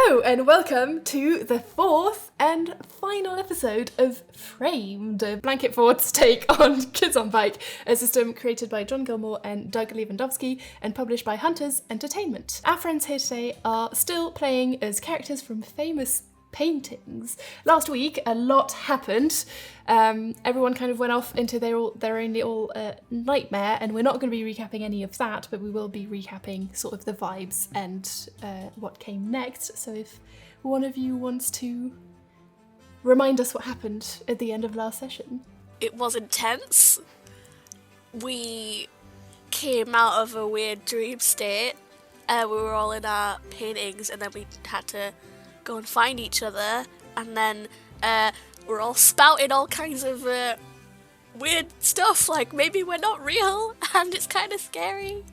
Hello and welcome to the fourth and final episode of Framed, a blanket forward's take on Kids on Bike, a system created by John Gilmore and Doug Lewandowski and published by Hunters Entertainment. Our friends here today are still playing as characters from famous paintings. Last week, a lot happened. Everyone kind of went off into their own little nightmare, and we're not going to be recapping any of that, but we will be recapping sort of the vibes and what came next. So if one of you wants to remind us what happened at the end of last session. It was intense. We came out of a weird dream state. We were all in our paintings, and then we had to go and find each other, and then we're all spouting all kinds of weird stuff, like maybe we're not real, and it's kind of scary.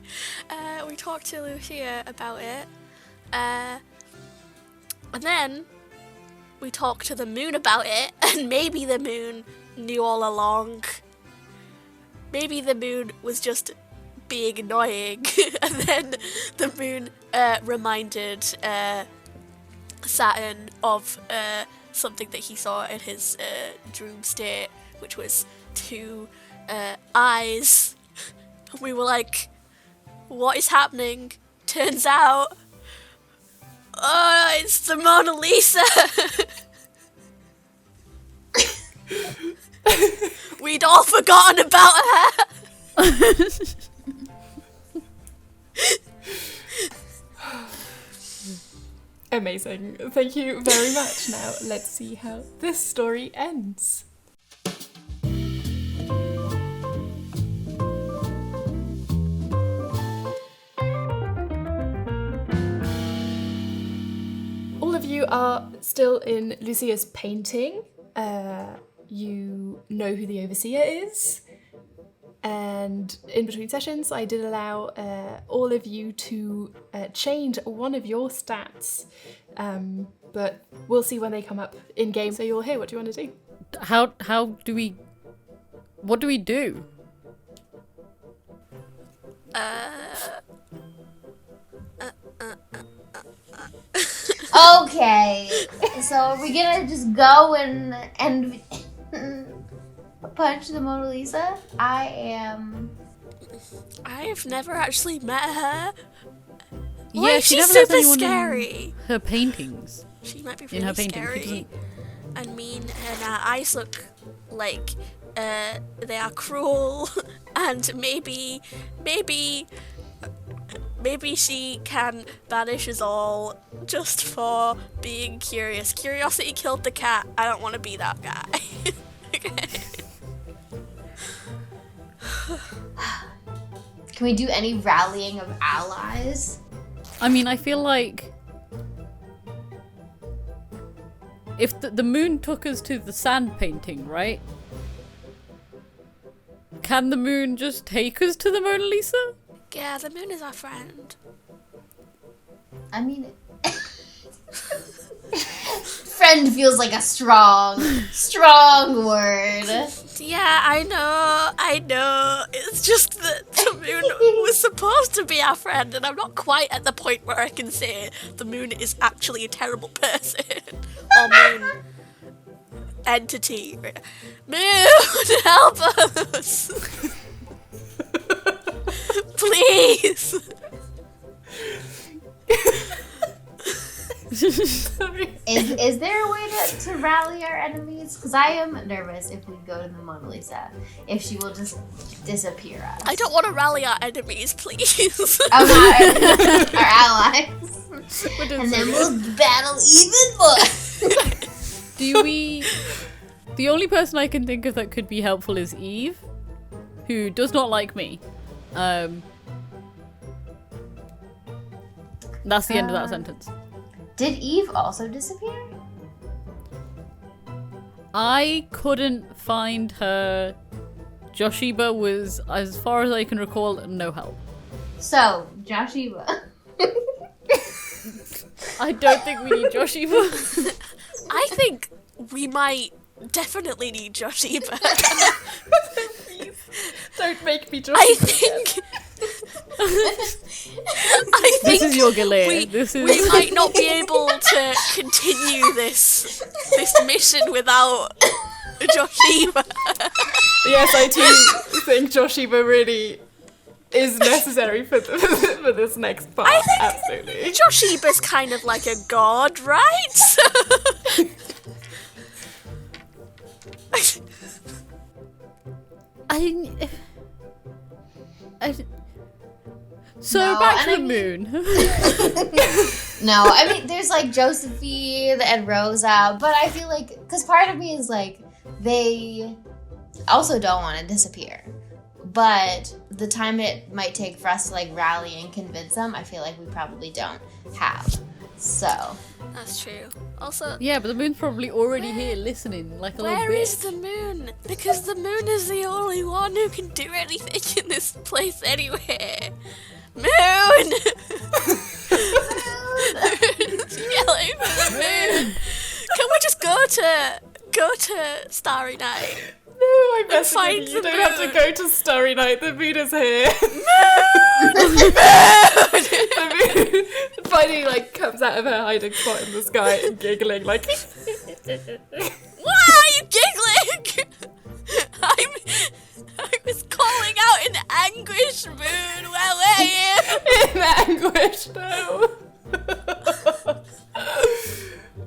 We talked to Lucia about it, and then we talked to the moon about it, and maybe the moon knew all along. Maybe the moon was just being annoying, and then the moon reminded Saturn of something that he saw in his dream state, which was two eyes. We were like, what is happening? Turns out, it's the Mona Lisa! We'd all forgotten about her! Amazing. Thank you very much. Now, let's see how this story ends. All of you are still in Lucia's painting. You know who the overseer is. And in between sessions, I did allow all of you to change one of your stats, but we'll see when they come up in game. So you'll hear. What do you want to do? What do we do? Okay, so are we gonna just go and punch the Mona Lisa? I have never actually met her. Yeah, she's never lets super anyone scary. in her paintings. She might be In really her painting, scary. I mean, and her eyes look like they are cruel, and maybe she can banish us all just for being curious. Curiosity killed the cat. I don't want to be that guy. Can we do any rallying of allies? I mean, I feel like if the moon took us to the sand painting, right? Can the moon just take us to the Mona Lisa? Yeah, the moon is our friend. I mean, friend feels like a strong word. Yeah, I know. It's just that the moon was supposed to be our friend, and I'm not quite at the point where I can say the moon is actually a terrible person. Or moon entity. Moon, help us! Please! Sorry. Is there a way to rally our enemies? Because I am nervous if we go to the Mona Lisa, if she will just disappear us. I don't want to rally our enemies, please. Our allies. And then we'll battle even more. The only person I can think of that could be helpful is Eve, who does not like me. That's the end of that sentence. Did Eve also disappear? I couldn't find her. Joshiba was, as far as I can recall, no help. So, Joshiba. I don't think we need Joshiba. I think we might definitely need Joshiba. Don't make me I think I This think is your Galea. we might not be able to continue this mission without Joshiba. Yes, I too think Joshiba really is necessary for this next part. Absolutely. Joshiba's kind of like a god, right? So No, back to the and moon. No, I mean, there's like Josephine and Rosa, but I feel like, because part of me is like, they also don't want to disappear. But the time it might take for us to like rally and convince them, I feel like we probably don't have. So. That's true. Also, Yeah, but the moon's probably already here listening like a little where bitch. is the moon? Because the moon is the only one who can do anything in this place anyway. Moon! Yelling for the moon. Can we just go to Starry Night? No, I'm messing find with you. You the don't have to moon. go to Starry Night. The moon is here. The moon finally like comes out of her hiding spot in the sky and giggling like. Why are you giggling? I was calling out in anguish, Moon. Where were you? In anguish, no.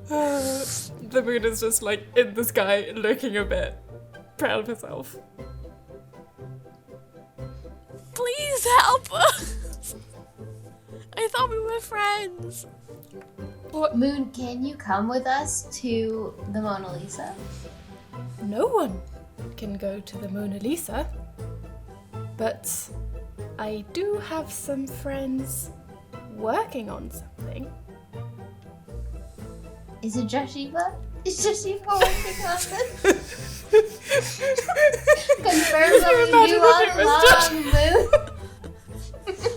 The moon is just like in the sky, looking a bit proud of herself. Please help us. I thought we were friends. Moon, can you come with us to the Mona Lisa? No one can go to the Mona Lisa, but I do have some friends working on something. Is it Joshiba? Is Joshiba working on this? Confirm what we imagine knew if it all was along, Moon.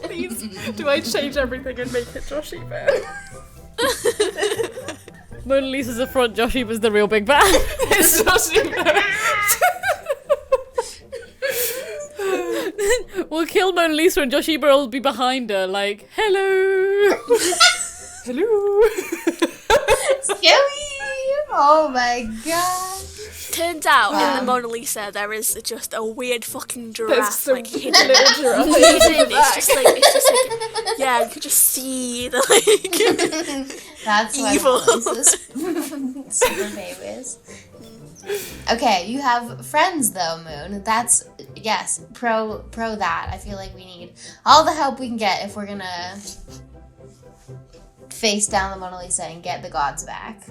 Please, do I change everything and make it Joshiba? Mona Lisa's the front, Joshiba's the real big bad. It's Joshiba. We'll kill Mona Lisa and Joshiba will be behind her, like, hello. Hello. Scary! Oh my god. Turns out in Wow. the Mona Lisa there is just a weird fucking There's giraffe some like hidden. little giraffe. Hidden. It's just like yeah, you could just see the like That's why Evil. Mona Lisa's super famous. Okay, you have friends though, Moon. That's, yes, pro that. I feel like we need all the help we can get if we're gonna face down the Mona Lisa and get the gods back.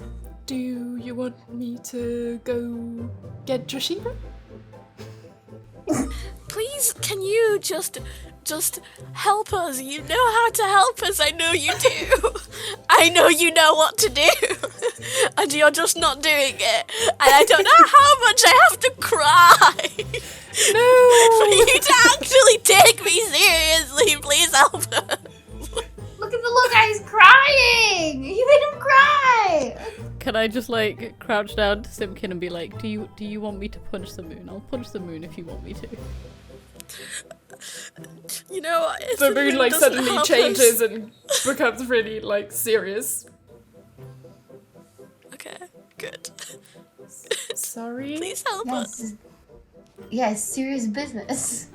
Do you want me to go get Joshiba? please can you just help us? You know how to help us, I know you do. I know you know what to do. And you're just not doing it. And I don't know how much I have to cry. No. For you to actually take me seriously, please help us. Look at the look, he's crying! You made him cry! Can I just like crouch down to Simpkin and be like, do you want me to punch the moon? I'll punch the moon if you want me to. You know, if The moon like doesn't suddenly help changes us- and becomes really like serious. Okay, good. Sorry. Please help us. Yes. Yes, serious business.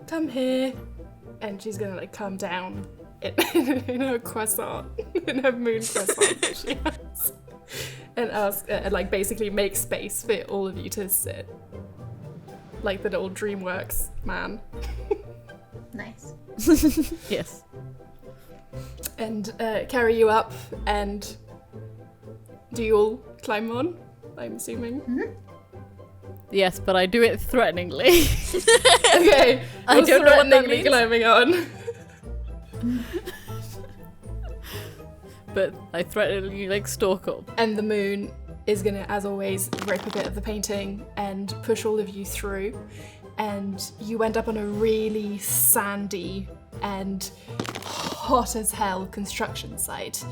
Come here. And she's gonna like come down in her croissant, in her moon croissant that she has, and ask, and like basically make space for all of you to sit, like the little DreamWorks man, Nice. Yes. and carry you up. And do you all climb on? I'm assuming. Yes, but I do it threateningly. Okay, I you're don't know what that threateningly means. climbing on. But I threateningly like stalk up. And the moon is gonna, as always, rip a bit of the painting and push all of you through. And you end up on a really sandy and hot as hell construction site.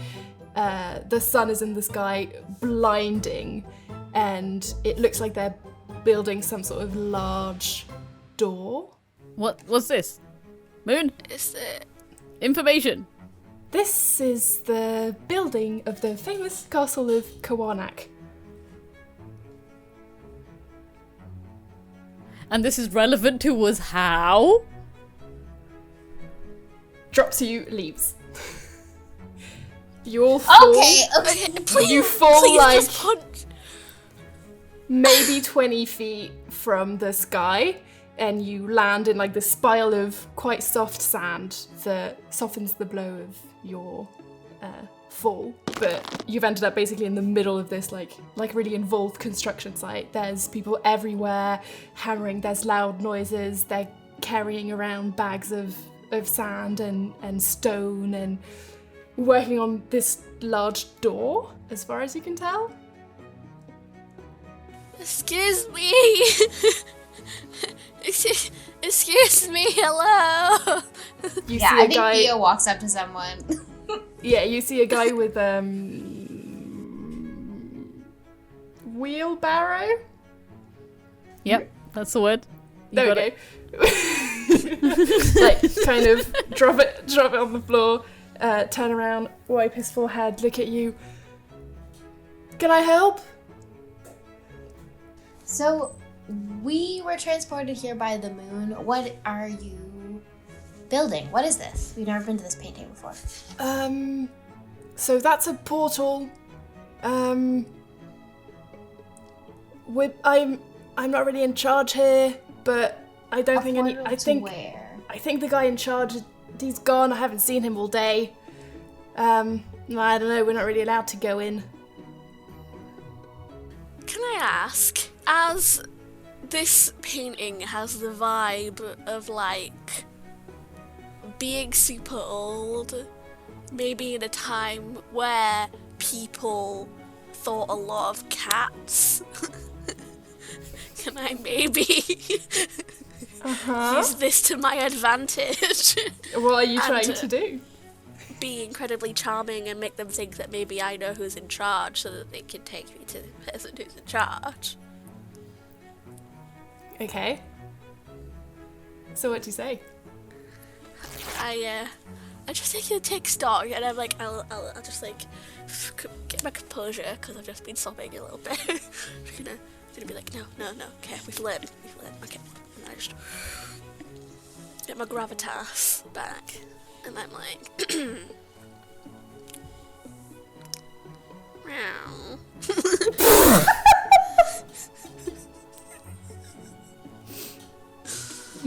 The sun is in the sky, blinding, and it looks like they're building some sort of large door What's this? Moon? Is it? Information. This is the building of the famous castle of Khawarnaq. And this is relevant to us how? Drops you, leaves. You all fall. Okay. Please, You fall please like just punch. maybe 20 feet from the sky, and you land in like the spile of quite soft sand that softens the blow of your fall. But you've ended up basically in the middle of this like really involved construction site. There's people everywhere hammering, there's loud noises, they're carrying around bags of sand and stone and working on this large door, as far as you can tell. Excuse me. Excuse me. Hello. You Yeah, see I a think guy. Theo walks up to someone. Yeah, you see a guy with wheelbarrow. Yep, that's the word. You There got we it. go. Like, kind of drop it on the floor, turn around, wipe his forehead, look at you. Can I help? So, we were transported here by the moon. What are you building? What is this? We've never been to this painting before. So that's a portal. I'm not really in charge here, but I don't think any. Portal I to think where? I think the guy in charge, he's gone. I haven't seen him all day. I don't know. We're not really allowed to go in. Can I ask, as this painting has the vibe of like being super old, maybe in a time where people thought a lot of cats, can I maybe use this to my advantage? What are you And, trying to do? Be incredibly charming and make them think that maybe I know who's in charge so that they can take me to the person who's in charge. Okay. So what do you say? I just think you take stock, and I'm like, I'll just like get my composure because I've just been sobbing a little bit. I'm gonna be like, no, okay, we've learned, okay. And I just get my gravitas back, and I'm like, meow.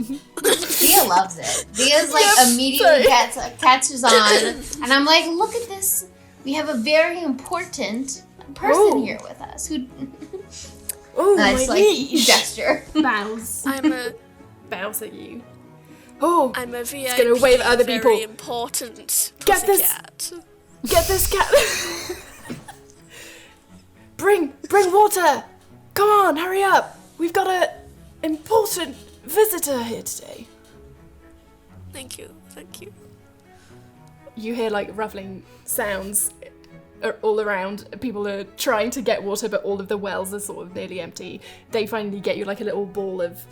Thea loves it. Thea's like immediately catches on, and I'm like, look at this. We have a very important person Ooh. here with us. Who? Oh, Nice, my like liege. gesture. Bows. Bows at you. Oh, I'm a VIP. gonna wave at other very people. important Get this- pussycat. get this cat. Bring water. Come on, hurry up. We've got a important visitor here today. Thank you. You hear like ruffling sounds all around. People are trying to get water, but all of the wells are sort of nearly empty. They finally get you like a little ball of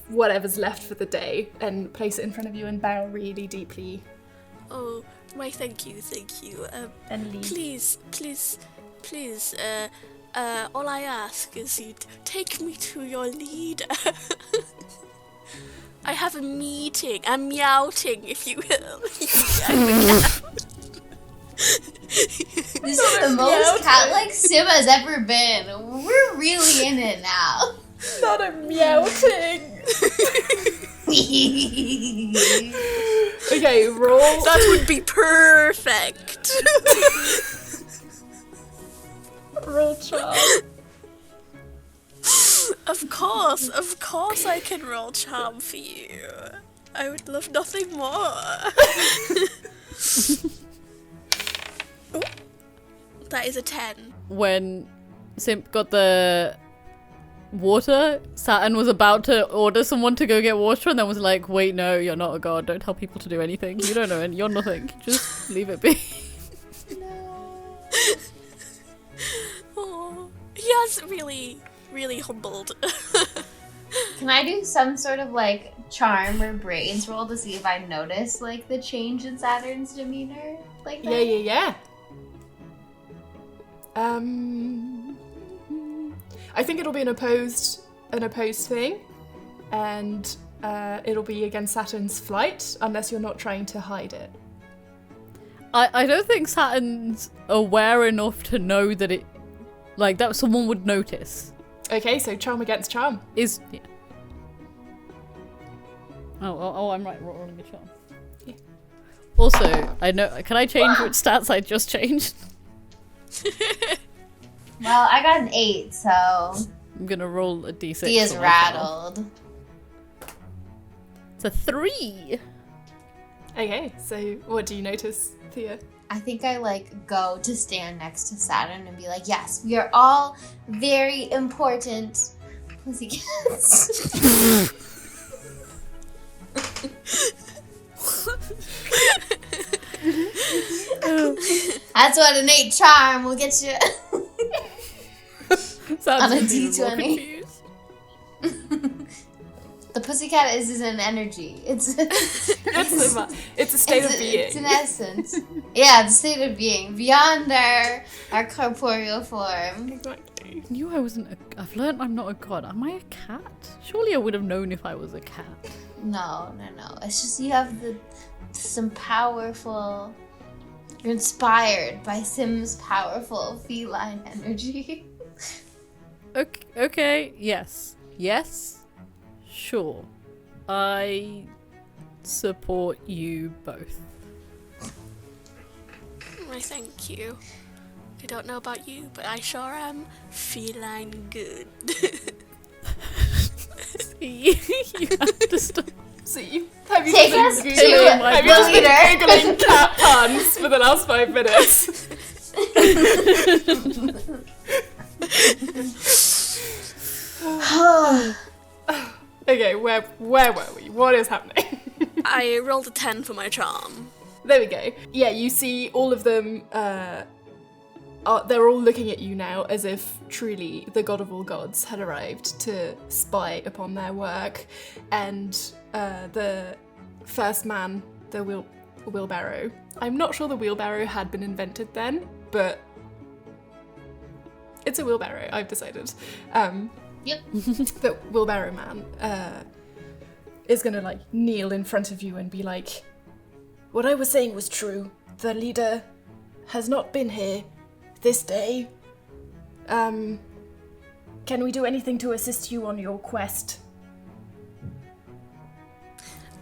whatever's left for the day and place it in front of you and bow really deeply. Oh, why, thank you. And leave. Please, all I ask is you take me to your leader. I have a meeting. I'm meowting, if you will. This is the most cat-like Sim has ever been. We're really in it now. Not a meowting. Okay, roll. That would be perfect. Roll charm. Of course I can roll charm for you. I would love nothing more. Ooh, that is a 10. When Simp got the water, Saturn was about to order someone to go get water and then was like, wait, no, you're not a god. Don't tell people to do anything. You don't know and you're nothing. Just leave it be. Oh, he has really humbled. Can I do some sort of like charm or brains roll to see if I notice like the change in Saturn's demeanor? Like that? Yeah. I think it'll be an opposed thing, and it'll be against Saturn's flight, unless you're not trying to hide it. I don't think Saturn's aware enough to know that it, like, that someone would notice. Okay, so charm against charm. Yeah. Oh, I'm right, rolling a charm. Yeah. Also, I know, can I change which stats I just changed? Well, I got an 8, so I'm gonna roll a d6. he is for my charm. rattled. It's a 3. Okay, so what do you notice, Thea? I think I like go to stand next to Saturn and be like, yes, we are all very important pussycats. That's what an 8 charm will get you. On a D20. The pussycat is an energy. It's a state of being. It's an essence. Yeah, it's a state of being beyond our corporeal form. Exactly. I knew I wasn't I've learned I'm not a god. Am I a cat? Surely I would have known if I was a cat. No. It's just you have some powerful. You're inspired by Sim's powerful feline energy. Okay, yes. Sure. I support you both. Why, thank you. I don't know about you, but I sure am feline good. You have to stop. See, have you Take just us been to Googling cat puns for the last 5 minutes? Okay, where were we? What is happening? I rolled a 10 for my charm. There we go. Yeah, you see all of them, they're all looking at you now as if truly the god of all gods had arrived to spy upon their work. And the first man, the wheelbarrow, I'm not sure the wheelbarrow had been invented then, but it's a wheelbarrow, I've decided. Yep. The wheelbarrow man is gonna like kneel in front of you and be like, what I was saying was true. The leader has not been here this day. Can we do anything to assist you on your quest?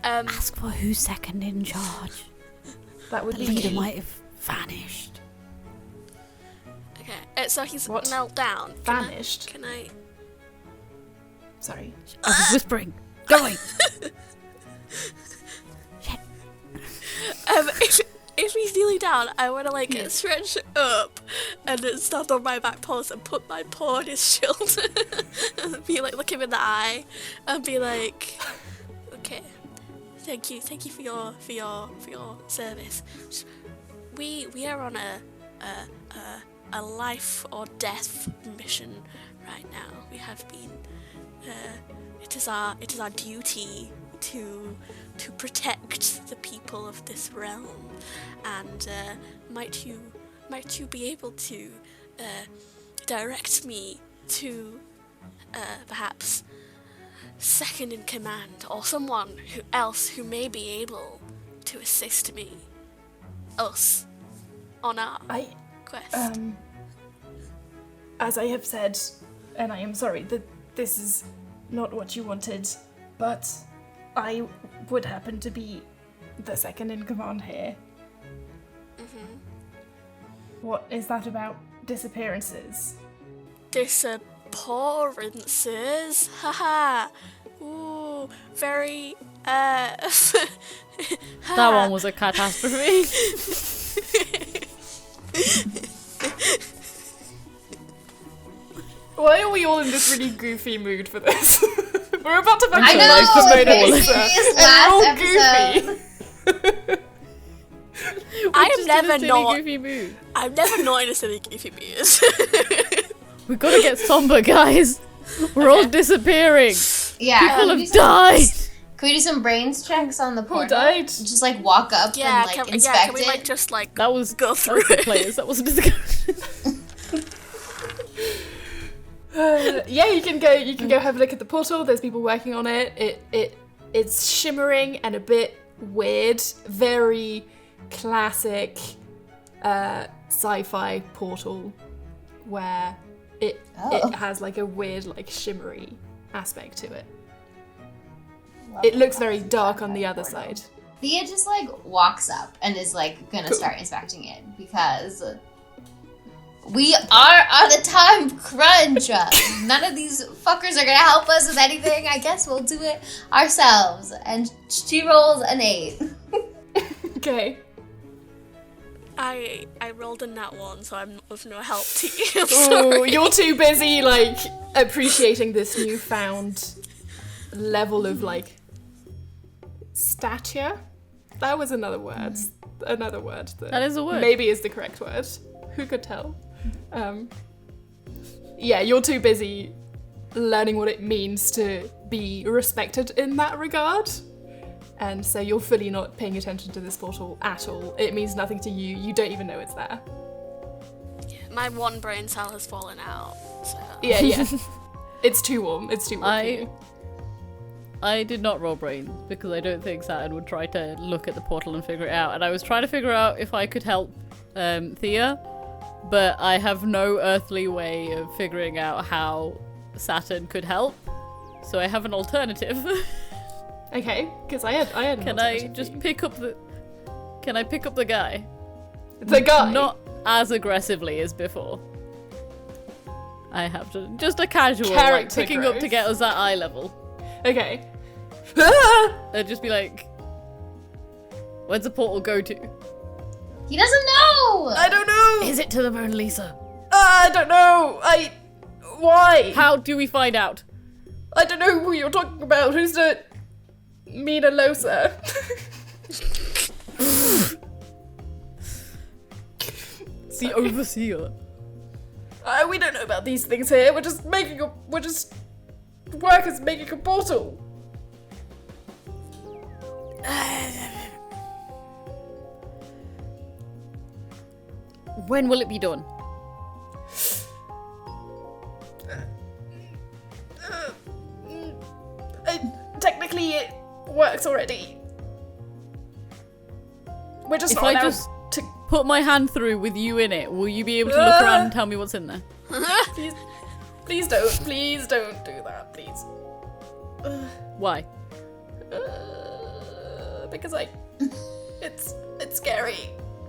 Ask for who's second in charge. That would The be leader me. might have vanished. Okay, so he's What? knelt down. Vanished? Can I? Sorry. I was whispering. Going. If he's kneeling down, I want to like stretch up and then stand on my back paws and put my paw on his shoulder and be like, look him in the eye and be like, okay, thank you for your service. We are on a life or death mission right now. We have been. It is our duty to protect the people of this realm, and might you be able to direct me to perhaps second in command or someone else who may be able to assist us on our quest. As I have said, and I am sorry that this is not what you wanted, but I would happen to be the second in command here. Mm-hmm. What is that about disappearances? Disappearances? Haha. Ooh, very That one was a catastrophe. Why are we all in this really goofy mood for this? We're about to I know, life it's made very us, serious and last we're all goofy. I've never not goofy mood. in a silly goofy mood. We gotta get somber, guys. We're all disappearing. Yeah. People can we have do some- died. Can we do some brains checks on the portal? died? Just like walk up and like inspect can we it. like just like That was go that through was the it? players. That wasn't discussion. Yeah, you can go have a look at the portal. There's people working on it. It's shimmering and a bit weird. Very classic sci-fi portal where it has like a weird like shimmery aspect to it. It looks very dark on the other side. Thea just like walks up and is like gonna start inspecting it because we are on a time crunch. None of these fuckers are gonna help us with anything. I guess we'll do it ourselves. And she rolls an 8. Okay. I rolled a nat 1, so I'm of no help to you. I'm Oh, sorry. you're too busy like appreciating this newfound level of like stature. That was another word. Another word That is a word. maybe is the correct word. Who could tell? Yeah, you're too busy learning what it means to be respected in that regard. And so you're fully not paying attention to this portal at all. It means nothing to you. You don't even know it's there. My one brain cell has fallen out. So. Yeah. It's too warm. It's too warm for you. I did not roll brains because I don't think Saturn would try to look at the portal and figure it out. And I was trying to figure out if I could help Thea, but I have no earthly way of figuring out how Saturn could help. So I have an alternative. Okay, because I had. Can I just pick up the? Can I pick up the guy? the guy? Not as aggressively as before. I have to just a casual like, Character picking up to growth. get us at eye level. Okay. And just be like, where's the portal go to? He doesn't know! I don't know. Is it to the Mona Lisa? I don't know. Why? How do we find out? I don't know who you're talking about. Who's the Mina Losa? It's the overseer. We don't know about these things here. We're just workers making a portal. When will it be done? Technically, it works already. We're just If not I allowed just to. put my hand through with you in it, will you be able to look around and tell me what's in there? Please don't do that, please. Why? Because it's scary.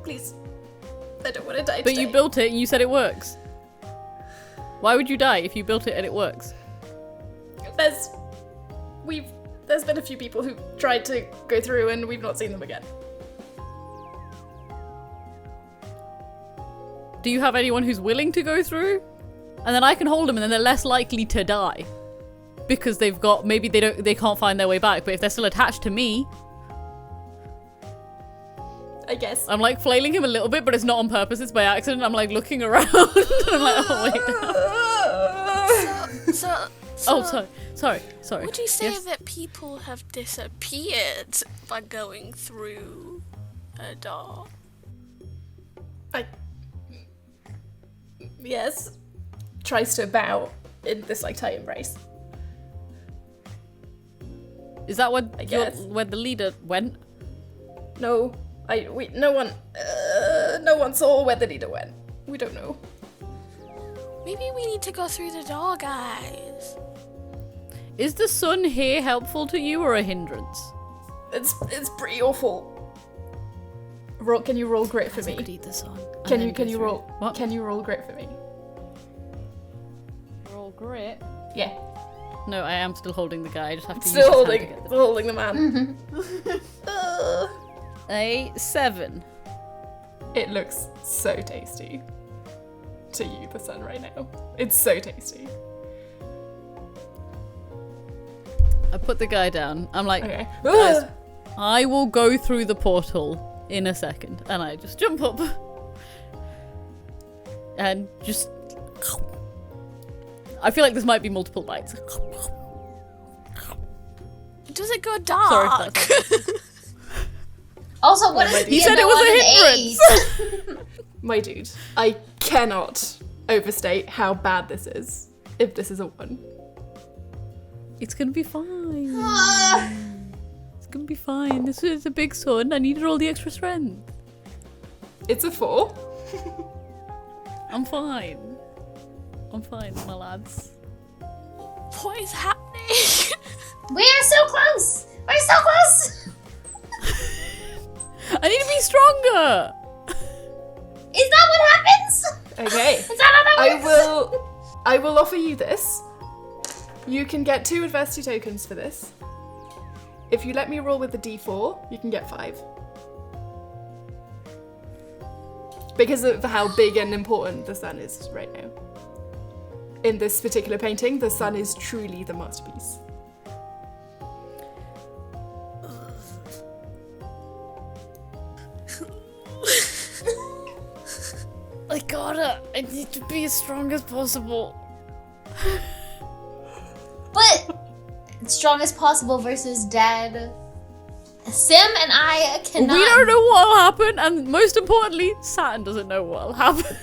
Please, I don't want to die. But you built it and you said it works. Why would you die if you built it and it works? There's been a few people who tried to go through and we've not seen them again. Do you have anyone who's willing to go through? And then I can hold them and then they're less likely to die. Because maybe they can't find their way back, but if they're still attached to me, I guess. I'm like flailing him a little bit, but it's not on purpose, it's by accident. I'm like looking around. I'm like, oh wait. No. So, Oh, sorry. would you say Yes? that people have disappeared by going through a door? Yes. Tries to bow in this like tight embrace. Is that where, I guess. where the leader went? No, no one saw where the leader went. We don't know. Maybe we need to go through the door, guys. Is the sun here helpful to you or a hindrance? It's pretty awful. Can you roll grit for me? Could eat the sun. Can you roll? What? Can you roll grit for me? Roll grit? Yeah. No, I am still holding the guy. I just have to use Still his hand to get holding the man. A 7. It looks so tasty. To you, the sun, right now. It's so tasty. I put the guy down. I'm like, Okay. guys, I will go through the portal in a second. And I just jump up. And just... I feel like this might be multiple bites. Does it go Sorry dark? if that's Also, what is He said it was a hindrance? My dude, I cannot overstate how bad this is. If this is a 1. It's gonna be fine. It's gonna be fine. This is a big sun. I needed all the extra strength. It's a 4. I'm fine. I'm fine, my lads. What is happening? We are so close. We're so close. I need to be stronger. Is that what happens? Okay. Is that how that works? I will offer you this. You can get 2 adversity tokens for this. If you let me roll with the D4, you can get 5. Because of how big and important the sun is right now. In this particular painting, the sun is truly the masterpiece. I need to be as strong as possible. But strong as possible versus dead. Sim and I cannot. We don't know what'll happen, and most importantly, Saturn doesn't know what'll happen.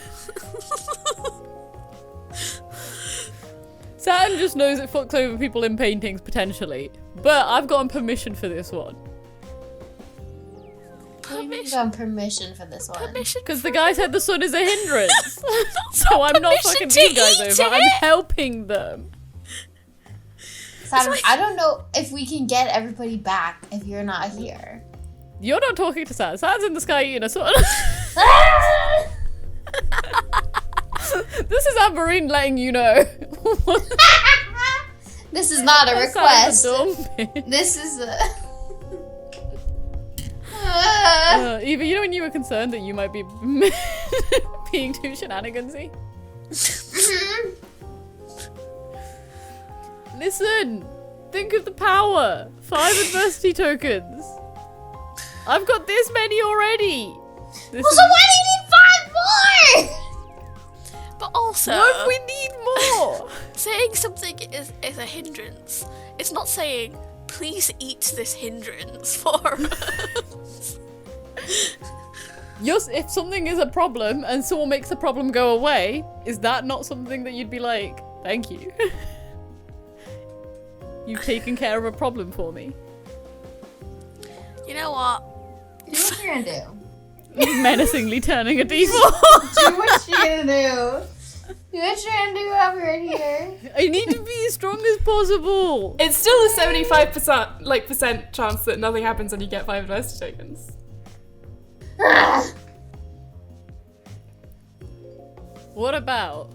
Saturn just knows it fucks over people in paintings, potentially. But I've gotten permission for this one. I've gotten permission for this one. Permission. Because the guy said the sun is a hindrance. So I'm not fucking these guys over, I'm helping them. Saturn, I don't know if we can get everybody back if you're not here. You're not talking to Saturn. Saturn's in the sky eating a sun. This is Amberine letting you know. This is not a request. This is a... Eva, you know when you were concerned that you might be being too shenanigansy? Listen, think of the power. 5 adversity tokens. I've got this many already. Well, so why do you need 5 more? But also, What if we need more? saying something is a hindrance. It's not saying, please eat this hindrance for us. If something is a problem and someone makes the problem go away, is that not something that you'd be like, thank you? You've taken care of a problem for me. You know what? Do what you're gonna do. Menacingly turning a D4. Do what you're gonna do. Do what you're gonna do over right here. I need to be as strong as possible. It's still a 75% percent chance that nothing happens and you get 5 adversity tokens. What about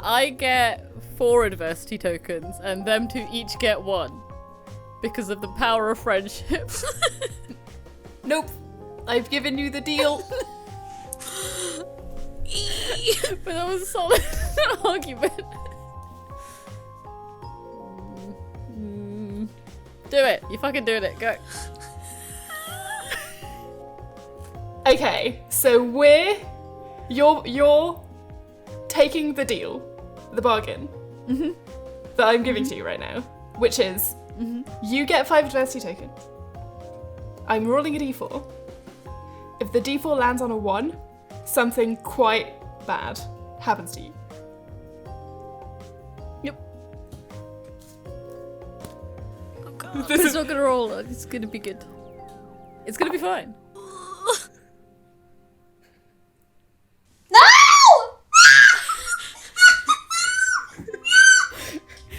I get 4 adversity tokens and them 2 each get 1 because of the power of friendship? Nope. I've given you the deal. But that was a solid argument. Do it. You fucking doing it. Go. Okay, so you're taking the deal, the bargain that I'm giving to you right now, which is you get 5 adversity tokens. I'm rolling a d4. If the d4 lands on a 1, something quite bad happens to you. Yep. Oh god. This It's is not gonna roll. It's gonna be good. It's gonna be fine. No!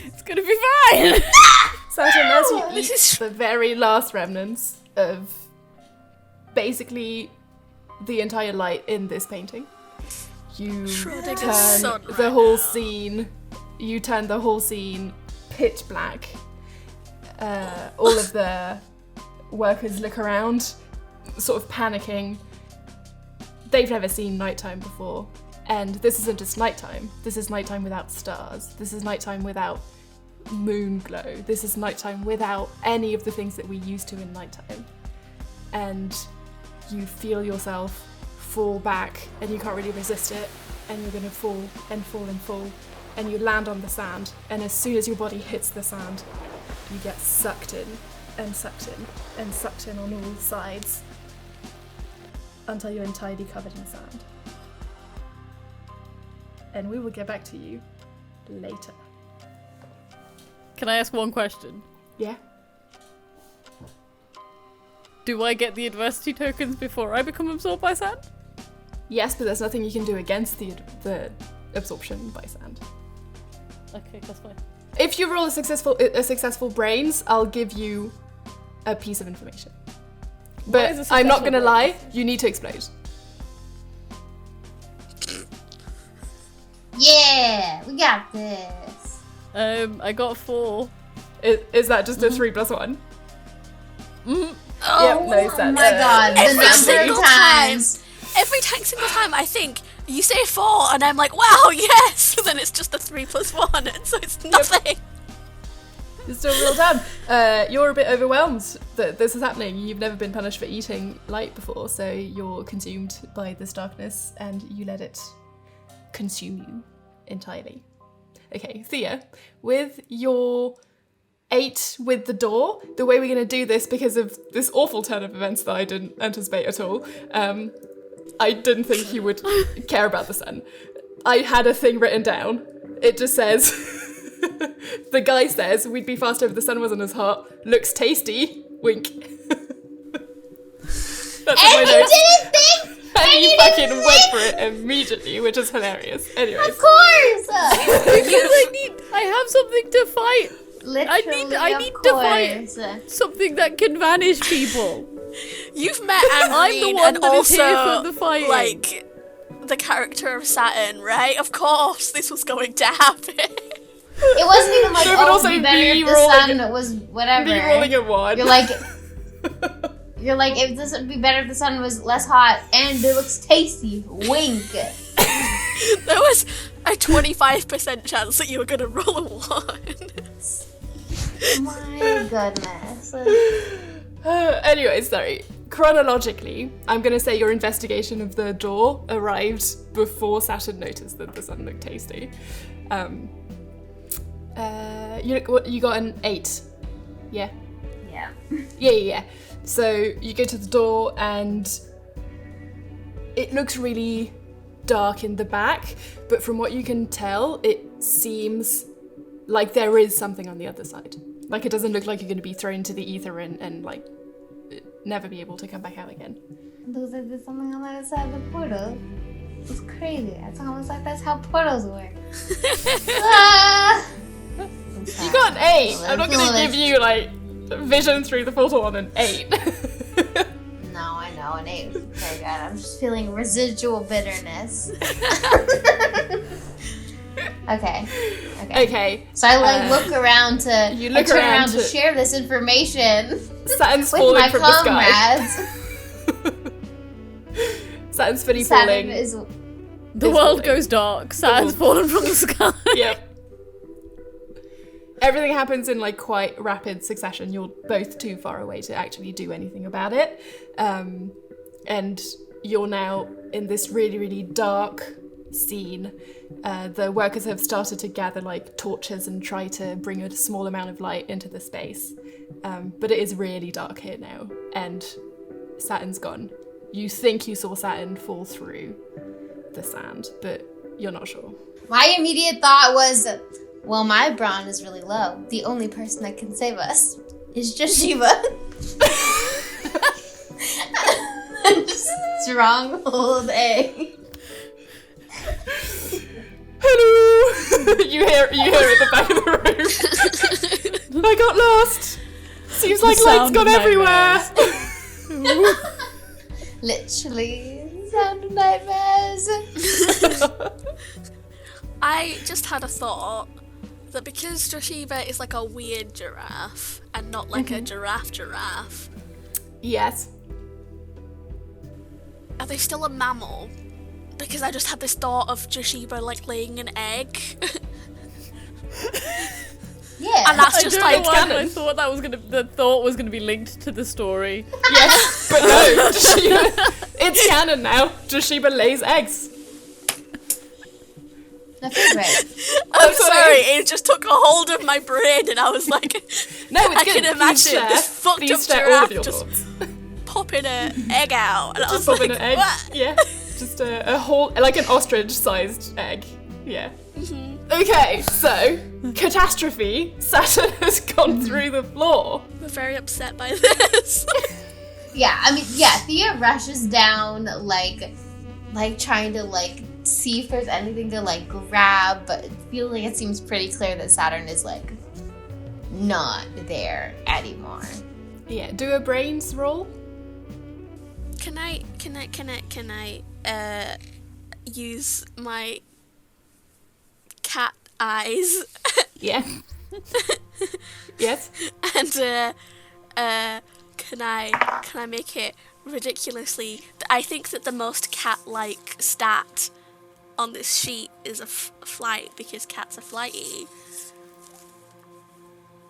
It's gonna be fine. Saturn, as you This eat is- the very last remnants of basically the entire light in this painting, you Schrodinger's turn son the right whole now. scene. You turn the whole scene pitch black. All of the workers look around, sort of panicking. They've never seen nighttime before, and this isn't just nighttime. This is nighttime without stars. This is nighttime without moon glow. This is nighttime without any of the things that we used to in nighttime. And you feel yourself fall back, and you can't really resist it, and you're gonna fall and fall and fall, and you land on the sand, and as soon as your body hits the sand, you get sucked in and sucked in and sucked in on all sides until you're entirely covered in sand. And we will get back to you later. Can I ask one question? Yeah? Do I get the adversity tokens before I become absorbed by sand? Yes, but there's nothing you can do against the absorption by sand. Okay, that's fine. If you roll a successful brains, I'll give you a piece of information. What is But a I'm not gonna successful lie, you need to explode. Yeah, we got this. I got 4. Is that just a 3 + 1? Mm-hmm. Oh, Yep, no, Oh my god, the Every number single of times. Every single time I think, you say 4, and I'm like, wow, yes! And then it's just a 3 + 1, and so it's nothing. You're still real dumb. You're a bit overwhelmed that this is happening. You've never been punished for eating light before, so you're consumed by this darkness, and you let it consume you entirely. Okay, Thea, with your 8 with the door, the way we're going to do this, because of this awful turn of events that I didn't anticipate at all, I didn't think you would care about the sun. I had a thing written down. It just says, the guy says, we'd be faster if the sun wasn't as hot. Looks tasty. Wink. That's in my And you notes. didn't think? And you you fucking didn't went think? for it immediately, which is hilarious. Anyways. Of course! Because I have something to fight. Literally, I of need to fight course. something that can vanish people. You've met I'm the Anne one and that is here also, for the fighting. like, the character of Saturn, right? Of course, this was going to happen. It wasn't even like, No, but oh, also it'd be better me if the rolling sun was whatever. Me rolling a 1. You're like, if this would be better if the sun was less hot and it looks tasty. Wink. There was a 25% chance that you were going to roll a 1. My goodness. Anyways, sorry. Chronologically, I'm going to say your investigation of the door arrived before Saturn noticed that the sun looked tasty. You got an 8. Yeah. Yeah. Yeah. So you go to the door and it looks really dark in the back, but from what you can tell, it seems like there is something on the other side. Like, it doesn't look like you're going to be thrown into the ether and like, never be able to come back out again. Looks like there's something on the other side of the portal. It's crazy. It's almost like that's how portals work. You got an 8! I'm not going to give you, like, vision through the portal on an 8. No, I know, an 8 was very good. I'm just feeling residual bitterness. Okay. So I look around to you look I turn around around to to- share this information Saturn's with falling my from the sky. comrades. Saturn's fully Saturn falling. is The It's world falling. goes dark. Saturn's fallen from the sky. Yep. Everything happens in like quite rapid succession. You're both too far away to actually do anything about it. And you're now in this really, really dark scene. The workers have started to gather like torches and try to bring a small amount of light into the space. But it is really dark here now. And Saturn's gone. You think you saw Saturn fall through the sand, but you're not sure. my immediate thought was, well, my brawn is really low. The only person that can save us is Joshiba. Stronghold A. Hello! you hear it at the back of the room. I got lost. Seems like The light's sound gone of everywhere. Literally, sound of nightmares. I just had a thought that because Joshiba is like a weird giraffe and not like a giraffe, Yes. are they still a mammal? Because I just had this thought of Joshiba like laying an egg. Yeah. And that's I just don't like know why canon. I thought the thought was gonna be linked to the story. Yes, but no. Joshiba, it's canon now. Joshiba lays eggs. The favorite. I'm sorry, it just took a hold of my brain and I was like, No, it's I good. can imagine this fucked up giraffe just popping an egg out. And I was Just popping like, an egg. what? Yeah. Just a whole, like an ostrich-sized egg. Yeah. Okay, so, catastrophe. Saturn has gone through the floor. I'm very upset by this. Yeah, I mean, yeah, Thea rushes down, like trying to, like, see if there's anything to, like, grab, but feeling it seems pretty clear that Saturn is, like, not there anymore. Yeah, do a brains roll. Can I use my cat eyes Yeah. Yes. and can I make it ridiculously? I think that the most cat-like stat on this sheet is a flight because cats are flighty.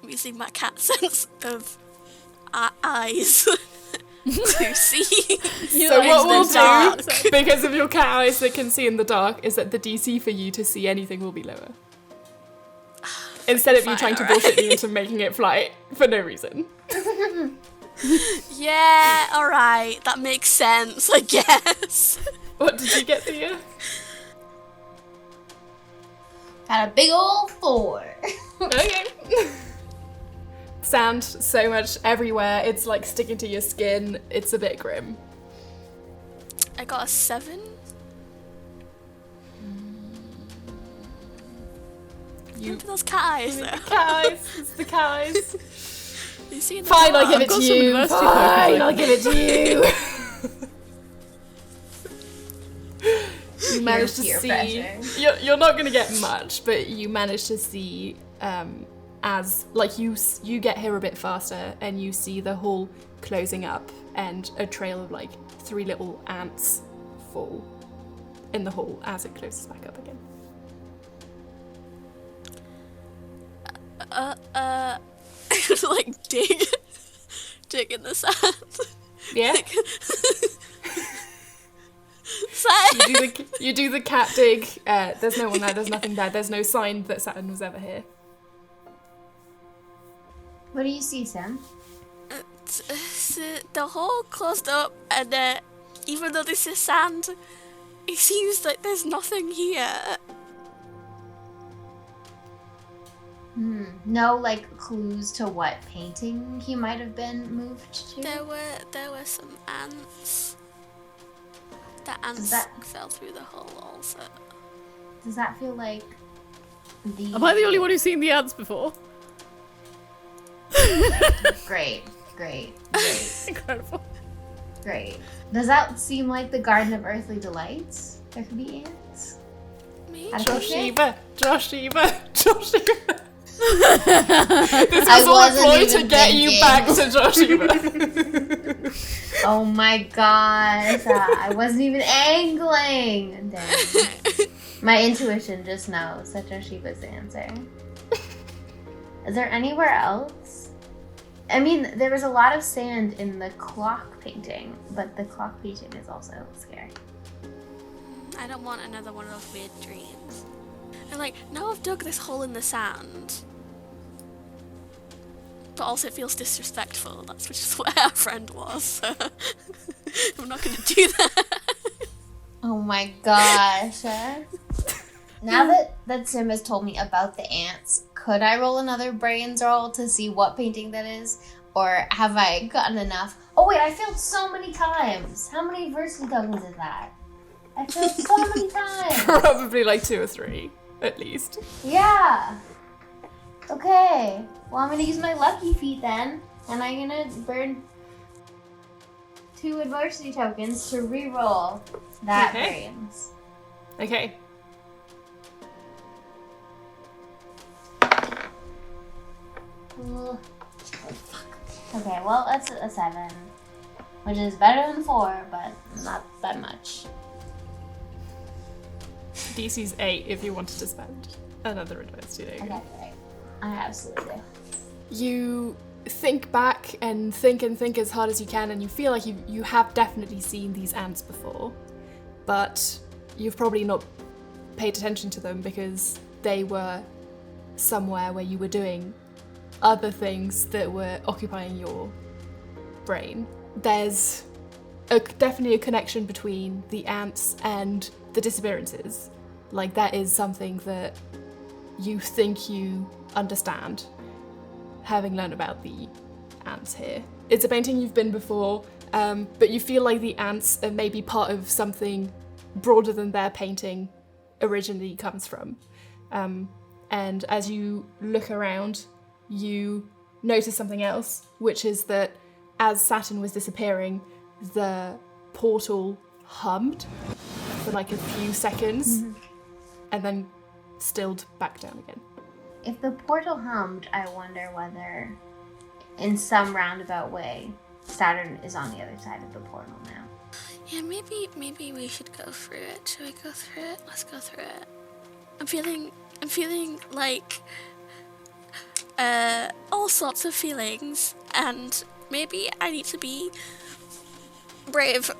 I'm using my cat sense of eyes to see. So what we'll dark. do, because of your cat eyes that can see in the dark, is that the DC for you to see anything will be lower. Instead of you Fine, trying to alright. bullshit me into making it fly for no reason. Yeah, alright, that makes sense, I guess. What did you get, Thea? Got a big old 4. Okay. Sand so much everywhere, it's like sticking to your skin, it's a bit grim. I got a 7. You Look at those cat eyes the though. cat eyes, it's the cat eyes. You see in the Fine, I'll dark? give it I've got to some you. university Fine, focus, I'll give it to you. You managed to Peer see. pressure. You're not going to get much, but you managed to see as like you get here a bit faster, and you see the hall closing up, and a trail of like 3 little ants fall in the hall as it closes back up again. Like dig in the sand. Yeah. You do the cat dig. There's no one there. There's nothing there. There's no sign that Saturn was ever here. What do you see, Sam? The hole closed up, and even though this is sand, it seems like there's nothing here. No, like, clues to what painting he might have been moved to? There were some ants. The ants fell through the hole also. Does that feel like the... Am I the only one who's seen the ants before? Great. Incredible. Great. Does that seem like the Garden of Earthly Delights? There could be ants? Me? I don't think- Joshua. This I was all a wasn't ploy to even get you thinking. back to Joshua. Oh my gosh. I wasn't even angling. Dang. My intuition just knows that Joshiba's the answer. Is there anywhere else? I mean, there was a lot of sand in the clock painting, but the clock painting is also scary. I don't want another one of those weird dreams. And like, now I've dug this hole in the sand. But also it feels disrespectful. That's which is where our friend was. So I'm not gonna do that. Oh my gosh. Now that Sim has told me about the ants, could I roll another brains roll to see what painting that is? Or have I gotten enough? Oh wait, I failed so many times. How many adversity tokens is that? I failed so many times. Probably like 2 or 3, at least. Yeah. Okay. Well, I'm gonna use my lucky feat then, and I'm gonna burn 2 adversity tokens to re-roll that Okay. brains. Okay. Ooh. Okay, well, that's a 7, which is better than 4, but not that much. DC's 8 if you wanted to spend another adversity. Okay, right. I absolutely do. You think back and think as hard as you can, and you feel like you have definitely seen these ants before, but you've probably not paid attention to them because they were somewhere where you were doing other things that were occupying your brain. There's definitely a connection between the ants and the disappearances. Like, that is something that you think you understand, having learned about the ants here. It's a painting you've been before, but you feel like the ants are maybe part of something broader than their painting originally comes from. And as you look around, you notice something else, which is that as Saturn was disappearing, the portal hummed for like a few seconds and then stilled back down again. If the portal hummed, I wonder whether, in some roundabout way, Saturn is on the other side of the portal now. Yeah, maybe we should go through it. Should we go through it? Let's go through it. I'm feeling like all sorts of feelings, and maybe I need to be brave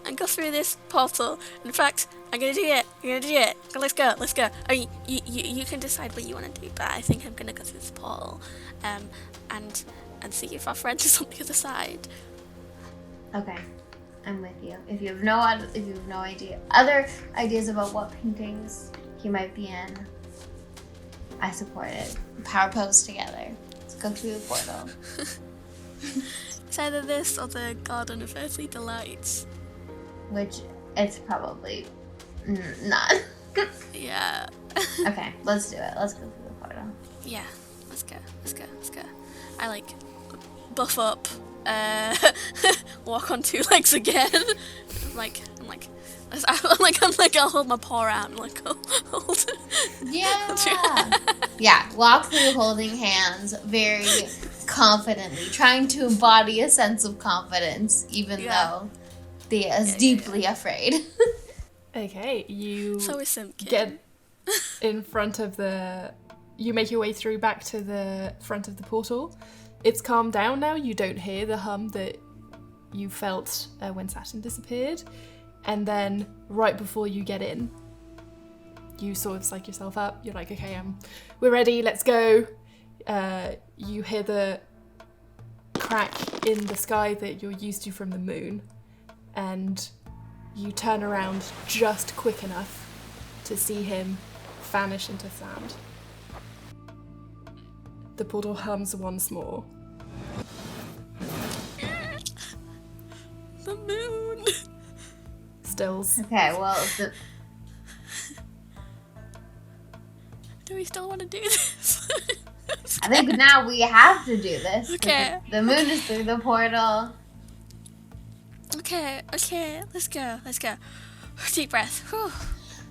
and go through this portal. In fact, I'm gonna do it. Let's go. I mean, you can decide what you want to do, but I think I'm gonna go through this portal, and see if our friend is on the other side. Okay, I'm with you. If you have no other ideas about what paintings he might be in, I support it. Power pose together. Let's go through the portal. It's either this or the Garden of Earthly Delights. Which it's probably not. Yeah. Okay, let's do it. Let's go through the portal. Yeah, let's go. I like buff up, walk on two legs again. I'm like, I'll hold my paw out and like hold it. Yeah. Yeah, walk through holding hands very confidently, trying to embody a sense of confidence, even though Thea is deeply afraid. Okay, you So is Simpkin. get in front of you make your way through back to the front of the portal. It's calmed down now. You don't hear the hum that you felt when Saturn disappeared. And then right before you get in, you sort of psych yourself up. You're like, okay, we're ready, let's go. You hear the crack in the sky that you're used to from the moon. And you turn around just quick enough to see him vanish into sound. The portal hums once more. The moon. Stills. Okay, well, Do we still want to do this? I think now we have to do this. Okay. The moon is through the portal. Okay, let's go. Deep breath. Whew.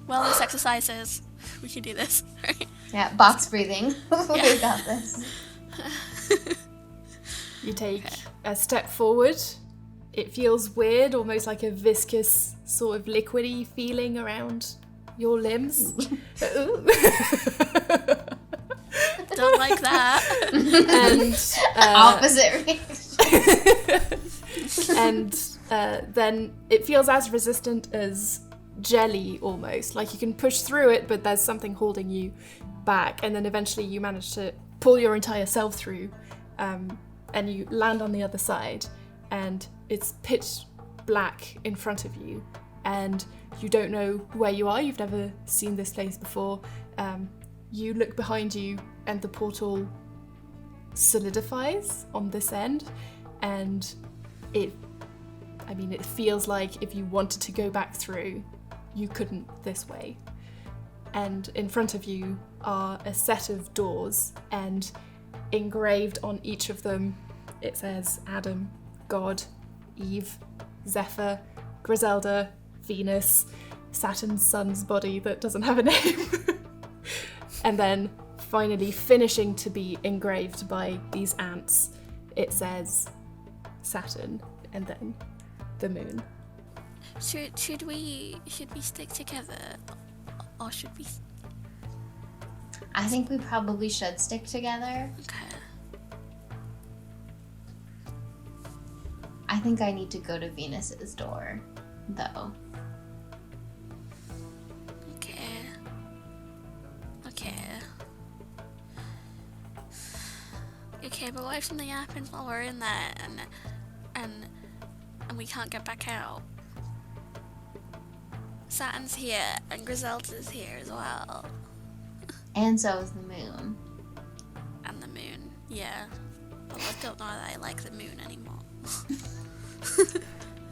Wellness exercises. We can do this. Right? Yeah, box breathing. We got this. You take a step forward. It feels weird, almost like a viscous sort of liquidy feeling around your limbs. Don't like that. And Opposite reaction. and then it feels as resistant as jelly almost. Like you can push through it, but there's something holding you back. And then eventually you manage to pull your entire self through, and you land on the other side. And it's pitch black in front of you, and you don't know where you are. You've never seen this place before. You look behind you, and the portal solidifies on this end, and it feels like if you wanted to go back through, you couldn't this way. And in front of you are a set of doors, and engraved on each of them, it says Adam, God, Eve, Zephyr, Griselda, Venus, Saturn's son's body that doesn't have a name. And then finally finishing to be engraved by these ants, it says Saturn and then the moon. Should we stick together, or should we? I think we probably should stick together. Okay. I think I need to go to Venus's door, though. but what if something happens while we're in there and we can't get back out? Saturn's here and Griselda's here as well. And so is the moon. And the moon, yeah. Well, I don't know that I like the moon anymore.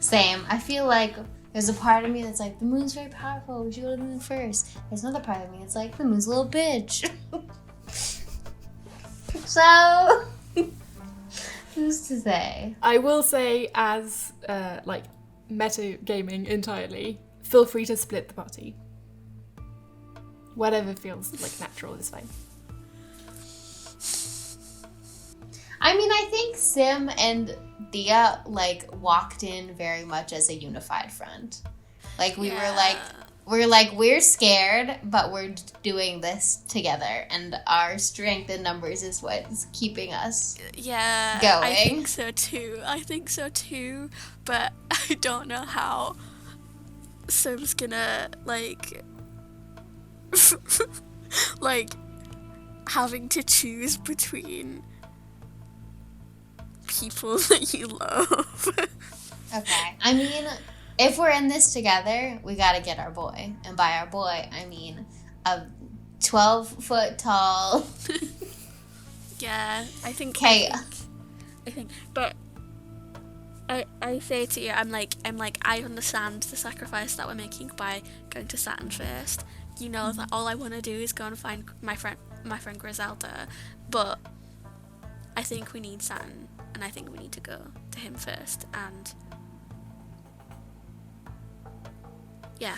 Same. I feel like there's a part of me that's like, the moon's very powerful, we should go to the moon first. There's another part of me that's like, the moon's a little bitch. So, who's to say? I will say, as like meta gaming entirely, feel free to split the party. Whatever feels like natural is fine. I mean, I think Sim and Dia like walked in very much as a unified front. Like we're scared, but we're doing this together, and our strength in numbers is what's keeping us going. I think so too, but I don't know how Sim's gonna like like having to choose between people that you love. Okay. I mean, if we're in this together, we gotta get our boy. And by our boy, I mean a 12-foot tall... Yeah, I think... But I say to you, I'm like, I understand the sacrifice that we're making by going to Saturn first. You know that all I want to do is go and find my friend Griselda, but I think we need Saturn, and I think we need to go to him first, and yeah.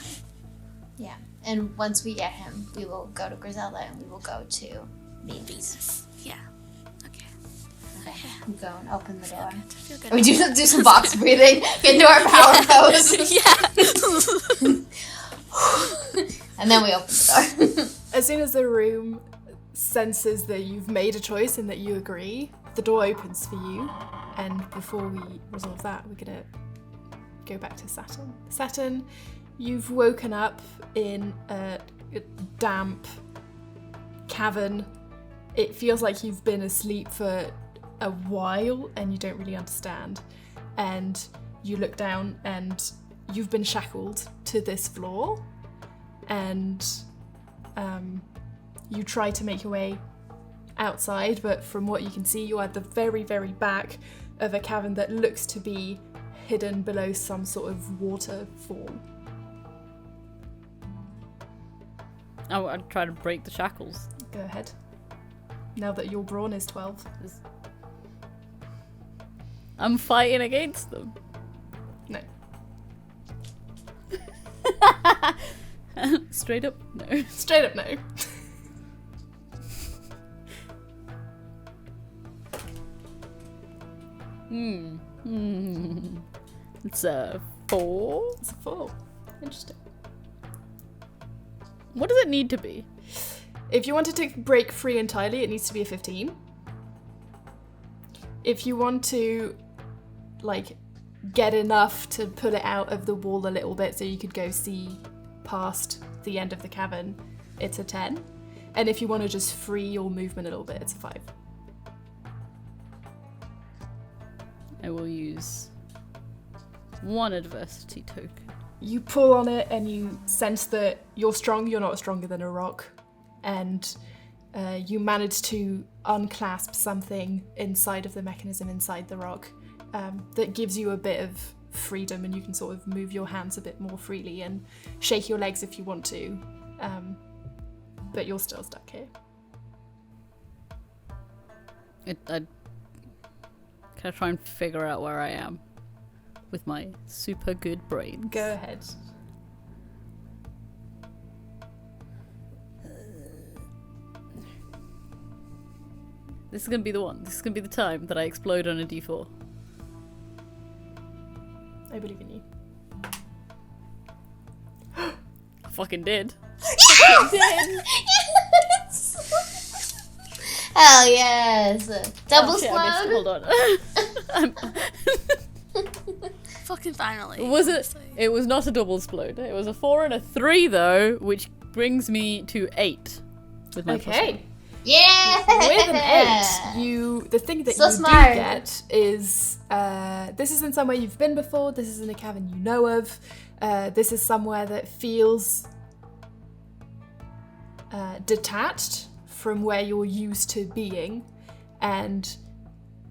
And once we get him, we will go to Griselda, and we will go to Venus. Yeah. Okay. I'm going. Open the door. Feel good. We do some box breathing. Get into our power pose. Yeah. And then we open the door. As soon as the room senses that you've made a choice and that you agree, the door opens for you. And before we resolve that, we're gonna go back to Saturn. Saturn, you've woken up in a damp cavern. It feels like you've been asleep for a while and you don't really understand. And you look down and you've been shackled to this floor. And you try to make your way outside, but from what you can see, you're at the very, very back of a cavern that looks to be hidden below some sort of waterfall. I'd try to break the shackles. Go ahead. Now that your brawn is 12. I'm fighting against them. No. Straight up, no. Straight up, no. It's a 4. It's a 4. Interesting. What does it need to be? If you wanted to break free entirely, it needs to be a 15. If you want to, like, get enough to pull it out of the wall a little bit so you could go see past the end of the cavern, it's a 10. And if you want to just free your movement a little bit, it's a 5. I will use 1 adversity token. You pull on it and you sense that you're strong, you're not stronger than a rock. And you manage to unclasp something inside of the mechanism inside the rock that gives you a bit of freedom, and you can sort of move your hands a bit more freely and shake your legs if you want to. But you're still stuck here. Can I try and figure out where I am with my super good brain? Go ahead. This is gonna be the one. This is gonna be the time that I explode on a D4. I believe in you. I fucking did. Yes! Hell yes! Double shit, I missed. explode. Hold on. Fucking finally. Was it? It was not a double explode. It was a 4 and a 3 though, which brings me to 8 with my plus Okay. one. Yeah! With an 8, the thing that So you smart. do get is this isn't somewhere you've been before. This isn't a cavern you know of. This is somewhere that feels detached from where you're used to being, and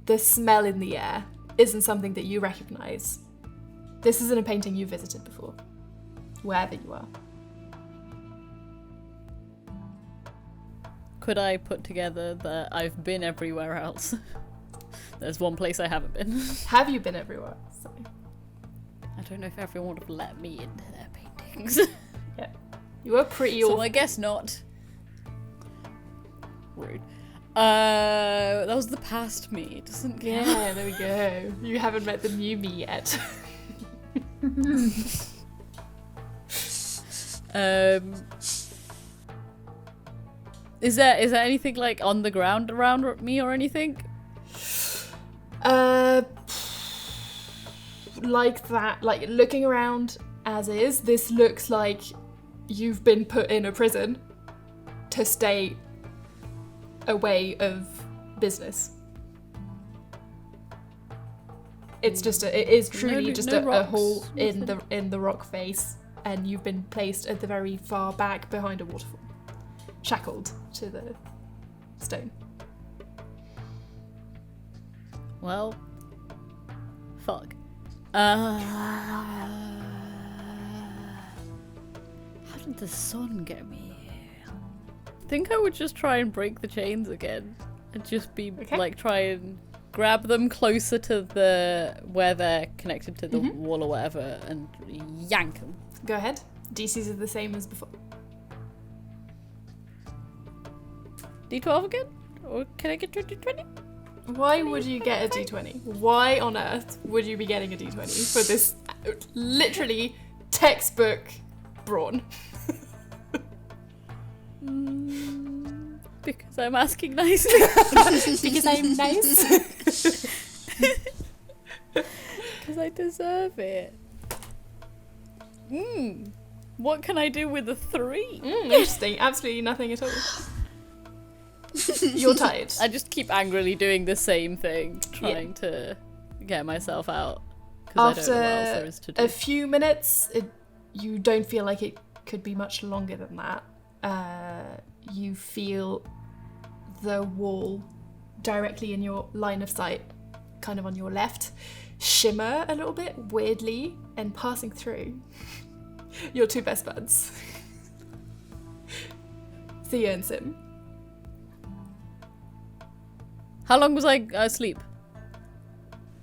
the smell in the air isn't something that you recognize. This isn't a painting you visited before, wherever you are. Could I put together that I've been everywhere else? There's one place I haven't been. Have you been everywhere? So, I don't know if everyone would have let me into their paintings. yeah. You were pretty So awful. I guess not. Rude. That was the past me. It doesn't count. Yeah, there we go. You haven't met the new me yet. Is there anything like on the ground around me or anything? Like that, like looking around as is, this looks like you've been put in a prison to stay away of business. It is truly just no a rocks, hole in nothing. the rock face, and you've been placed at the very far back behind a waterfall, shackled to the stone. Well, fuck. How did the sun get me here? I think I would just try and break the chains again, and just be Okay. like try and grab them closer to where they're connected to the wall or whatever, and yank them. Go ahead. DCs are the same as before. D12 again, or can I get to D20? Why would you get a D20? Why on earth would you be getting a D20 for this literally textbook brawn? Because I'm asking nicely. Because I'm nice. Because I deserve it. What can I do with a 3? Interesting. Absolutely nothing at all. You're tired. I just keep angrily doing the same thing, trying to get myself out. Because I don't know what else there is to do. A few minutes, you don't feel like it could be much longer than that. You feel the wall directly in your line of sight, kind of on your left, shimmer a little bit weirdly, and passing through your two best buds, Thea and Sim. How long was I asleep?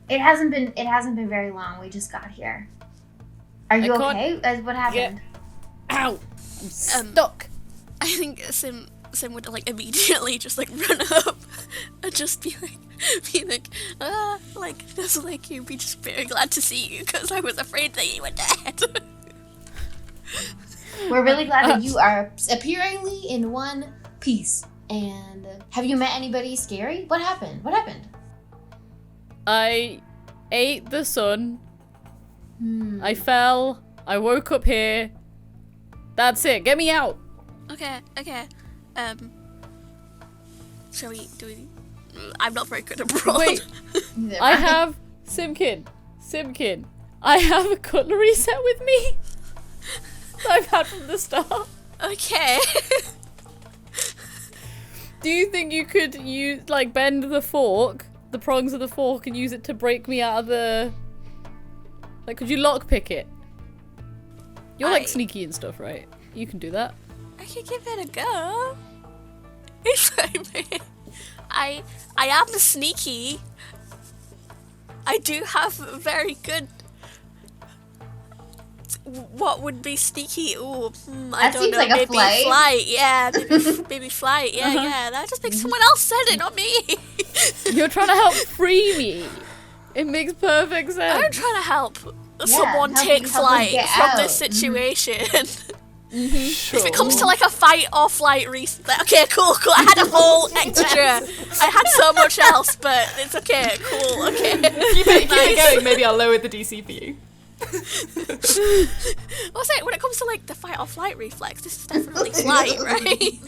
It hasn't been very long. We just got here. Are you can't okay? What happened? Ow! I'm stuck. I think Sim would like immediately just like run up and just be like just like you'd be just very glad to see you because I was afraid that you were dead. We're really glad that you are appearingly in one piece. And have you met anybody scary? What happened? I ate the sun. I fell. I woke up here. That's it. Get me out. Okay. Shall we do it? I'm not very good at brawn. Wait. I have Simpkin. I have a cutlery set with me. That I've had from the start. Okay. Do you think you could use, like, bend the fork, the prongs of the fork, and use it to break me out of the... Like, could you lockpick it? You're, like, sneaky and stuff, right? You can do that. I could give it a go. If I am sneaky. I do have very good... What would be sneaky? Ooh, I That don't seems know. like a Maybe flight. flight. Yeah, maybe flight. Yeah. That just makes someone else said it, not me. You're trying to help free me. It makes perfect sense. I'm trying to help someone help take you flight get from out. this situation. Sure. If it comes to like a fight or flight okay, cool. I had a whole extra. I had so much else, but it's okay. Cool. Okay. Keep it going. Maybe I'll lower the DC for you. I'll say when it comes to like the fight or flight reflex, this is definitely flight, right?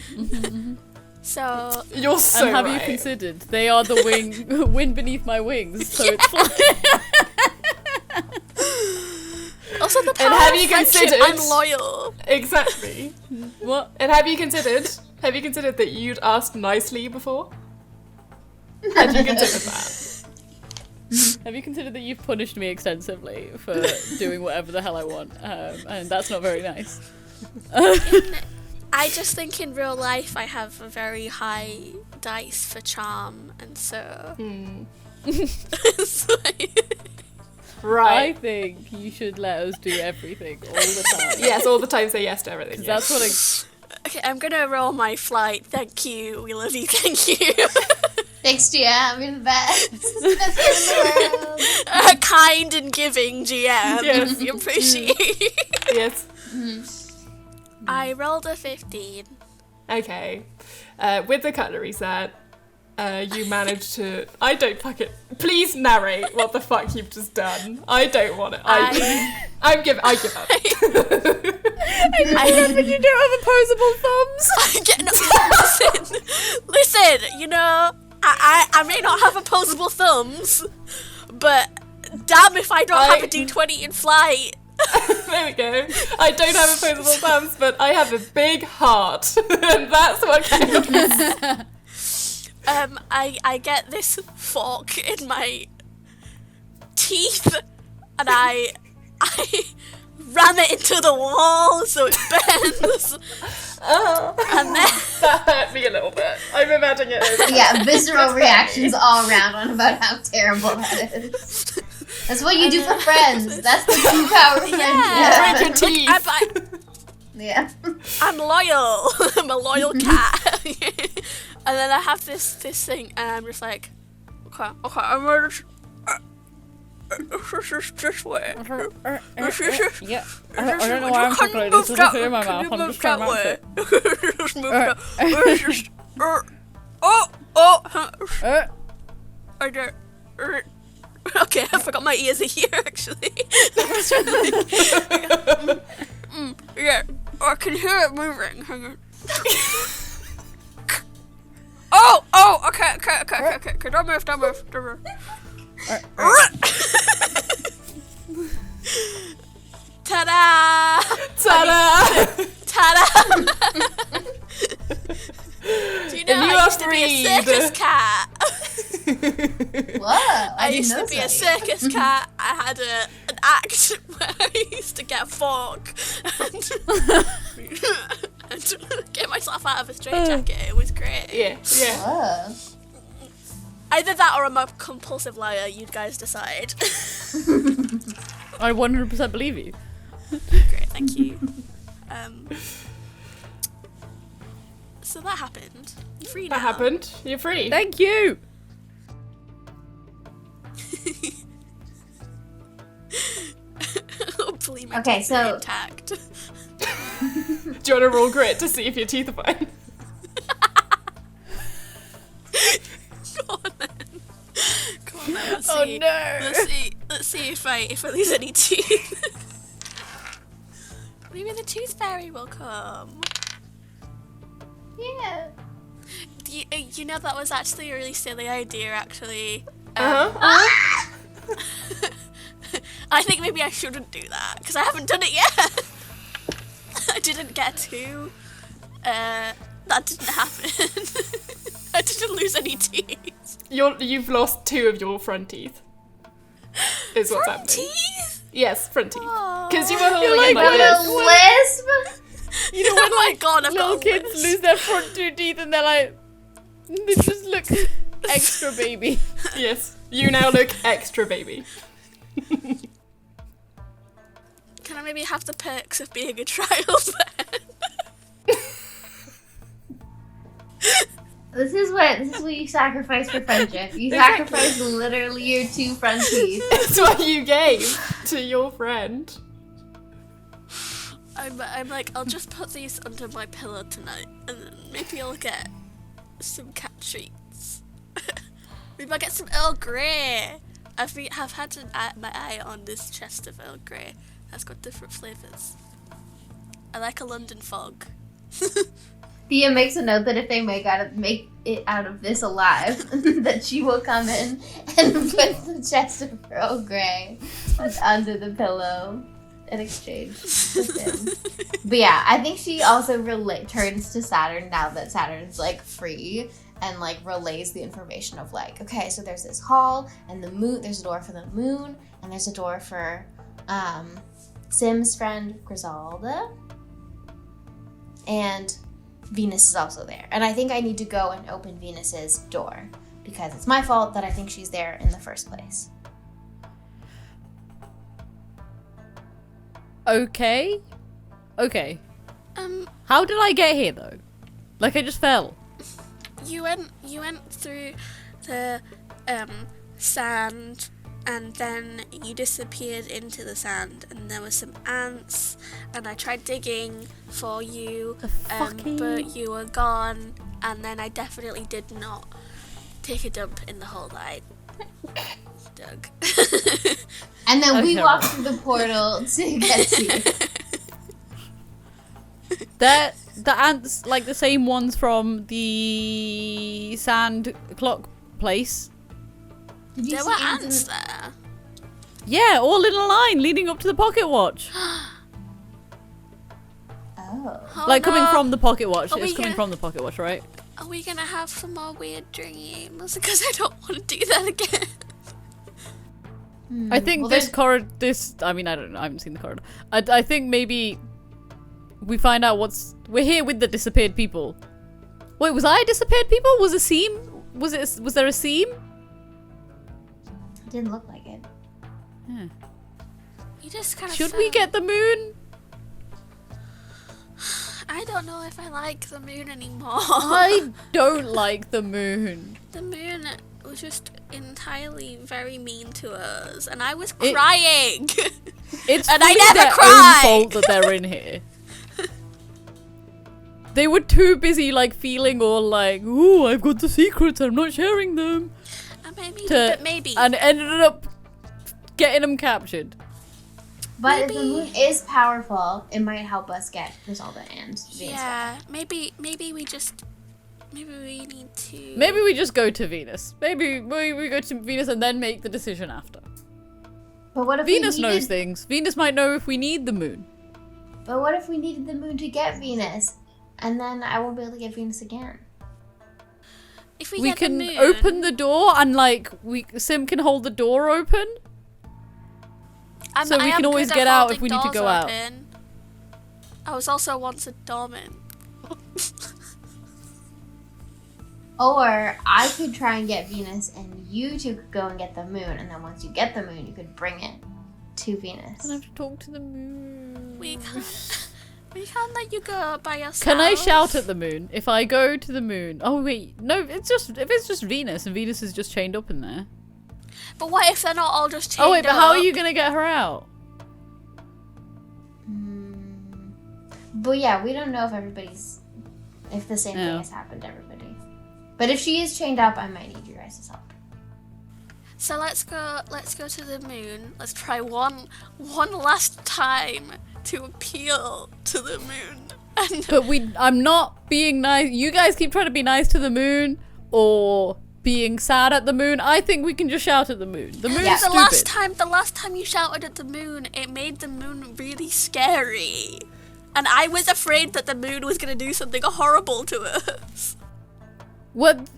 So You're so And have you right. considered they are the wind beneath my wings? So it's like also the power And have of you friendship considered- and loyal. Exactly. what? And have you considered that you'd asked nicely before? Had you considered that? Have you considered that you've punished me extensively for doing whatever the hell I want? And that's not very nice. I just think in real life I have a very high dice for charm, and so. It's like- I Right. think you should let us do everything all the time. Yes, all the time say yes to everything. 'Cause Yes. that's what Okay, I'm gonna roll my flight. Thank you. We love you. Thank you. Thanks, GM. You're the best. Best friend in the world. A kind and giving GM. Yes. We appreciate. Yes. I rolled a 15. Okay. With the cutlery set, you managed to. I don't fucking. Please narrate what the fuck you've just done. I don't want it. I give up. I love that you don't have opposable thumbs. Listen, you know, I may not have opposable thumbs, but damn if I don't have a D20 in flight. There we go. I don't have opposable thumbs, but I have a big heart, and that's what counts. I get this fork in my teeth, and I ram it into the wall so it bends. And then That hurt me a little bit. I'm imagining it over. Yeah, visceral reactions all around on about how terrible that is. That's what you do for friends. That's the true power of Break your friendship. teeth. Yeah. I'm loyal. I'm a loyal cat. And then I have this thing, and I'm just like, okay, I'm ready. This way. Yeah. I don't know why I'm talking like this. There's nothing in my mouth. I'm just trying to match it. Just move that. Okay, I forgot my ears are here actually. Yeah, I can hear it moving. Hang on. Okay. Don't move. Ta-da! Ta-da! Do you know And you I are used to be a freed. circus cat? What? I used to be a circus cat. I had an act where I used to get a fork and get myself out of a straitjacket. It was great. Yeah. Whoa. Either that or I'm a compulsive liar. You guys decide. I 100% believe you. Great, thank you. So that happened. You're free now. That happened. You're free. Thank you. Hopefully my Okay, teeth so- are intact. Do you want to roll grit to see if your teeth are fine? Go on then. Let's Oh see. no. Let's see if I lose any teeth. Maybe the tooth fairy will come. Yeah. You know, that was actually a really silly idea, actually. I think maybe I shouldn't do that, because I haven't done it yet. I didn't get to. That didn't happen. I didn't lose any teeth. You've lost 2 of your front teeth. Is what's Front happening. teeth? Yes, front teeth. Aw. Because you were holding like it like What this. a lisp! You know Oh when my like god, I've little got a kids lisp. lose their front 2 teeth and they're like, they just look extra baby. Yes. You now look extra baby. Can I maybe have the perks of being a child then? This is what you sacrifice for friendship. You sacrifice literally your 2 front teeth. It's what you gave to your friend. I'm like, I'll just put these under my pillow tonight, and then maybe I'll get some cat treats. Maybe I'll get some Earl Grey. I've had my eye on this chest of Earl Grey. That's got different flavours. I like a London fog. Thea makes a note that if they make it out of this alive, that she will come in and put the chest of Earl Grey under the pillow in exchange with him. But yeah, I think she also turns to Saturn now that Saturn's like free and like relays the information of like, okay, so there's this hall and the moon. There's a door for the moon and there's a door for Sim's friend Griselda, and Venus is also there. And I think I need to go and open Venus's door because it's my fault that I think she's there in the first place. Okay. How did I get here though? Like I just fell. You went through the sand, and then you disappeared into the sand, and there were some ants, and I tried digging for you, but you were gone, and then I definitely did not take a dump in the hole that I dug. And then we walked through the portal to get to you. The ants, like the same ones from the sand clock place. There were ants there. Yeah, all in a line leading up to the pocket watch. Oh. Like coming from the pocket watch. Are It was we coming gonna- from the pocket watch, right? Are we gonna have some more weird dreams? Because I don't want to do that again. I think Well, this corridor. I mean, I don't know. I haven't seen the corridor. I think maybe we find out we're here with the disappeared people. Wait, was I disappeared people? Was a seam? Was there a seam? Didn't look like it. Yeah. You just kind of. Should we get the moon? I don't know if I like the moon anymore. I don't like the moon. The moon was just entirely very mean to us, and I was crying. It's And I fully never their cry. own fault that they're in here. They were too busy like feeling all like, ooh, I've got the secrets, I'm not sharing them. But maybe. And ended up getting them captured. But if the moon is powerful, it might help us get Griselda and Venus. Yeah, maybe we need to. Maybe we just go to Venus. Maybe we go to Venus and then make the decision after. But what if Venus knows things. Venus might know if we need the moon. But what if we needed the moon to get Venus? And then I won't be able to get Venus again. If we We get can the moon, open the door and like Sim can hold the door open. So we can always get out if we need to go out. I was also once a doorman. Or I could try and get Venus and you two could go and get the moon. And then once you get the moon, you could bring it to Venus. I have to talk to the moon. We can't let you go by yourself. Can I shout at the moon if I go to the moon? Oh wait, no. If it's just Venus and Venus is just chained up in there. But what if they're not all just chained Oh wait, but up? how are you gonna get her out? But yeah, we don't know if the same thing has happened to everybody. But if she is chained up, I might need you guys' help. So let's go to the moon. Let's try one last time to appeal to the moon. And But I'm not being nice. You guys keep trying to be nice to the moon or being sad at the moon. I think we can just shout at the moon. The moon's stupid. the last time you shouted at the moon, it made the moon really scary. And I was afraid that the moon was going to do something horrible to us. What?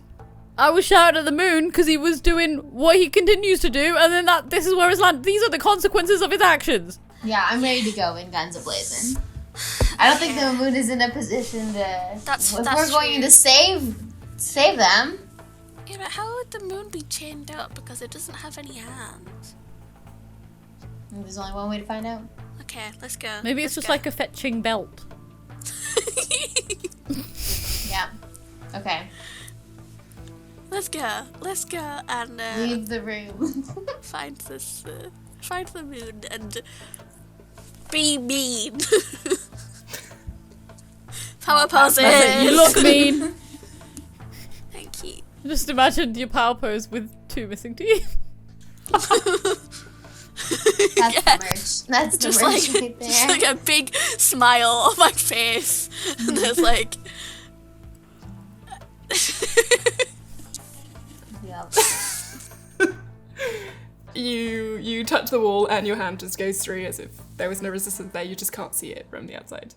I was shouting at the moon because he was doing what he continues to do, and then this is where his land. These are the consequences of his actions. Yeah, I'm ready to go in guns a-blazing. I don't think the moon is in a position to. That's we're going true. to save them. Yeah, but how would the moon be chained up because it doesn't have any hands? There's only one way to find out. Okay, let's go. Maybe it's just like a fetching belt. Yeah. Okay. Let's go and Leave the room. find the moon and be mean. Power poses. You look mean. Thank you. Just imagine your power pose with 2 missing teeth. That's the merch. That's the Just merch like, right there. just like a big smile on my face. And there's like Yep. You touch the wall and your hand just goes through as if there was no resistance there. You just can't see it from the outside.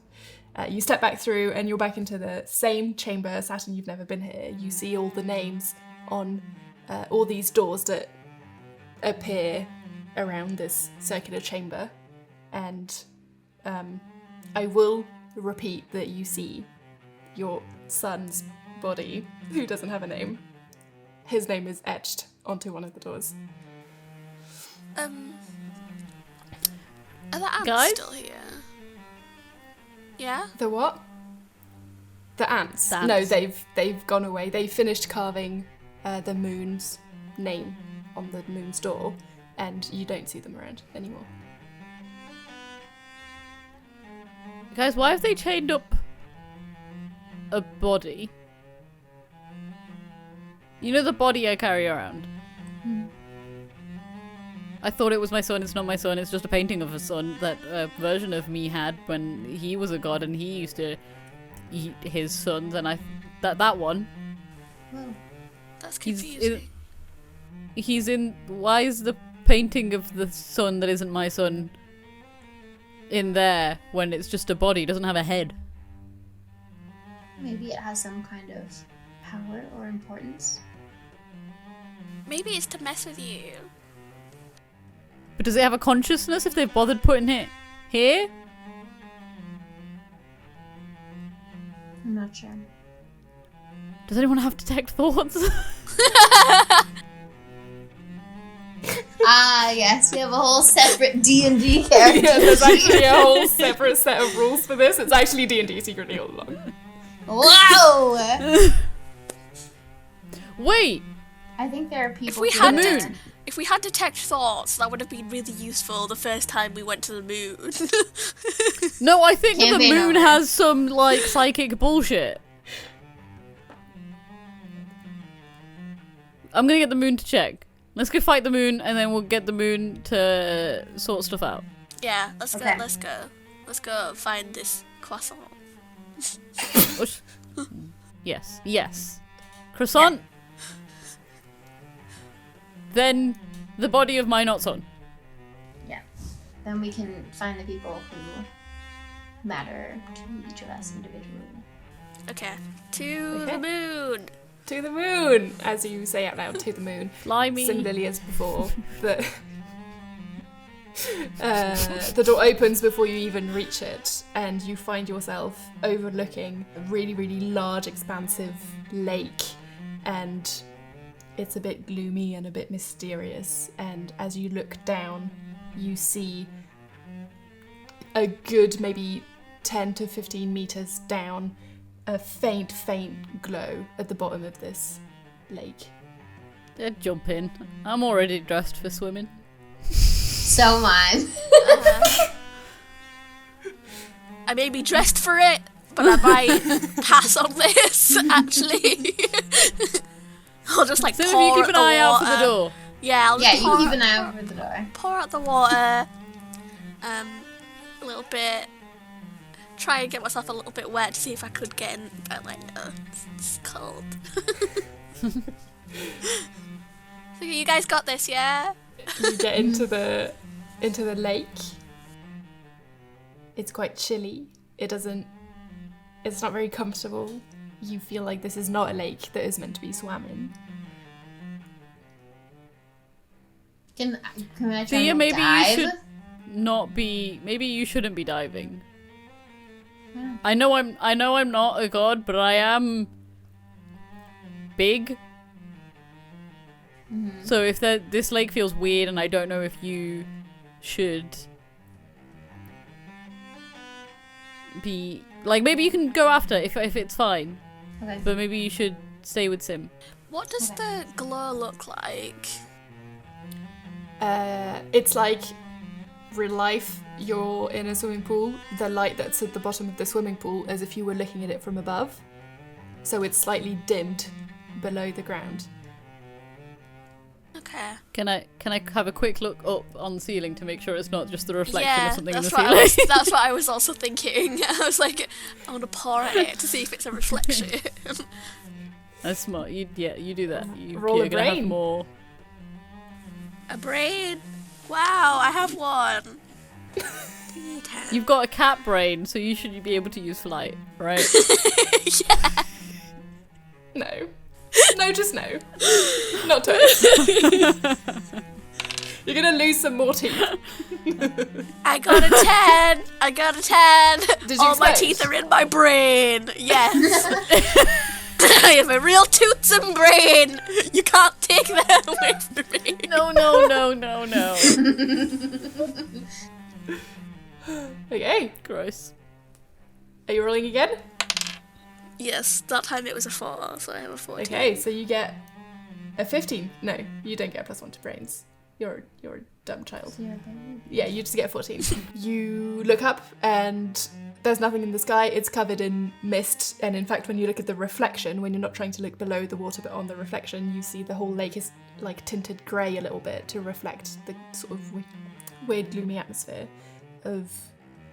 You step back through and you're back into the same chamber. Saturn, you've never been here. You see all the names on all these doors that appear around this circular chamber. And I will repeat that you see your son's body, who doesn't have a name. His name is etched onto one of the doors. Are the ants Guys? still here? Yeah? The what? The ants. The No, ants. they've gone away. They finished carving the moon's name on the moon's door, and you don't see them around anymore. Guys, why have they chained up a body? You know the body I carry around? I thought it was my son, it's not my son, it's just a painting of a son that a version of me had when he was a god and he used to eat his sons, and that one, Whoa. That's he's confusing. why is the painting of the son that isn't my son in there when it's just a body, doesn't have a head? Maybe it has some kind of power or importance. Maybe it's to mess with you. But does it have a consciousness if they've bothered putting it here? I'm not sure. Does anyone have detect thoughts? Ah, yes, we have a whole separate D&D character. Yeah, there's actually a whole separate set of rules for this. It's actually D&D secretly all along. Wow! Wait! I think there are people. If we who had are- moon. If we had detect thoughts, that would have been really useful the first time we went to the moon. No, I think that the Campaign moon over. has some, like, psychic bullshit. I'm gonna get the moon to check. Let's go fight the moon, and then we'll get the moon to sort stuff out. Yeah, let's Okay. go. Let's go find this croissant. Ush. Yes. Croissant. Then the body of my not son. Yeah. Then we can find the people who matter to each of us individually. Okay, to Okay. the moon. To the moon, as you say out loud, to the moon. Fly me. Similarly as before, the door opens before you even reach it, and you find yourself overlooking a really, really large, expansive lake, and it's a bit gloomy and a bit mysterious. And as you look down, you see a good maybe 10 to 15 meters down a faint glow at the bottom of this lake. I'd jump in. I'm already dressed for swimming. So mine. I may be dressed for it, but I might pass on this, actually. I'll just like So if pour you keep out an the eye out for water. the door. Yeah, I'll Yeah, just you pour, keep an eye out for the door. pour out the water, a little bit, try and get myself a little bit wet to see if I could get in, but like, it's cold. So you guys got this, yeah? You get into the lake. It's quite chilly. It's not very comfortable. You feel like this is not a lake that is meant to be swam in. Can I try Thea, to maybe dive? you should not be. Maybe you shouldn't be diving. Yeah. I know I'm not a god, but I am big. Mhm. So if this lake feels weird, and I don't know if you should be like, maybe you can go after if it's fine, Okay. but maybe you should stay with Sim. What does Okay. the glow look like? It's like real life. You're in a swimming pool. The light that's at the bottom of the swimming pool, as if you were looking at it from above. So it's slightly dimmed below the ground. Okay. Can I have a quick look up on the ceiling to make sure it's not just the reflection Yeah, of something in the that's what ceiling? that's what I was also thinking. I was like, I want to pour at it to see if it's a reflection. That's smart. You do that. Roll a you're gonna have brain. more. A brain. Wow, I have one. 10. You've got a cat brain, so you should be able to use flight, right? Yeah. No. No, just no. Not to. You're gonna lose some more teeth. I got a 10. I got a 10. Did you All my explode? teeth are in my brain. Yes. I have a real toothsome brain. You can't take that away from me. No. Okay. Gross. Are you rolling again? Yes, that time it was a 4, so I have a 14. Okay, so you get a 15. No, you don't get a +1 to brains. You're a dumb child. Yeah, you just get a 14. You look up and there's nothing in the sky. It's covered in mist. And in fact, when you look at the reflection, when you're not trying to look below the water but on the reflection, you see the whole lake is like tinted grey a little bit to reflect the sort of weird gloomy atmosphere of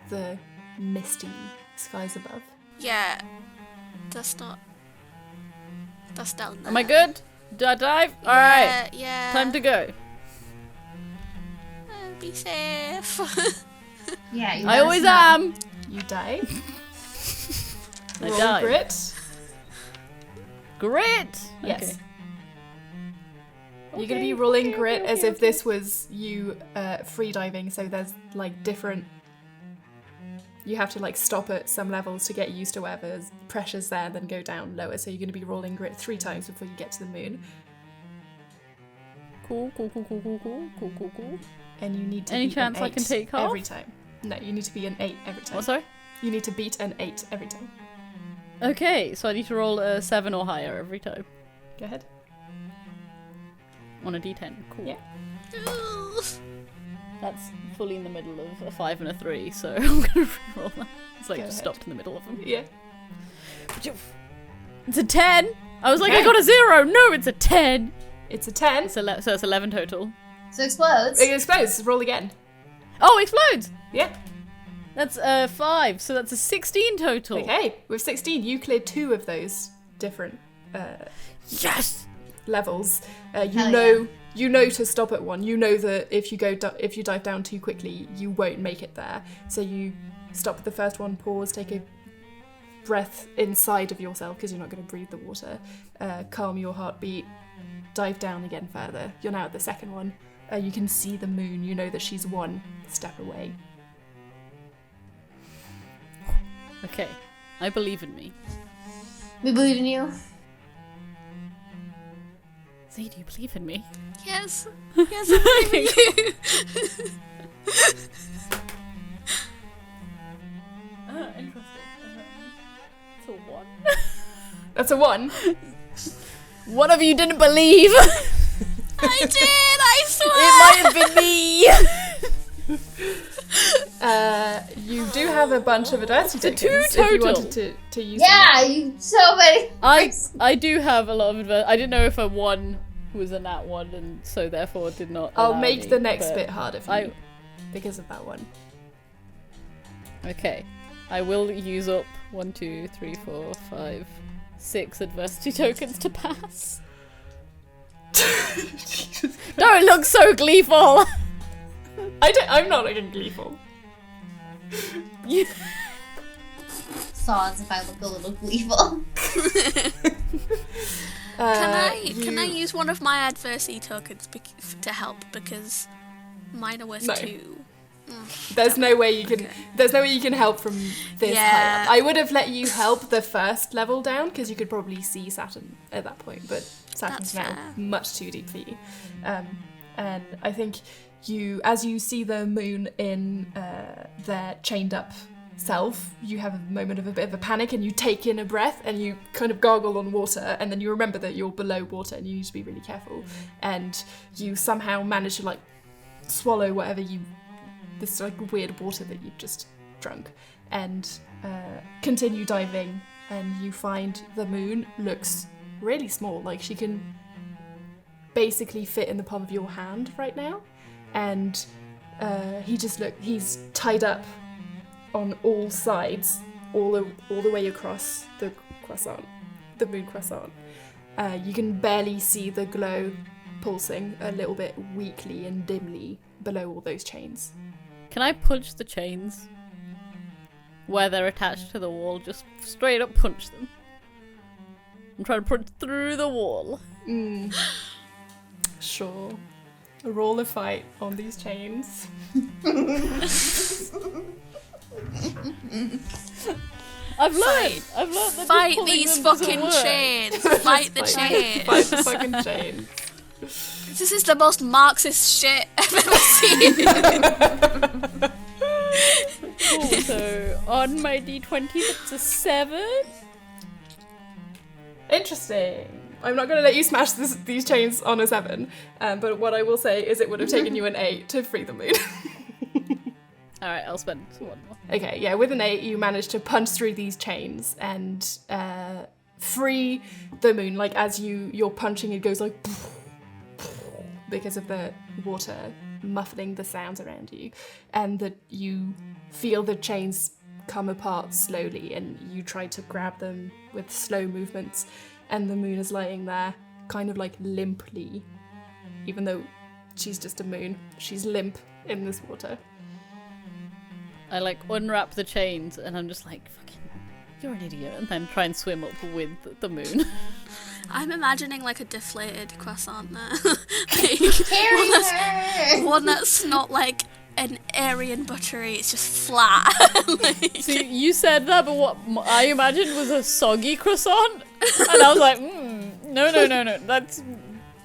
the misty skies above. Yeah, that's down there. Am I good? Did I dive? All right. Yeah. Time to go. Be safe. Yeah, you I let us always know. am. You die. I Roll died. grit. Grit. Yes. Okay. You're going to be rolling grit as if this was you free diving, so there's like different... You have to like stop at some levels to get used to whatever pressure's there, then go down lower. So you're going to be rolling grit 3 times before you get to the moon. Cool. And you need to Any beat chance an I can 8 take half? every time. No, you need to be an 8 every time. What, sorry? You need to beat an 8 every time. Okay, so I need to roll a 7 or higher every time. Go ahead. On a d10. Cool. Yeah. That's fully in the middle of a 5 and a 3, so I'm gonna re-roll that. It's like Go just ahead. stopped in the middle of them. Yeah. It's a 10! I was like, Okay. I got a 0! No, it's a 10! It's a 10. So it's 11 total. So it explodes. It explodes. Roll again. Oh, it explodes! Yeah. That's 5, so that's a 16 total. Okay. With 16, you cleared 2 of those different Yes! levels. Hell You know to stop at one. You know that if you dive down too quickly, you won't make it there. So you stop at the first one, pause, take a breath inside of yourself because you're not going to breathe the water. Calm your heartbeat. Dive down again further. You're now at the second one. You can see the moon. You know that she's 1 step away. Okay, I believe in me. We believe in you. Z, do you believe in me? Yes. Yes, I believe in you. Interesting. It's a 1. That's a 1. One of you didn't believe! I did, I swear. It might have been me! You do have a bunch of adversity It's a 2 tokens if you total. wanted to use Yeah, you so many. I do have a lot of adversity. I didn't know if a 1 was a nat 1 and so therefore did not I'll allow make me, the next but bit harder for you because of that one. Okay. I will use up 1, 2, 3, 4, 5, 6 adversity tokens to pass. Don't look so gleeful! I'm not looking gleeful. Saw as if I look a little gleeful. Can I use one of my adversity tokens to help because mine are worth No. 2? There's no way you can. Okay. There's no way you can help from this high Yeah. up. I would have let you help the first level down because you could probably see Saturn at that point, but Saturn's That's now fair. much too deep for you. And I think as you see the moon in their chained up self, you have a moment of a bit of a panic and you take in a breath and you kind of gargle on water and then you remember that you're below water and you need to be really careful. And you somehow manage to like swallow whatever this like weird water that you've just drunk and continue diving, and you find the moon looks really small, like she can basically fit in the palm of your hand right now, and he's tied up on all sides all the way across the moon croissant, You can barely see the glow pulsing a little bit weakly and dimly below all those chains. Can I punch the chains? Where they're attached to the wall, just straight up punch them. I'm trying to punch through the wall. Sure. Roll a fight on these chains. I've learned that Fight just these pulling them fucking doesn't work. chains. Fight the chains. Fight the fucking chains. This is the most Marxist shit I've ever seen. Cool, so on my d20 that's a 7. Interesting. I'm not going to let you smash these chains on a 7, but what I will say is it would have taken you an 8 to free the moon. Alright, I'll spend 1 more. Okay, yeah, with an 8 you manage to punch through these chains and free the moon. Like as you're punching, it goes like because of the water muffling the sounds around you, and that you feel the chains come apart slowly, and you try to grab them with slow movements, and the moon is lying there kind of like limply, even though she's just a moon. She's limp in this water. I like unwrap the chains and I'm just like, fucking, you're an idiot, and then try and swim up with the moon. I'm imagining like a deflated croissant there. Carry her! One that's not like an Aryan buttery, it's just flat. Like, See, you said that, but what I imagined was a soggy croissant, and I was like, no, that's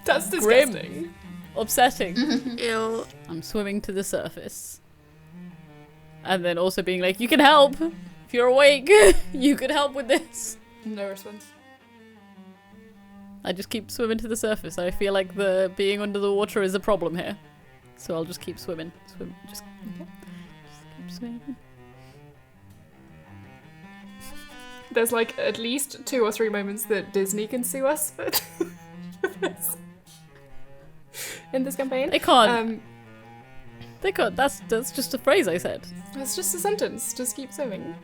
disgusting. grim, upsetting. ew. I'm swimming to the surface, and then also being like, you can help if you're awake. You could help with this. No response. I just keep swimming to the surface. I feel like the being under the water is a problem here, so I'll just keep swimming. Just keep swimming. There's like at least 2 or 3 moments that Disney can sue us for this in this campaign. They can't. They can't. That's just a phrase I said. It's just a sentence. Just keep swimming.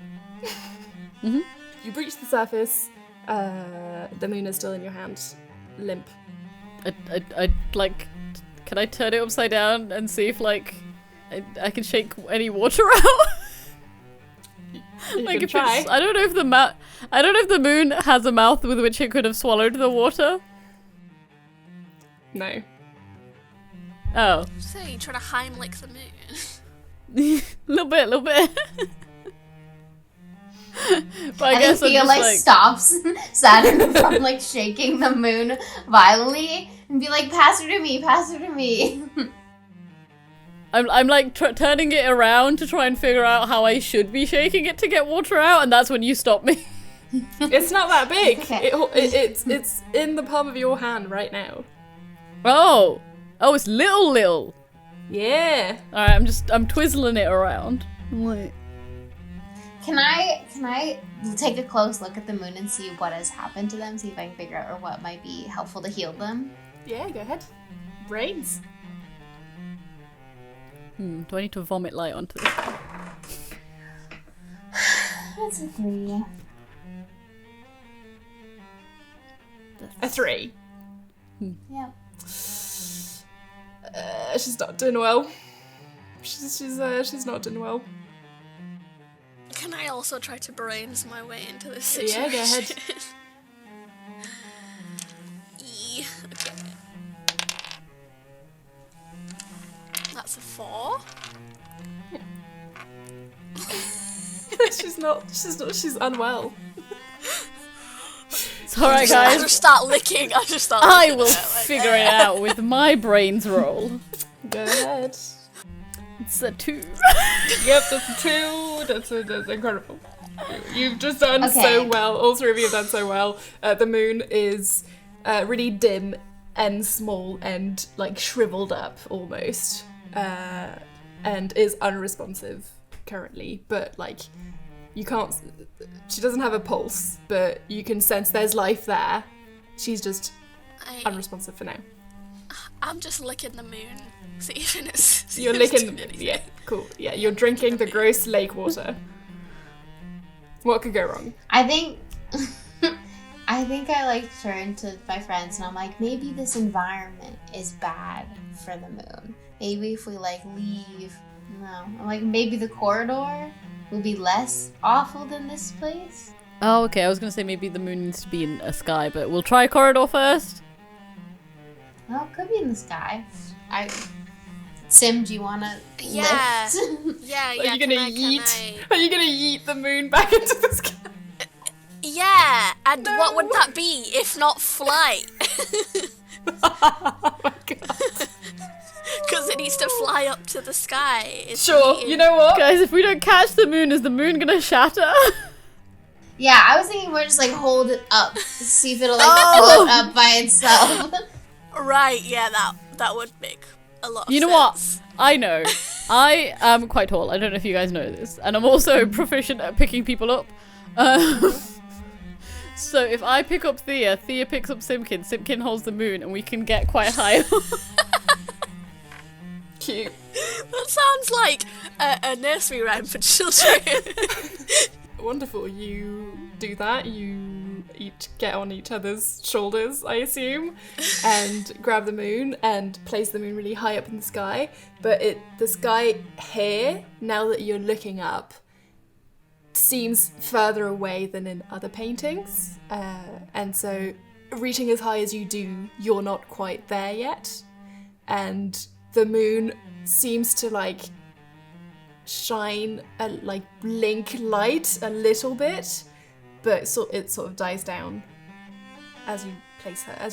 Mhm. You breach the surface. The moon is still in your hand, limp. I like. Can I turn it upside down and see if like I can shake any water out? You Like can if try. it's, I don't know if the moon has a mouth with which it could have swallowed the water. No. Oh, So you try to Heimlich the moon. little bit. But I I guess think I'm Theo just stops Saturn from like shaking the moon violently and be like, pass her to me. I'm like turning it around to try and figure out how I should be shaking it to get water out, and that's when you stop me. It's not that big. Okay. It's in the palm of your hand right now. Oh, it's little. Yeah. All right, I'm twizzling it around. I'm like, Can I take a close look at the moon and see what has happened to them? See if I can figure out or what might be helpful to heal them. Yeah, go ahead. Brains. do I need to vomit light onto this? That's a 3. A 3. Yep. She's not doing well. She's not doing well. Can I also try to brains my way into this Yeah, situation? go ahead. Okay. That's a 4. She's unwell. It's all right, I guys. just start licking. I will figure it out with my brains roll. Go ahead. It's a 2. Yep, that's a 2. That's incredible. You've just done Okay. so well. All 3 of you have done so well. The moon is really dim and small and like shriveled up almost, and is unresponsive currently. But like, you can't. She doesn't have a pulse, but you can sense there's life there. She's just unresponsive for now. I'm just licking the moon. See if it's. You're licking. Yeah, cool. Yeah, you're drinking the gross lake water. What could go wrong? I think I think I like turned to my friends and I'm like, maybe this environment is bad for the moon. Maybe if we like leave, no. I'm like, maybe the corridor will be less awful than this place. Oh, okay. I was gonna say maybe the moon needs to be in a sky, but we'll try corridor first. Well, it could be in the sky. Sim, do you wanna Yeah. lift? Yeah, Are yeah. you gonna yeet? Are you gonna yeet the moon back into the sky? Yeah, and what would that be if not flight? Oh my god. Because it needs to fly up to the sky. It's Sure, eating- you know what? Guys, if we don't catch the moon, is the moon gonna shatter? Yeah, I was thinking more just like hold it up, see if it'll like float up by itself. Right, yeah, that would make a lot of sense. You know what? I know. I am quite tall. I don't know if you guys know this. And I'm also proficient at picking people up. So if I pick up Thea picks up Simpkin holds the moon, and we can get quite high. Cute. That sounds like a nursery rhyme for children. Wonderful. You do that. You each get on each other's shoulders, I assume, and grab the moon and place the moon really high up in the sky. But the sky here, now that you're looking up, seems further away than in other paintings. And so reaching as high as you do, you're not quite there yet. And the moon seems to like shine a like blink light a little bit, but it sort of dies down as you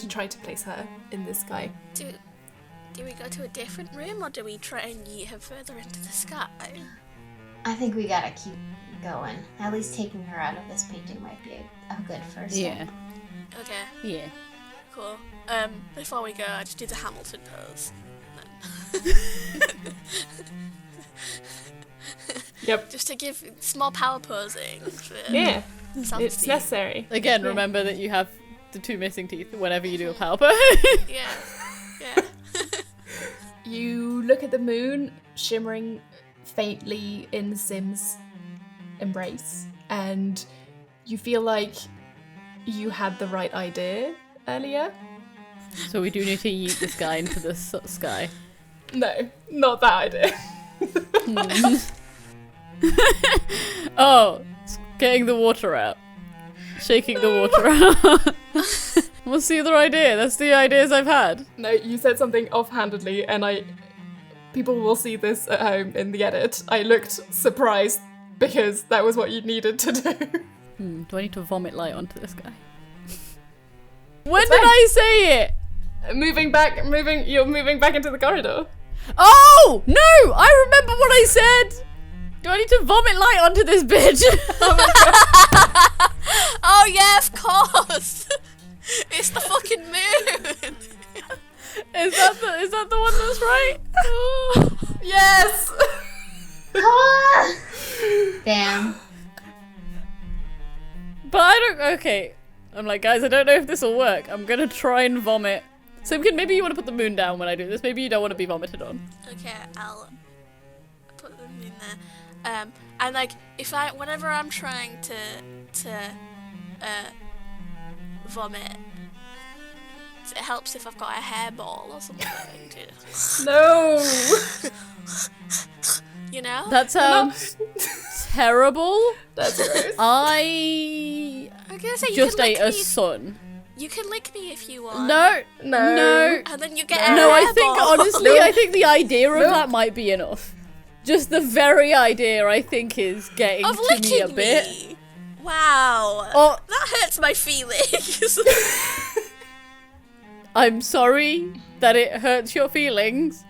try to place her in the sky. Do we go to a different room, or do we try and yeet her further into the sky? I think we gotta keep going. At least taking her out of this painting might be a good first step. Okay, Yeah. cool. Before we go, I just do the Hamilton pose. Yep. Just to give small power posing. For Yeah, self-esteem. it's necessary. Again, Yeah. remember that you have the 2 missing teeth whenever you do a power pose. Yeah. You look at the moon shimmering faintly in Sim's embrace, and you feel like you had the right idea earlier. So we do need to yeet this guy into the sky. No, not that idea. Oh, getting the water out. Shaking the water out. What's the other idea? That's the ideas I've had. No, you said something offhandedly, and people will see this at home in the edit. I looked surprised because that was what you needed to do. Do I need to vomit light onto this guy? When did I say it? You're moving back into the corridor. Oh! No! I remember what I said! Do I need to vomit light onto this bitch? Oh yeah, of course! It's the fucking moon! Is that the one that's right? Yes! Ah! Damn. But I don't... Okay. I'm like, guys, I don't know if this will work. I'm gonna try and vomit. Simpkin, maybe you want to put the moon down when I do this. Maybe you don't want to be vomited on. Okay, I'll put them in there. And like, whenever I'm trying to vomit, it helps if I've got a hairball or something. No! You know? That sounds terrible. That's gross. I I'm gonna say you just can ate lick a me. son. You can lick me if you want. No. No. And then you get a No, I hairball. think honestly, No. I think the idea of No. that might be enough. Just the very idea, I think, is getting of to me a licking bit. me. Wow. Oh, That hurts my feelings. I'm sorry that it hurts your feelings.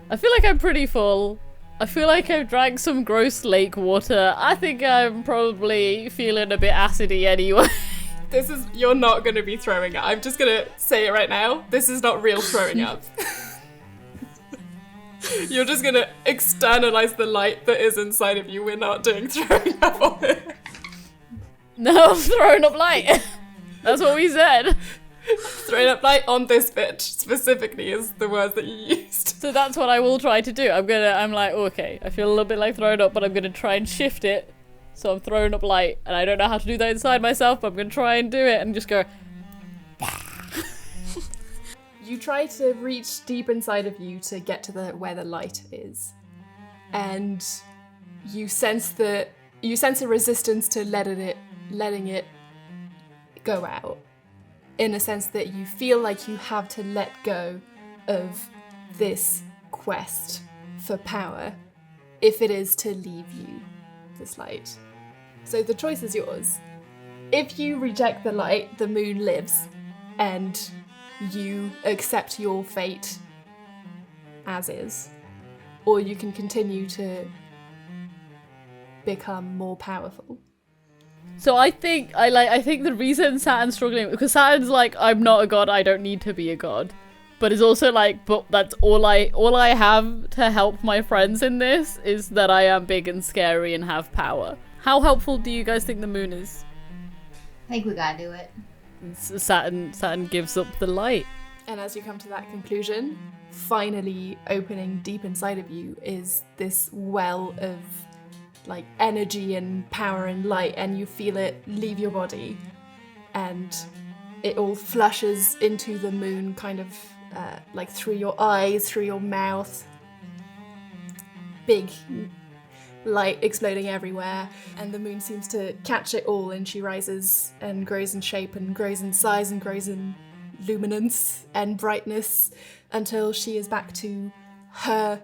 I feel like I'm pretty full. I feel like I've drank some gross lake water. I think I'm probably feeling a bit acidy anyway. You're not going to be throwing up. I'm just going to say it right now. This is not real throwing up. You're just going to externalize the light that is inside of you. We're not doing throwing up on it. No, I'm throwing up light. That's what we said. Throwing up light on this bitch, specifically, is the words that you used. So that's what I will try to do. I'm like, okay, I feel a little bit like throwing up, but I'm gonna try and shift it. So I'm throwing up light, and I don't know how to do that inside myself, but I'm gonna try and do it and just go, You try to reach deep inside of you to get to where the light is, and you sense a resistance to letting it go out, in a sense that you feel like you have to let go of this quest for power if it is to leave you this light. So the choice is yours. If you reject the light, the moon lives, and you accept your fate as is, or you can continue to become more powerful. So I think the reason Saturn's struggling, because Saturn's like, I'm not a god, I don't need to be a god. But it's also like, but that's all I have to help my friends in this is that I am big and scary and have power. How helpful do you guys think the moon is? I think we gotta do it. Saturn gives up the light. And as you come to that conclusion, finally opening deep inside of you is this well of like energy and power and light, and you feel it leave your body, and it all flushes into the moon, kind of like through your eyes, through your mouth. Big light exploding everywhere, and the moon seems to catch it all, and she rises and grows in shape and grows in size and grows in luminance and brightness until she is back to her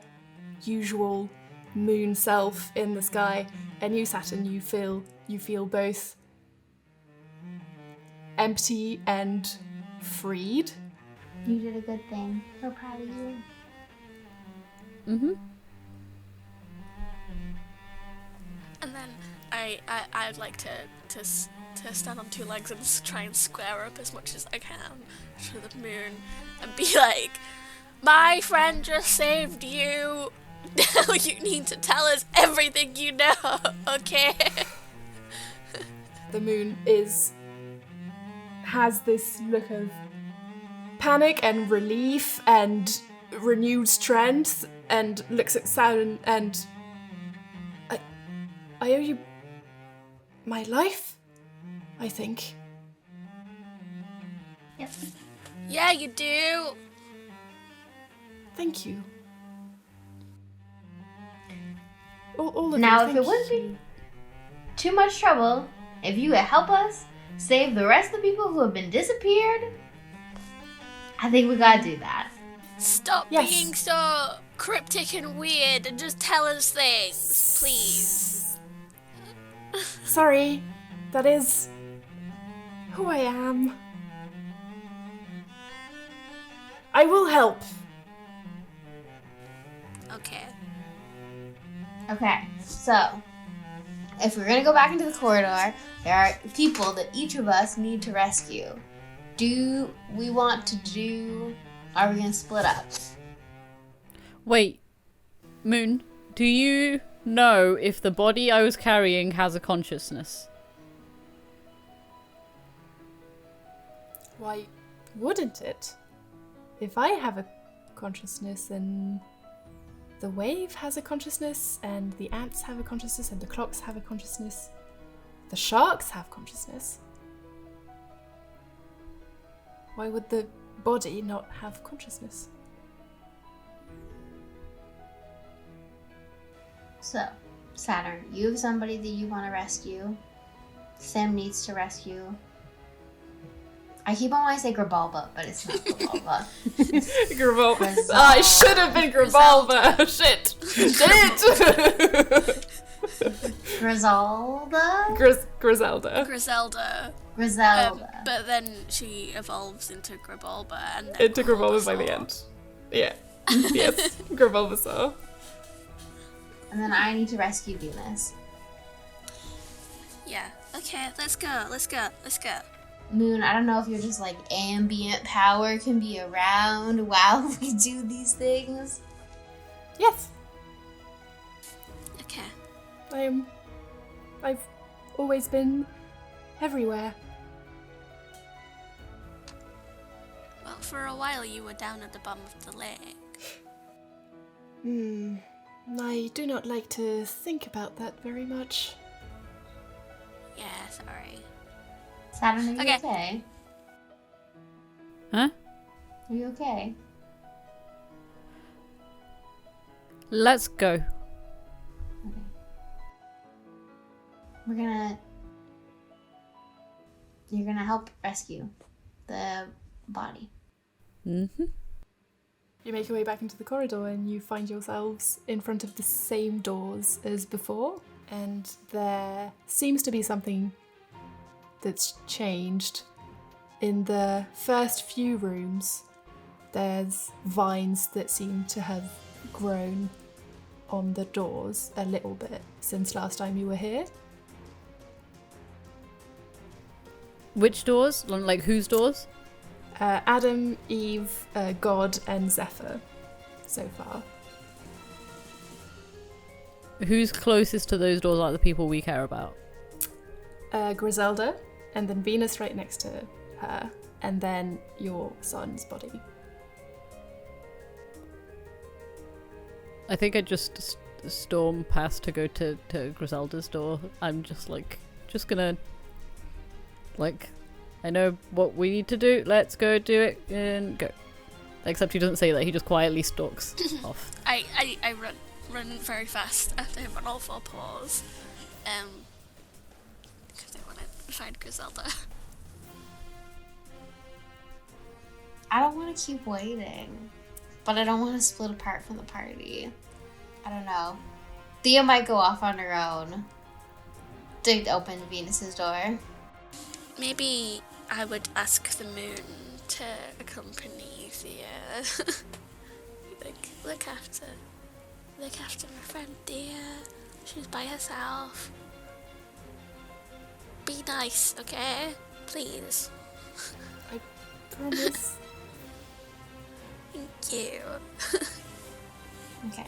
usual moon self in the sky. And you, Saturn, you feel both empty and freed. You did a good thing. We're proud of you. Mm-hmm. And then I'd like to stand on two legs and try and square up as much as I can to the moon and be like, my friend just saved you. Now you need to tell us everything you know, okay? The moon has this look of panic and relief and renewed strength, and looks at Saturn and I owe you my life, I think. Yep. Yeah, you do. Thank you. All of Now, you, if it wouldn't be too much trouble, if you could help us save the rest of the people who have been disappeared, I think we gotta do that. Stop Yes. being so cryptic and weird and just tell us things, please. Sorry, that is who I am. I will help. Okay. Okay, so if we're gonna go back into the corridor, there are people that each of us need to rescue. Do we want to do? Are we gonna split up? Wait, Moon, do you know if the body I was carrying has a consciousness? Why wouldn't it? If I have a consciousness, then the wave has a consciousness, and the ants have a consciousness, and the clocks have a consciousness. The sharks have consciousness. Why would the body not have consciousness? So, Saturn, you have somebody that you want to rescue. Sam needs to rescue. I keep on wanting to say Grabalba, but it's not Grabalba. Grabalba. I should have been Grabalba. Shit. Griselda? Griselda. Griselda. But then she evolves into Grabalba and then Into Grabalba by the end. Yeah. Yes. Grabalbasaur. And then I need to rescue Venus. Yeah. Okay, let's go. Moon, I don't know if you're just like ambient power can be around while we do these things. Yes. Okay. I've always been everywhere. Well, for a while you were down at the bottom of the lake. I do not like to think about that very much. Yeah, sorry. Saturn, are you Okay. okay? Huh? Are you okay? Let's go. Okay. You're gonna help rescue the body. Mm-hmm. You make your way back into the corridor and you find yourselves in front of the same doors as before, and there seems to be something that's changed. In the first few rooms, there's vines that seem to have grown on the doors a little bit since last time you were here. Which doors? Like whose doors? Adam, Eve, God, and Zephyr, so far. Who's closest to those doors are the people we care about? Griselda, and then Venus right next to her, and then your son's body. I think I just storm past to go to Griselda's door. I'm just gonna, I know what we need to do. Let's go do it and go. Except he doesn't say that. He just quietly stalks off. I run very fast after him on all four paws. Because I want to find Griselda. I don't want to keep waiting, but I don't want to split apart from the party. I don't know. Thea might go off on her own to open Venus's door. Maybe I would ask the moon to accompany Thea. look after my friend Thea. She's by herself. Be nice, okay? Please. I promise. Thank you. Okay.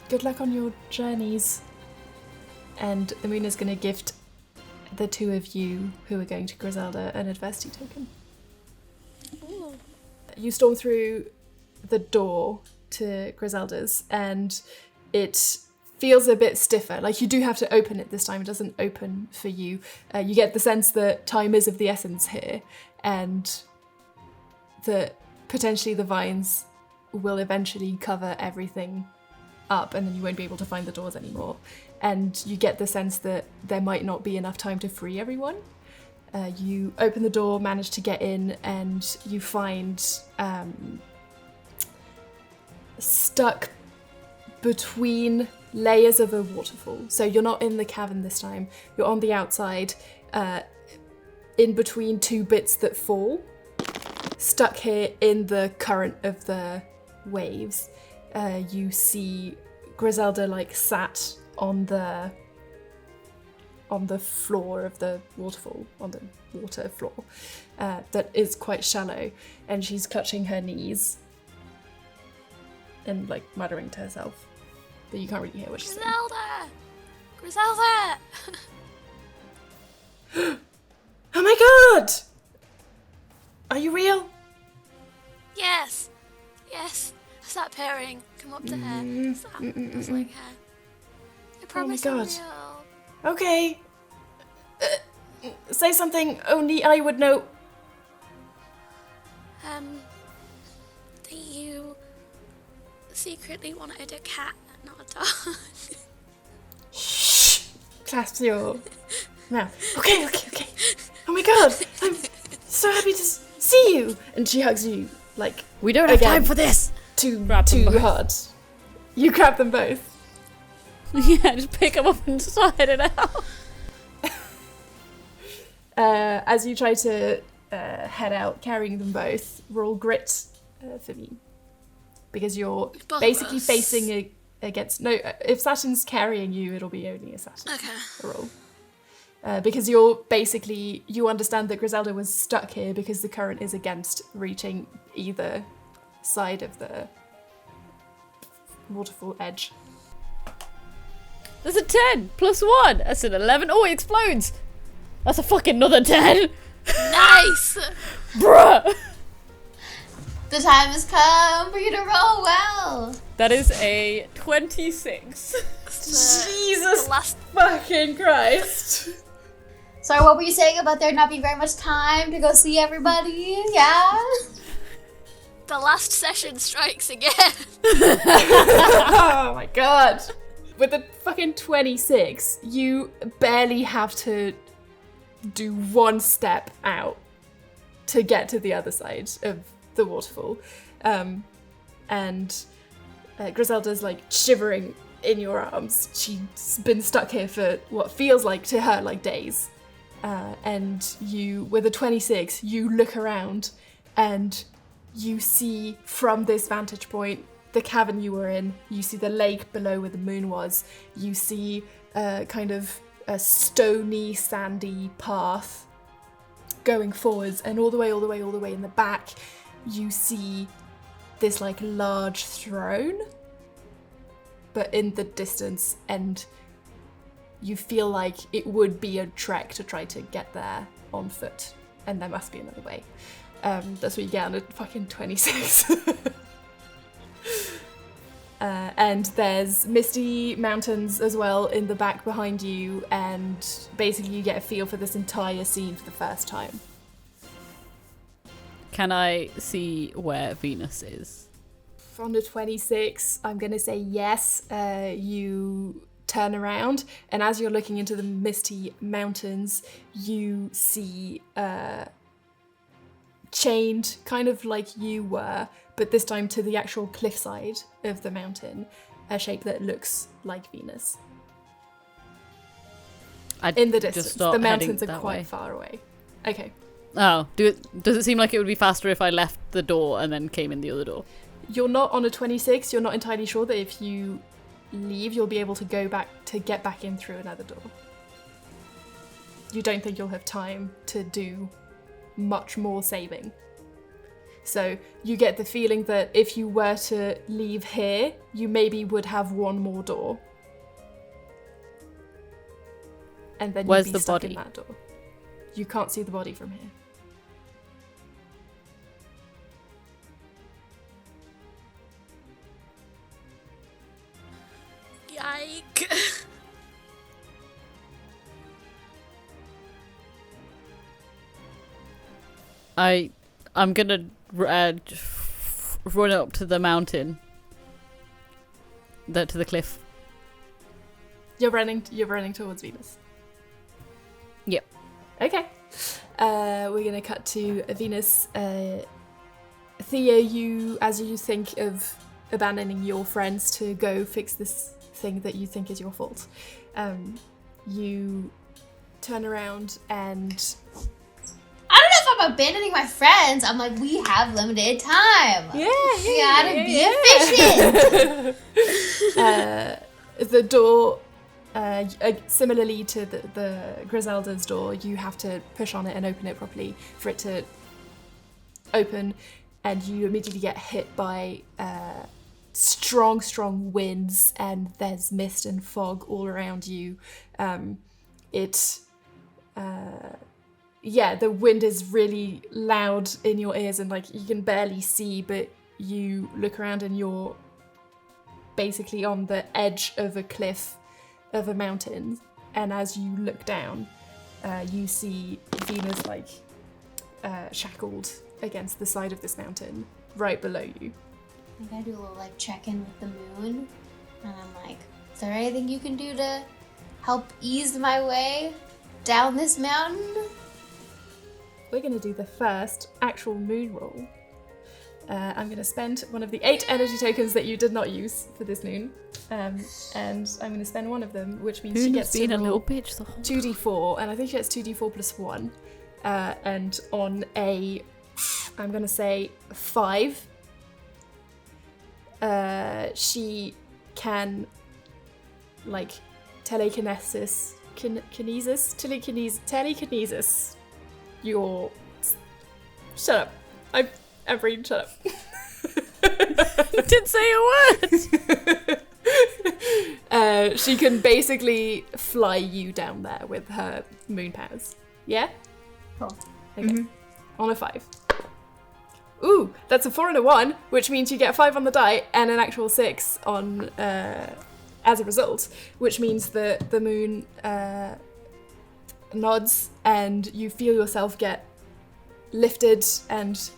Good luck on your journeys. And the moon is going to gift the two of you who are going to Griselda an adversity token. Ooh. You storm through the door to Griselda's and it feels a bit stiffer. Like you do have to open it this time. It doesn't open for you. You get the sense that time is of the essence here and that potentially the vines will eventually cover everything up and then you won't be able to find the doors anymore. And you get the sense that there might not be enough time to free everyone. You open the door, manage to get in, and you find stuck between layers of a waterfall. So you're not in the cavern this time, you're on the outside, in between two bits that fall, stuck here in the current of the waves. You see Griselda sat on the floor of the waterfall, on the water floor, that is quite shallow, and she's clutching her knees and muttering to herself, but you can't really hear what she's saying. Griselda! Oh my god! Are you real? Yes. Start pairing. Come up to her. Stop. Nuzzling her. I promise I'm God. real. Okay. Say something only I would know. That you secretly wanted a cat, not a dog. Shh! Clasps your mouth. Okay. Oh my god! I'm so happy to see you! And she hugs you, we don't have time for this! too Grab them both. hard. You grab them both. Yeah, just pick them up and slide it out. As you try to head out carrying them both, roll grit for me. Because you're Both basically of us. facing against... No, if Saturn's carrying you, it'll be only a Saturn Okay. roll. Because you're basically... You understand that Griselda was stuck here because the current is against reaching either side of the waterfall edge. There's a 10 plus 1. That's an 11. Oh, it explodes. That's a fucking another 10. Nice! Bruh. The time has come for you to roll well. That is a 26. Jesus The last fucking Christ! Sorry, what were you saying about there not being very much time to go see everybody? Yeah? The last session strikes again. Oh my god. With the fucking 26, you barely have to do one step out to get to the other side of the waterfall. And Griselda's like shivering in your arms. She's been stuck here for what feels like to her like days. And you, with a 26, you look around and you see from this vantage point the cavern you were in, you see the lake below where the moon was, you see kind of a stony, sandy path going forwards, and all the way in the back, you see this like large throne, but in the distance, and you feel like it would be a trek to try to get there on foot, and there must be another way. That's what you get on a fucking 26. And there's misty mountains as well in the back behind you, and basically you get a feel for this entire scene for the first time. Can I see where Venus is? On the 26, I'm going to say yes. You turn around, and as you're looking into the misty mountains, you see chained, kind of like you were, but this time to the actual cliffside of the mountain, a shape that looks like Venus. In the distance, the mountains are quite far away. Okay. Oh, does it seem like it would be faster if I left the door and then came in the other door? You're not on a 26, you're not entirely sure that if you leave, you'll be able to get back in through another door. You don't think you'll have time to do much more saving. So you get the feeling that if you were to leave here, you maybe would have one more door. And then Where's you'd be the stuck body? in that door. You can't see the body from here. Yike. I'm gonna run up to the mountain, to the cliff. You're running towards Venus. Yep. Okay. We're gonna cut to Venus. Thea, as you think of abandoning your friends to go fix this thing that you think is your fault, you turn around and... I don't know if I'm abandoning my friends. I'm like, we have limited time. We gotta be efficient. The door, similarly to the Griselda's door, you have to push on it and open it properly for it to open, and you immediately get hit by strong winds, and there's mist and fog all around you. The wind is really loud in your ears, and like you can barely see, but you look around and you're basically on the edge of a cliff of a mountain, and as you look down, you see Venus shackled against the side of this mountain right below you. I think I do a little check-in with the moon, and I'm like, is there anything you can do to help ease my way down this mountain? We're going to do the first actual moon roll. I'm going to spend one of the 8 energy tokens that you did not use for this moon, and I'm going to spend one of them, which means she gets to a roll little bitch the whole 2d4, and I think she gets 2d4 plus 1. And on a, I'm going to say 5, she can telekinesis. Shut up. I'm reading, shut up. You didn't say a word! She can basically fly you down there with her moon powers. Yeah? Cool. Okay. Mm-hmm. On a 5. Ooh, that's a 4 and a 1, which means you get 5 on the die and an actual 6 on as a result, which means that the moon nods and you feel yourself get lifted and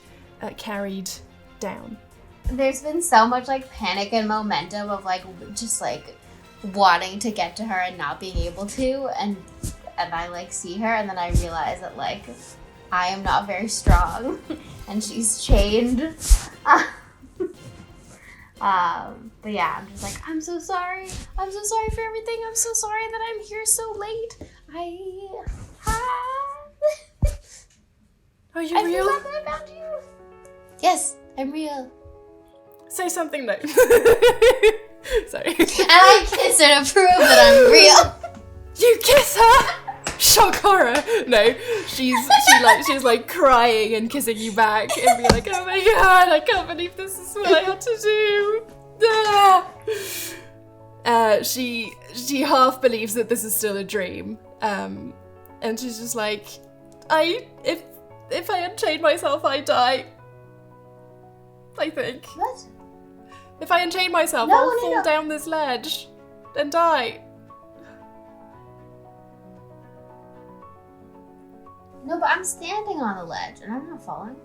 carried down. There's been so much like panic and momentum of like just like wanting to get to her and not being able to, and I like see her and then I realize that like I am not very strong and she's chained. But yeah, I'm just like, I'm so sorry for everything. I'm so sorry that I'm here so late. Are you real? Forgot that I found you. Yes, I'm real. Say something though. Sorry. And I kiss her to prove that I'm real. You kiss her? Shock horror. No, she's like crying and kissing you back and being like, oh my god, I can't believe this is what I had to do. She half believes that this is still a dream. And she's just like, if I unchain myself, I die. I think. What? If I unchain myself, No, I'll no, fall no. down this ledge and die. No, but I'm standing on a ledge and I'm not falling.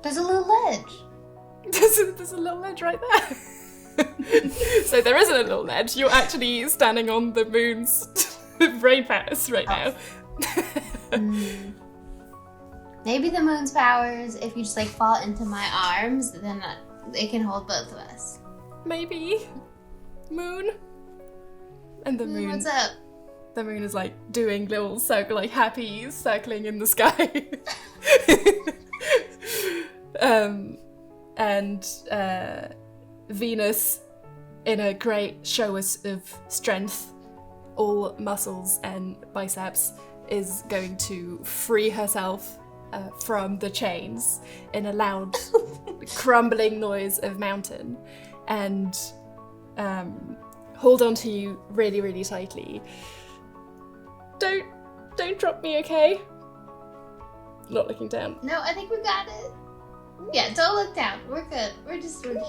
There's a little ledge. There's a little ledge right there. So there isn't a little ledge. You're actually standing on the moon's brain powers right now. Maybe the moon's powers, if you just like fall into my arms, then it can hold both of us. Maybe. Moon. And the moon. What's up? The moon is like doing little like happy circling in the sky. And Venus, in a great show of strength, all muscles and biceps, is going to free herself from the chains in a loud crumbling noise of mountain and hold on to you really, really tightly. Don't drop me, okay? Not looking down. No, I think we got it. Yeah, don't look down. We're good. We're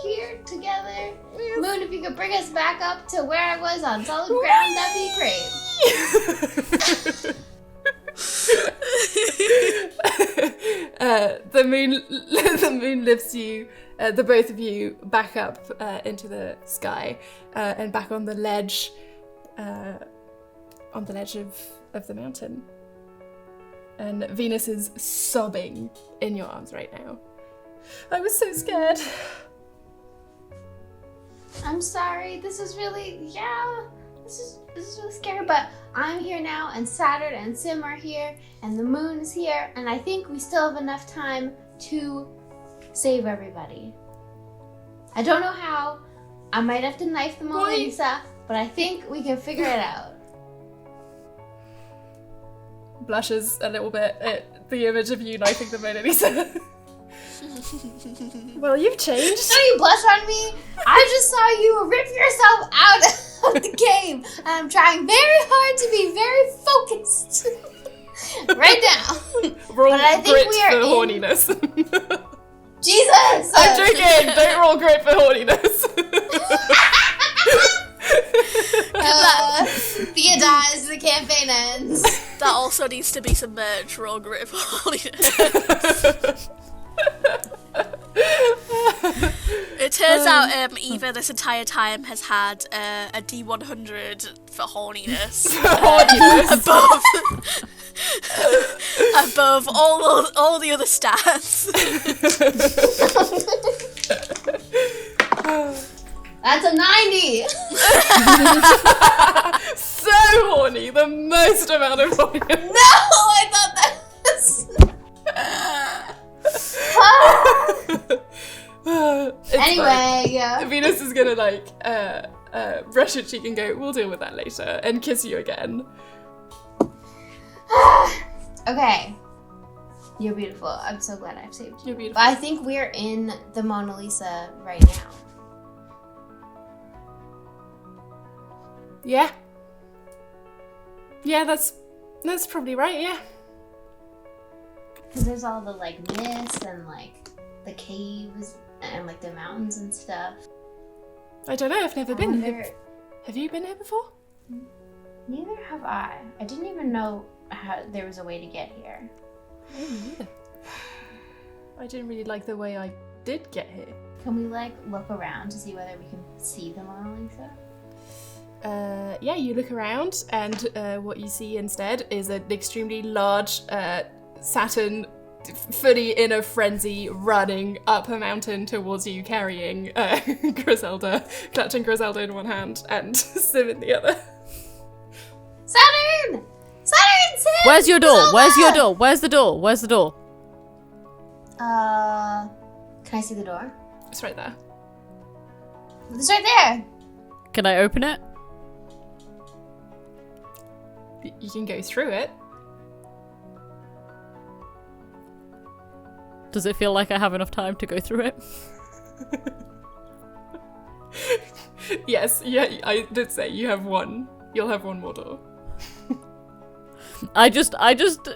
here together. Moon, if you could bring us back up to where I was on solid ground, that'd be great. The moon lifts you, the both of you, back up into the sky and back on the ledge of the mountain. And Venus is sobbing in your arms right now. I was so scared. I'm sorry. This is really This is really scary, but I'm here now, and Saturn and Sim are here, and the moon is here, and I think we still have enough time to save everybody. I don't know how. I might have to knife the Mona Lisa, but I think we can figure it out. Blushes a little bit at the image of you knifing the Mona Lisa. Well, you've changed. Don't you blush on me? I just saw you rip yourself out of the game, and I'm trying very hard to be very focused right now. Roll But I think grit we are for in- horniness. Jesus! I'm joking. Don't roll grit for horniness. Thea dies, the campaign ends. That also needs to be some merch. Roll grit for holiness. It turns out Eva this entire time has had a D100 for horniness. above all the other stats. That's a 90! So horny. The most amount of horniness. No! I thought that was... Anyway, yeah. Venus is gonna brush her cheek and go, we'll deal with that later, and kiss you again. Okay. You're beautiful. I'm so glad I've saved you. You're beautiful. But I think we're in the Mona Lisa right now. Yeah. Yeah, that's probably right, yeah. Because there's all the mist and the caves and the mountains and stuff. I don't know, I've never been here. Have you been here before? Neither have I. I didn't even know how there was a way to get here. I didn't really like the way I did get here. Can we like look around to see whether we can see the Mona Lisa? Yeah, you look around, and what you see instead is an extremely large Saturn, fully in a frenzy, running up a mountain towards you, carrying Griselda, clutching Griselda in one hand and Sim in the other. Saturn! Saturn! Sim! Where's your door? Griselda! Where's your door? Where's the door? Where's the door? Can I see the door? It's right there. It's right there. Can I open it? You can go through it. Does it feel like I have enough time to go through it? Yes, yeah, I did say you have one. You'll have one more door. I just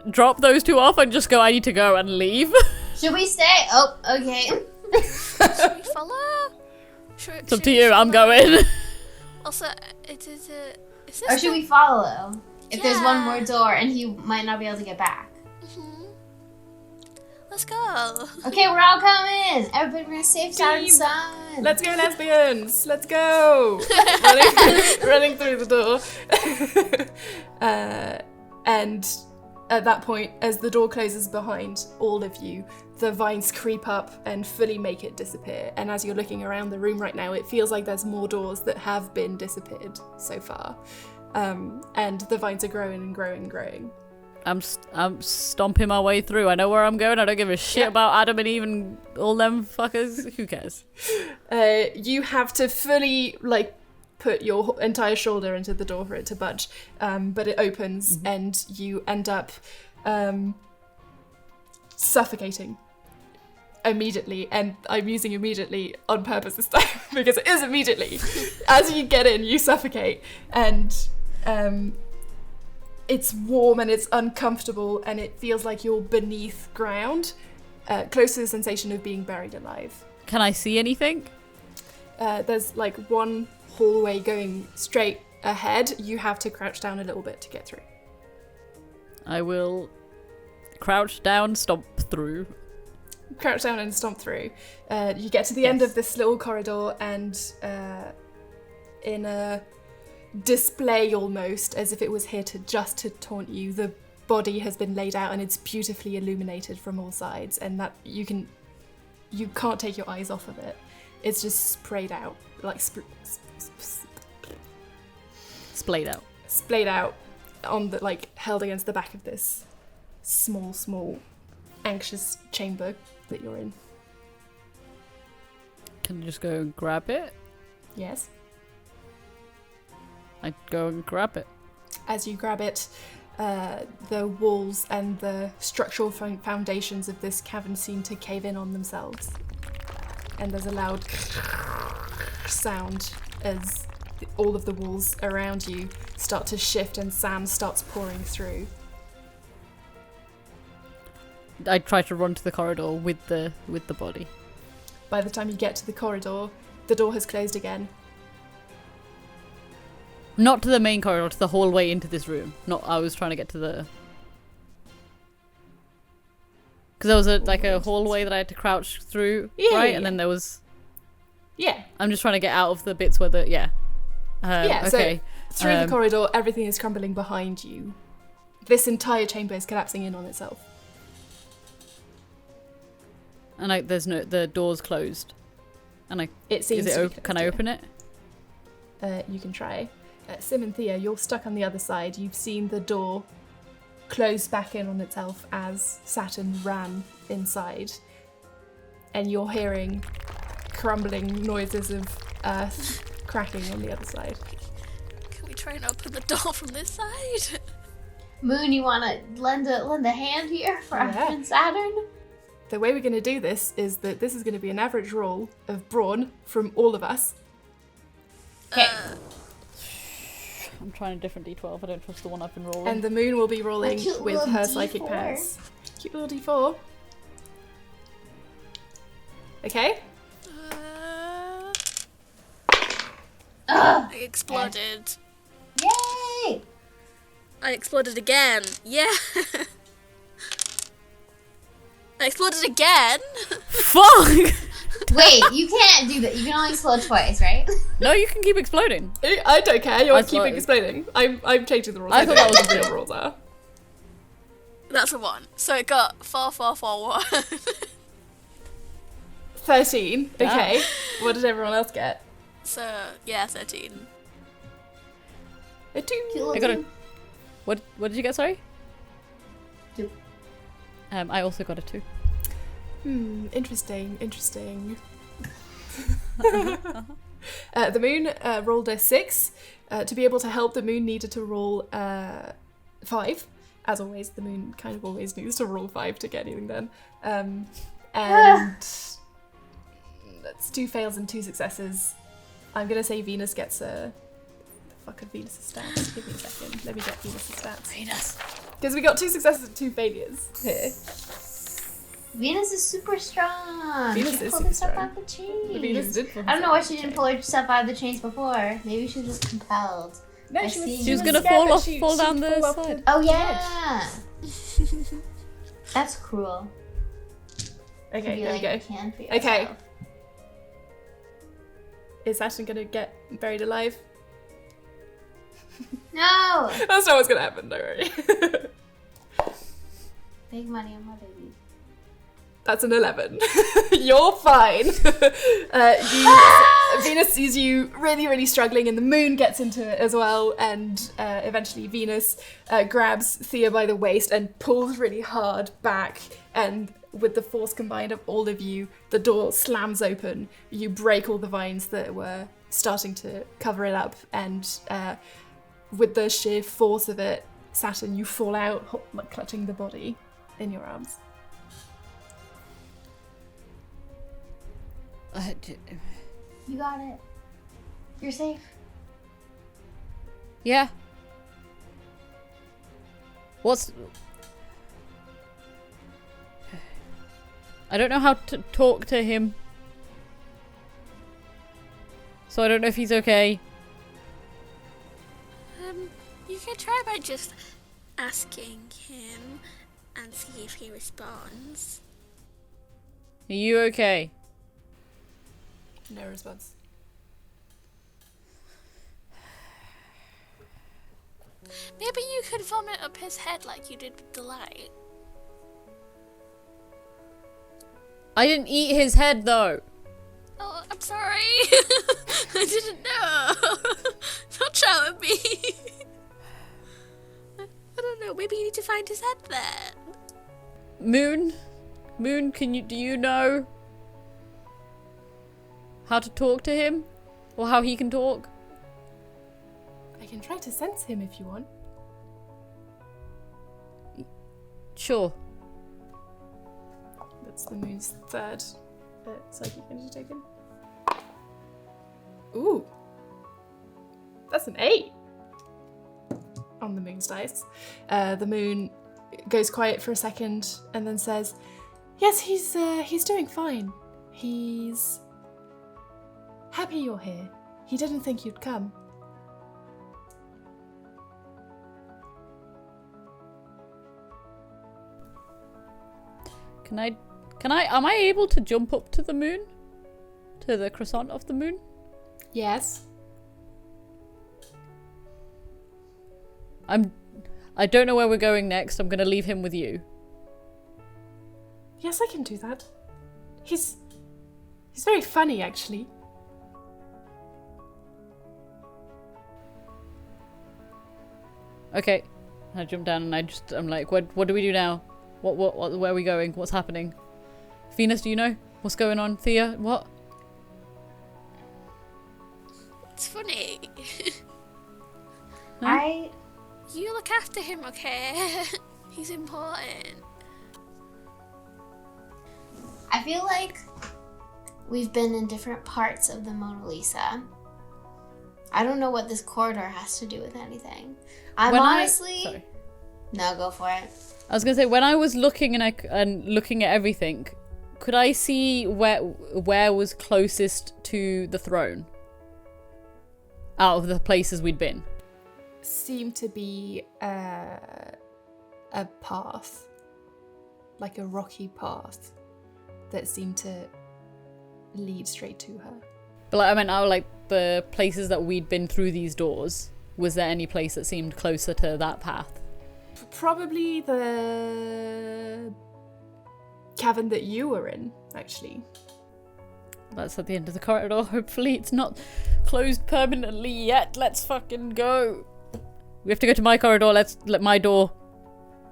drop those two off and just go, I need to go, and leave. Should we stay? Oh, okay. Should we follow? It's up to you, I'm going. Also, is this Or should we follow? If there's one Yeah. more door and he might not be able to get back. Let's go. Okay, we're all coming. Everybody, we're gonna save Saturn's Team. son. Let's go, lesbians! Let's go! running through the door. And at that point, as the door closes behind all of you, the vines creep up and fully make it disappear. And as you're looking around the room right now, it feels like there's more doors that have been disappeared so far. And the vines are growing and growing and growing. I'm stomping my way through. I know where I'm going. I don't give a shit about Adam and Eve and all them fuckers. Who cares? You have to fully, like, put your entire shoulder into the door for it to budge. But it opens and you end up suffocating immediately. And I'm using immediately on purpose this time because it is immediately. As you get in, you suffocate. And it's warm and it's uncomfortable and it feels like you're beneath ground, close to the sensation of being buried alive. Can I see anything? There's like one hallway going straight ahead. You have to crouch down a little bit to get through. I will crouch down, stomp through. Crouch down and stomp through. You get to the end of this little corridor and in a display almost, as if it was here to taunt you, the body has been laid out and it's beautifully illuminated from all sides, and that you can't take your eyes off of it. It's just sprayed out, like splayed out on the, like, held against the back of this small anxious chamber that you're in. Can I just go and grab it? Yes. I go and grab it. As you grab it, the walls and the structural foundations of this cavern seem to cave in on themselves. And there's a loud sound as all of the walls around you start to shift and sand starts pouring through. I try to run to the corridor with the body. By the time you get to the corridor, the door has closed again. Not to the main corridor, to the hallway into this room. I was trying to get to the... Because there was a hallway that I had to crouch through, right? Yeah. And then there was... Yeah. I'm just trying to get out of the bits where the... Yeah. Okay. So through the corridor, everything is crumbling behind you. This entire chamber is collapsing in on itself. And the door's closed. And It seems to be closed, can I open it? You can try. Sim and Thea, you're stuck on the other side. You've seen the door close back in on itself as Saturn ran inside. And you're hearing crumbling noises of earth cracking on the other side. Can we try and open the door from this side? Moon, you wanna lend a hand here for our friend Saturn? The way we're going to do this is that this is going to be an average roll of brawn from all of us. Okay. I'm trying a different d12. I don't trust the one I've been rolling. And the moon will be rolling cute with little her D4. psychic powers. Cute little D4. Okay. I exploded. Yay! I exploded again. Yeah. I exploded again. Fuck! Wait, you can't do that. You can only explode twice, right? No, you can keep exploding. I don't care. You're I keeping thought- explaining. I'm changing the rules. I thought that was what the real rules are. That's a 1. So it got 4, 4, 4, 1. 13. Yeah. Okay. What did everyone else get? So, yeah, 13. A 2. I got a... What did you get, sorry? 2. I also got a 2. Interesting. The moon rolled a 6. To be able to help, the moon needed to roll 5. As always, the moon kind of always needs to roll 5 to get anything done. And that's 2 fails and 2 successes. I'm gonna say Venus gets a... The fuck are Venus's stats? Give me a second. Let me get Venus's stats. Venus. Because we got 2 successes and 2 failures here. Venus is super strong. Venus she is pulled super herself strong. out the chains. Venus did pull I don't know why herself she out didn't the pull herself out of the chains before. Maybe she was just compelled. No, I she was, see. She was scared gonna that fall down she'd the fall off side. Oh yeah. That's cruel. Okay, Be there like, we go. You can for Okay. yourself. Is Saturn gonna get buried alive? No. That's not what's gonna happen, don't worry. Big money on my baby. That's an 11. You're fine. Venus sees you really, really struggling, and the moon gets into it as well. And eventually, Venus grabs Thea by the waist and pulls really hard back. And with the force combined of all of you, the door slams open. You break all the vines that were starting to cover it up, and with the sheer force of it, Saturn, you fall out, like clutching the body in your arms. You got it. You're safe. Yeah. What's... I don't know how to talk to him. So I don't know if he's okay. You can try by just asking him and see if he responds. Are you okay? No response. Maybe you could vomit up his head like you did with the light. I didn't eat his head though. Oh, I'm sorry. I didn't know. Don't shout at me. I don't know. Maybe you need to find his head then. Moon, do you know how to talk to him? Or how he can talk? I can try to sense him if you want. Sure. That's the moon's third psychic energy token. Ooh. That's an 8 on the moon's dice. The moon goes quiet for a second and then says, yes, he's doing fine. He's happy you're here. He didn't think you'd come. Am I able to jump up to the moon? To the croissant of the moon? Yes. I don't know where we're going next. I'm gonna leave him with you. Yes, I can do that. He's very funny, actually. Okay. I jump down and I'm like, what do we do now? Where are we going? What's happening? Venus, do you know? What's going on? Thea, what? It's funny. Huh? You look after him, okay? He's important. I feel like we've been in different parts of the Mona Lisa. I don't know what this corridor has to do with anything. Sorry. No, go for it. I was gonna say, when I was looking and looking at everything, could I see where was closest to the throne? Out of the places we'd been. Seemed to be a path. like a rocky path that seemed to lead straight to her. But like, I meant out like the places that we'd been through these doors. Was there any place that seemed closer to that path? Probably the cavern that you were in, actually. That's at the end of the corridor. Hopefully it's not closed permanently yet. Let's fucking go. We have to go to my corridor. Let's let my door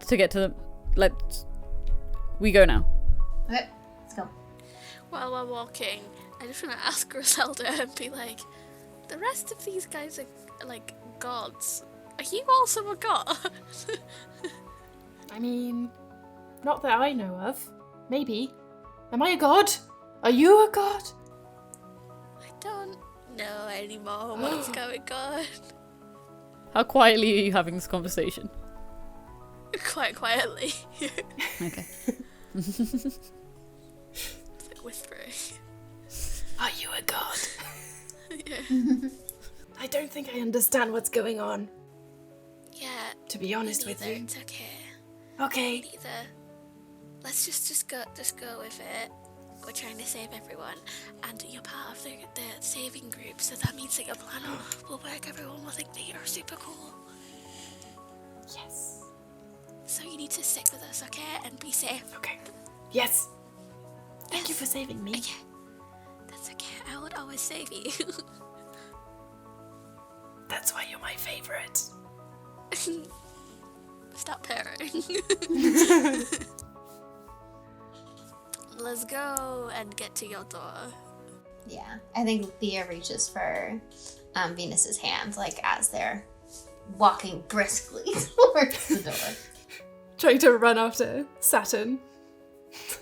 to get to the... We go now. Okay, let's go. While we're walking, I just want to ask Griselda and be like, the rest of these guys are like gods. Are you also a god? I mean, not that I know of. Maybe. Am I a god? Are you a god? I don't know anymore what's going on. How quietly are you having this conversation? Quite quietly. Okay. It's like whispering. Are you a god? Yeah. I don't think I understand what's going on, Yeah. to be honest me with neither, you. It's okay. Okay. Neither. Let's just go with it. We're trying to save everyone, and you're part of the saving group, so that means that your plan will work. Everyone will think that you're super cool. Yes. So you need to stick with us, okay? And be safe. Okay. Yes. Thank you for saving me. Okay. That's okay. I would always save you. That's why you're my favorite. Stop pairing. Let's go and get to your door. Yeah, I think Thea reaches for Venus's hand, like as they're walking briskly towards the door. Trying to run after Saturn.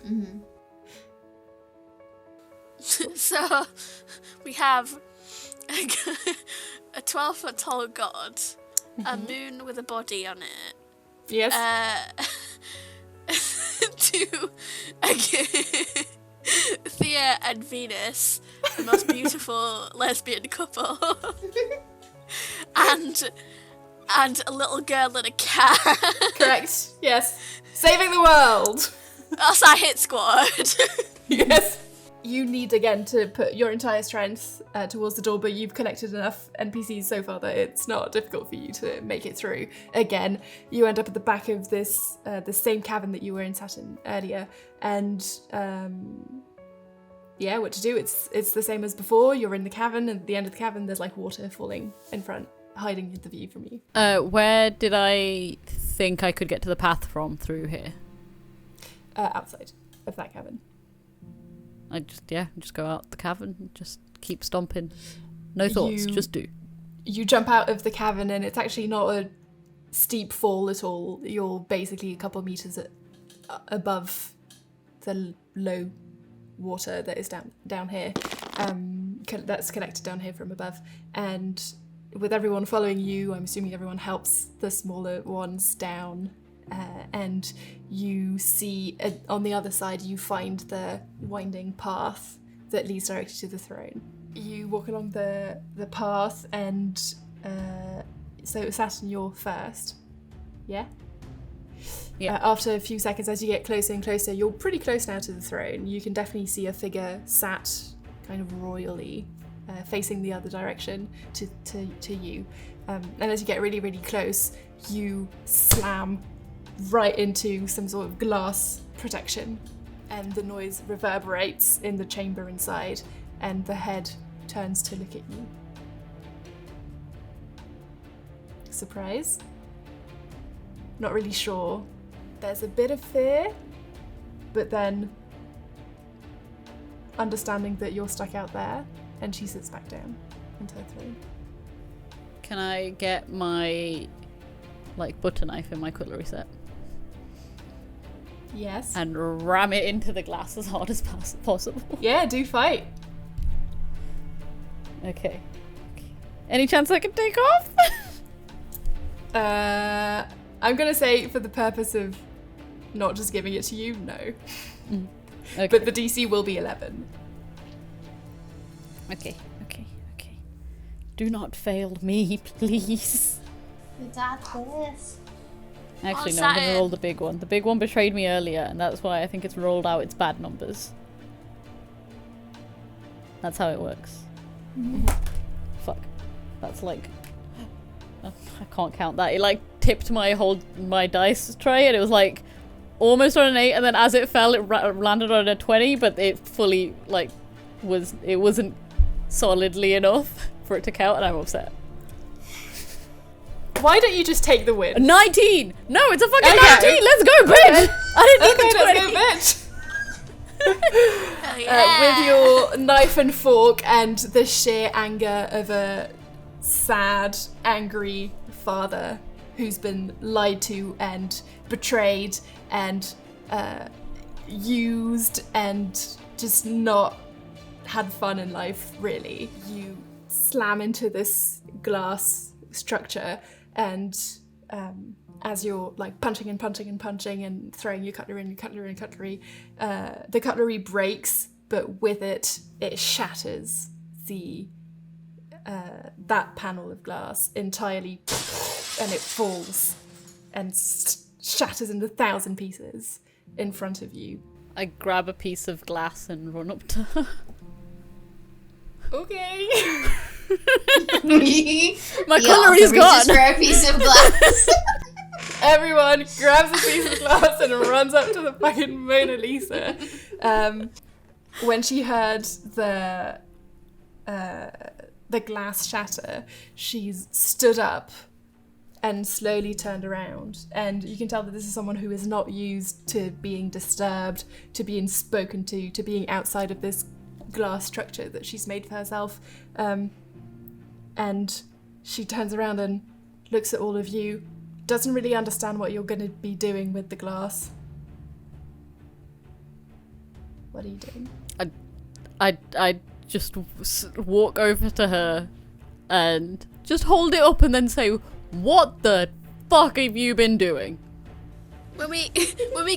Mm-hmm. So we have a 12-foot tall god, a moon with a body on it. Yes. To Thea and Venus, the most beautiful lesbian couple, and a little girl and a cat. Correct. Yes. Saving the world. That's our hit squad. Yes. You need again to put your entire strength towards the door, but you've collected enough NPCs so far that it's not difficult for you to make it through. Again, you end up at the back of this the same cavern that you were in Saturn earlier, and yeah, what to do? It's the same as before. You're in the cavern, and at the end of the cavern, there's like water falling in front, hiding the view from you. Where did I think I could get to the path from through here? Outside of that cavern. I just go out the cavern and just keep stomping. No thoughts, just do. You jump out of the cavern and it's actually not a steep fall at all. You're basically a couple of meters above the low water that is down here. That's collected down here from above. And with everyone following you, I'm assuming everyone helps the smaller ones down. And you see on the other side, you find the winding path that leads directly to the throne. You walk along the path, and so Saturn, you're first. Yeah? Yeah. After a few seconds, as you get closer and closer, you're pretty close now to the throne. You can definitely see a figure sat kind of royally, facing the other direction to you. And as you get really, really close, you slam right into some sort of glass protection, and the noise reverberates in the chamber inside, and the head turns to look at you. Surprise? Not really sure. There's a bit of fear, but then understanding that you're stuck out there, and she sits back down into her throne. Can I get my butter knife in my cutlery set? Yes. And ram it into the glass as hard as possible. Yeah, do fight. Okay. Any chance I can take off? I'm gonna say, for the purpose of not just giving it to you, no. Okay. But the DC will be 11. Okay. Do not fail me, please. We got this. Actually, Oh, no, I'm gonna Saturn. roll the big one. The big one betrayed me earlier, and that's why I think it's rolled out its bad numbers. That's how it works. Fuck. That's like... I can't count that. It like tipped my dice tray, and it was like almost on an 8, and then as it fell, it landed on a 20, but it fully like wasn't solidly enough for it to count, and I'm upset. Why don't you just take the win? 19! No, it's a fucking Okay. 19! Let's go, bitch! I didn't need the 20! Let's go, bitch! Hell yeah. With your knife and fork and the sheer anger of a sad, angry father who's been lied to and betrayed and used and just not had fun in life, really. You slam into this glass structure, and as you're like punching and throwing your cutlery, the cutlery breaks, but with it shatters that panel of glass entirely, and it falls and shatters into 1,000 pieces in front of you. I grab a piece of glass and run up to her. Okay. My He cutlery's also gone! reaches for a piece of glass. Everyone grabs a piece of glass and runs up to the fucking Mona Lisa. When she heard the glass shatter, she's stood up and slowly turned around. And you can tell that this is someone who is not used to being disturbed, to being spoken to being outside of this glass structure that she's made for herself. And she turns around and looks at all of you, doesn't really understand what you're going to be doing with the glass. What are you doing? I just walk over to her and just hold it up and then say, "What the fuck have you been doing?" When we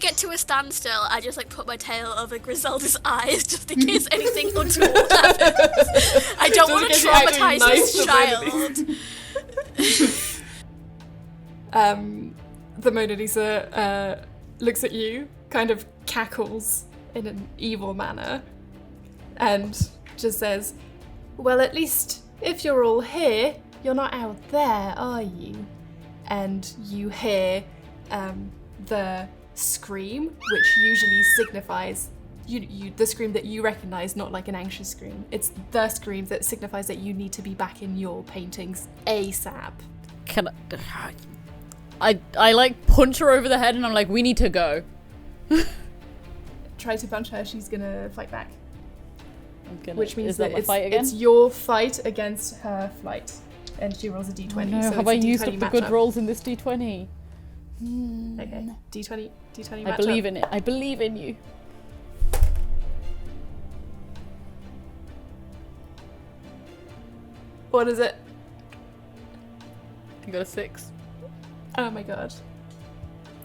get to a standstill, I just like put my tail over Griselda's eyes just in case anything untoward happens. I don't want to traumatize this child. The Mona Lisa looks at you, kind of cackles in an evil manner, and just says, "Well, at least if you're all here, you're not out there, are you?" And you hear the scream, which usually signifies the scream that you recognize, not like an anxious scream. It's the scream that signifies that you need to be back in your paintings ASAP. Can I like punch her over the head and I'm like, "We need to go." Try to punch her, she's gonna fight back. Which Which means is that my that fight again? it's your fight against her flight. And she rolls a d20. No, so have it's I a used D20 up the good matchup. rolls in this d20? Okay, d20 matchup. I believe in it. I believe in you. What is it? I got a 6. Oh my god.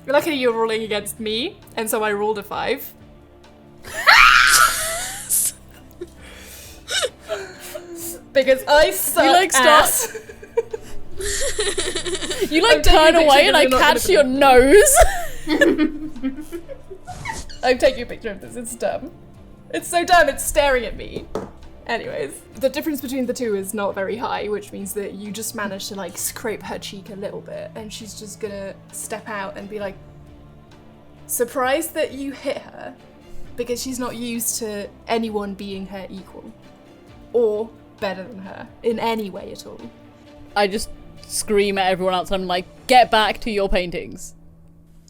Luckily you're rolling against me, and so I rolled a 5. Because I suck like, start- ass. You like I'm taking turn a away picture and I because you're not catch gonna your nose. I'm taking a picture of this, it's dumb. It's so dumb, it's staring at me. Anyways, the difference between the two is not very high, which means that you just managed to like scrape her cheek a little bit, and she's just gonna step out and be like, surprised that you hit her, because she's not used to anyone being her equal. Or better than her, in any way at all. I just scream at everyone else and I'm like, "Get back to your paintings.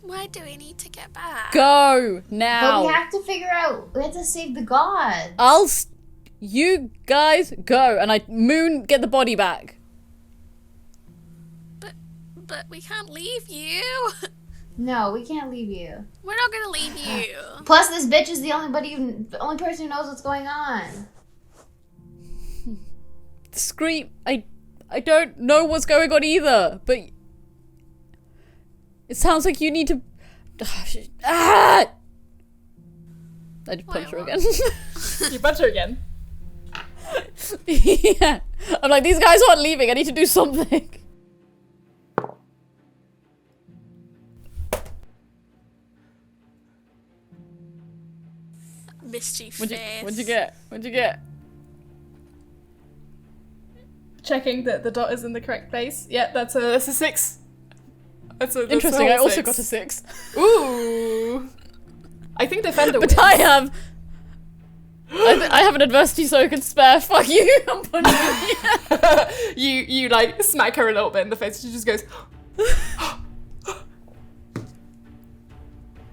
Why do we need to get back? Go But now." we have to figure out, we have to save the gods. You guys go, and Moon, get the body back. But we can't leave you. No, we can't leave you. We're not gonna leave you. Plus, this bitch is the only person who knows what's going on. Scream. I don't know what's going on either, but it sounds like you need to. Ah! I just punch her again. You punch her again. Yeah. I'm like, these guys aren't leaving. I need to do something. Mischief What'd face. you get? What'd you get? Checking that the dot is in the correct place. Yep, that's a 6. That's a Interesting, whole I also 6. got a 6. Ooh. I think Defender But wins. I have an adversity so I can spare. Fuck you. I'm punching you. you like smack her a little bit in the face. She just goes.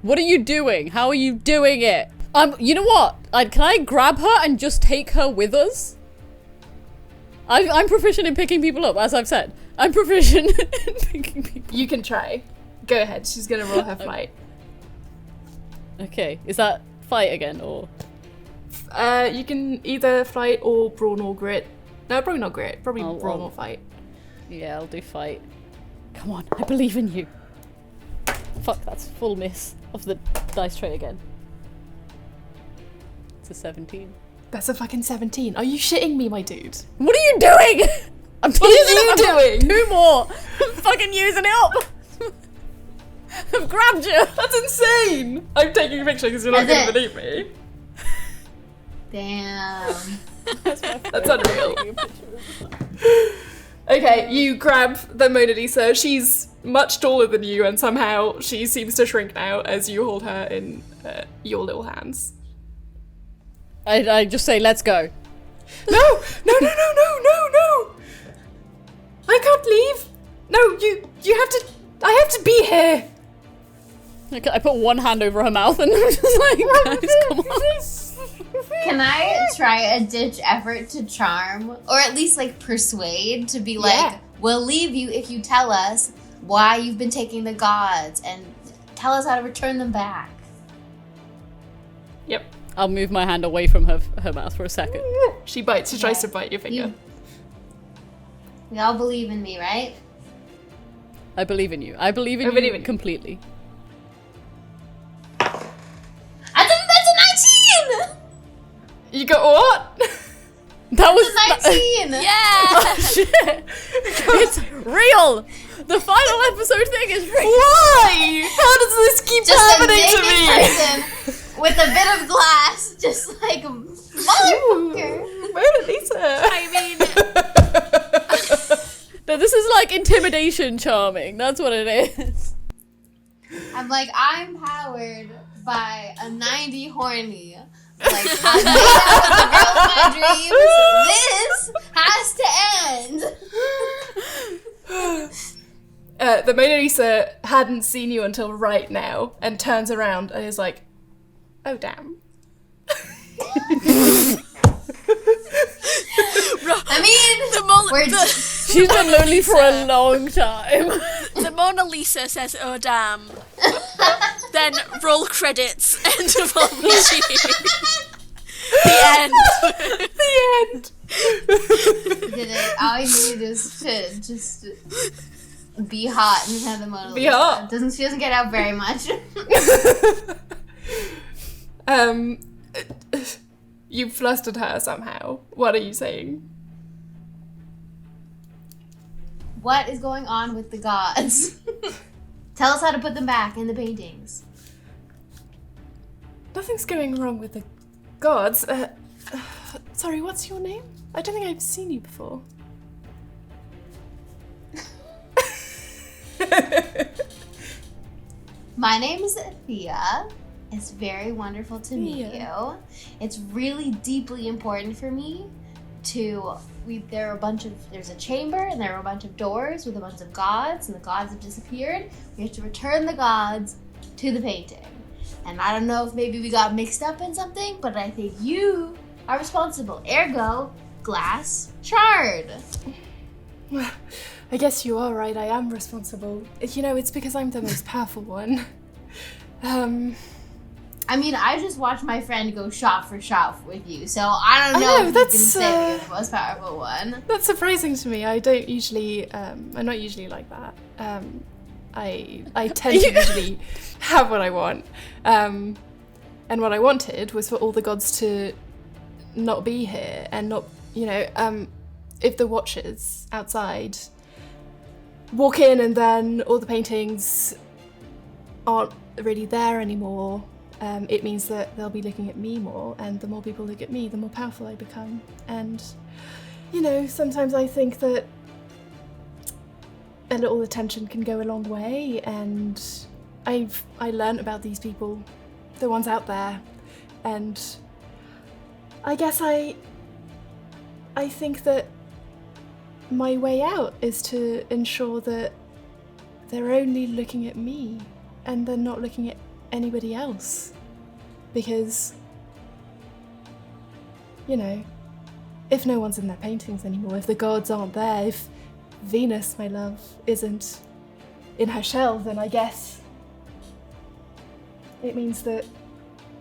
What are you doing? How are you doing it? You know what? Can I grab her and just take her with us? I'm proficient in picking people up, as I've said. I'm proficient in picking people. You can try. Go ahead. She's gonna roll her flight. Okay, is that fight again or? You can either fight or brawn or grit. No, probably not grit. Probably brawn I'll- or fight. Yeah, I'll do fight. Come on, I believe in you. Fuck, that's full miss of the dice tray again. It's a 17. That's a fucking 17. Are you shitting me, my dude? What are you doing? I'm What are you doing? 2 more. I'm fucking using it up. I've grabbed you. That's insane. I'm taking a picture because you're not That's gonna it. believe me. Damn. That's unreal. Okay, you grab the Mona Lisa. She's much taller than you, and somehow she seems to shrink now as you hold her in your little hands. I just say, let's go. No! I can't leave. No, you have to. I have to be here. Okay, I put one hand over her mouth and I'm just like, guys, come on. Can I try a ditch effort to charm, or at least like persuade to be like, Yeah. we'll leave you if you tell us why you've been taking the gods and tell us how to return them back. Yep. I'll move my hand away from her mouth for a second. She bites. She tries to Yeah. bite your finger. We all believe in me, right? I believe in you. I believe in I you believe in you. completely. I think that's a 19! You got what? That was That's a 19! Yeah! shit. It's real. The final episode thing is real. Why? How does this keep Just a happening to naked me? person with a bit of glass, just like a motherfucker. Mona Lisa. I mean, No, this is like intimidation charming. That's what it is. I'm like, I'm powered by a 90 horny. Like, I'm the girl of my dreams. This has to end. The Mona Lisa hadn't seen you until right now and turns around and is like, oh damn. I mean, we're She's been lonely for a long time. the Mona Lisa says, "Oh damn." Then roll credits. End of all machine. The end. The end. did it. All I needed is to just be hot and have the Mona Be Lisa. hot. She doesn't get out very much. You flustered her somehow. What are you saying? What is going on with the gods? Tell us how to put them back in the paintings. Nothing's going wrong with the gods. Sorry, what's your name? I don't think I've seen you before. My name is Thea. It's very wonderful to meet Thea. you. It's really deeply important for me to. There's a chamber and there are a bunch of doors with a bunch of gods, and the gods have disappeared. We have to return the gods to the painting. And I don't know if maybe we got mixed up in something, but I think you are responsible. Ergo, glass shard. Well, I guess you are right. I am responsible. You know, it's because I'm the most powerful one. I mean, I just watched my friend go shot for shot with you, so I don't I know know, if that's, you can say you're the most powerful one. That's surprising to me. I don't usually, I'm not usually like that. I tend to usually have what I want. And what I wanted was for all the gods to not be here and not, you know, if the watchers outside walk in and then all the paintings aren't really there anymore, it means that they'll be looking at me more, and the more people look at me, the more powerful I become. And, you know, sometimes I think that a little attention can go a long way, and I learnt about these people, the ones out there, and I guess I think that my way out is to ensure that they're only looking at me and they're not looking at anybody else. Because, you know, if no one's in their paintings anymore, if the gods aren't there, if Venus, my love, isn't in her shell, then I guess it means that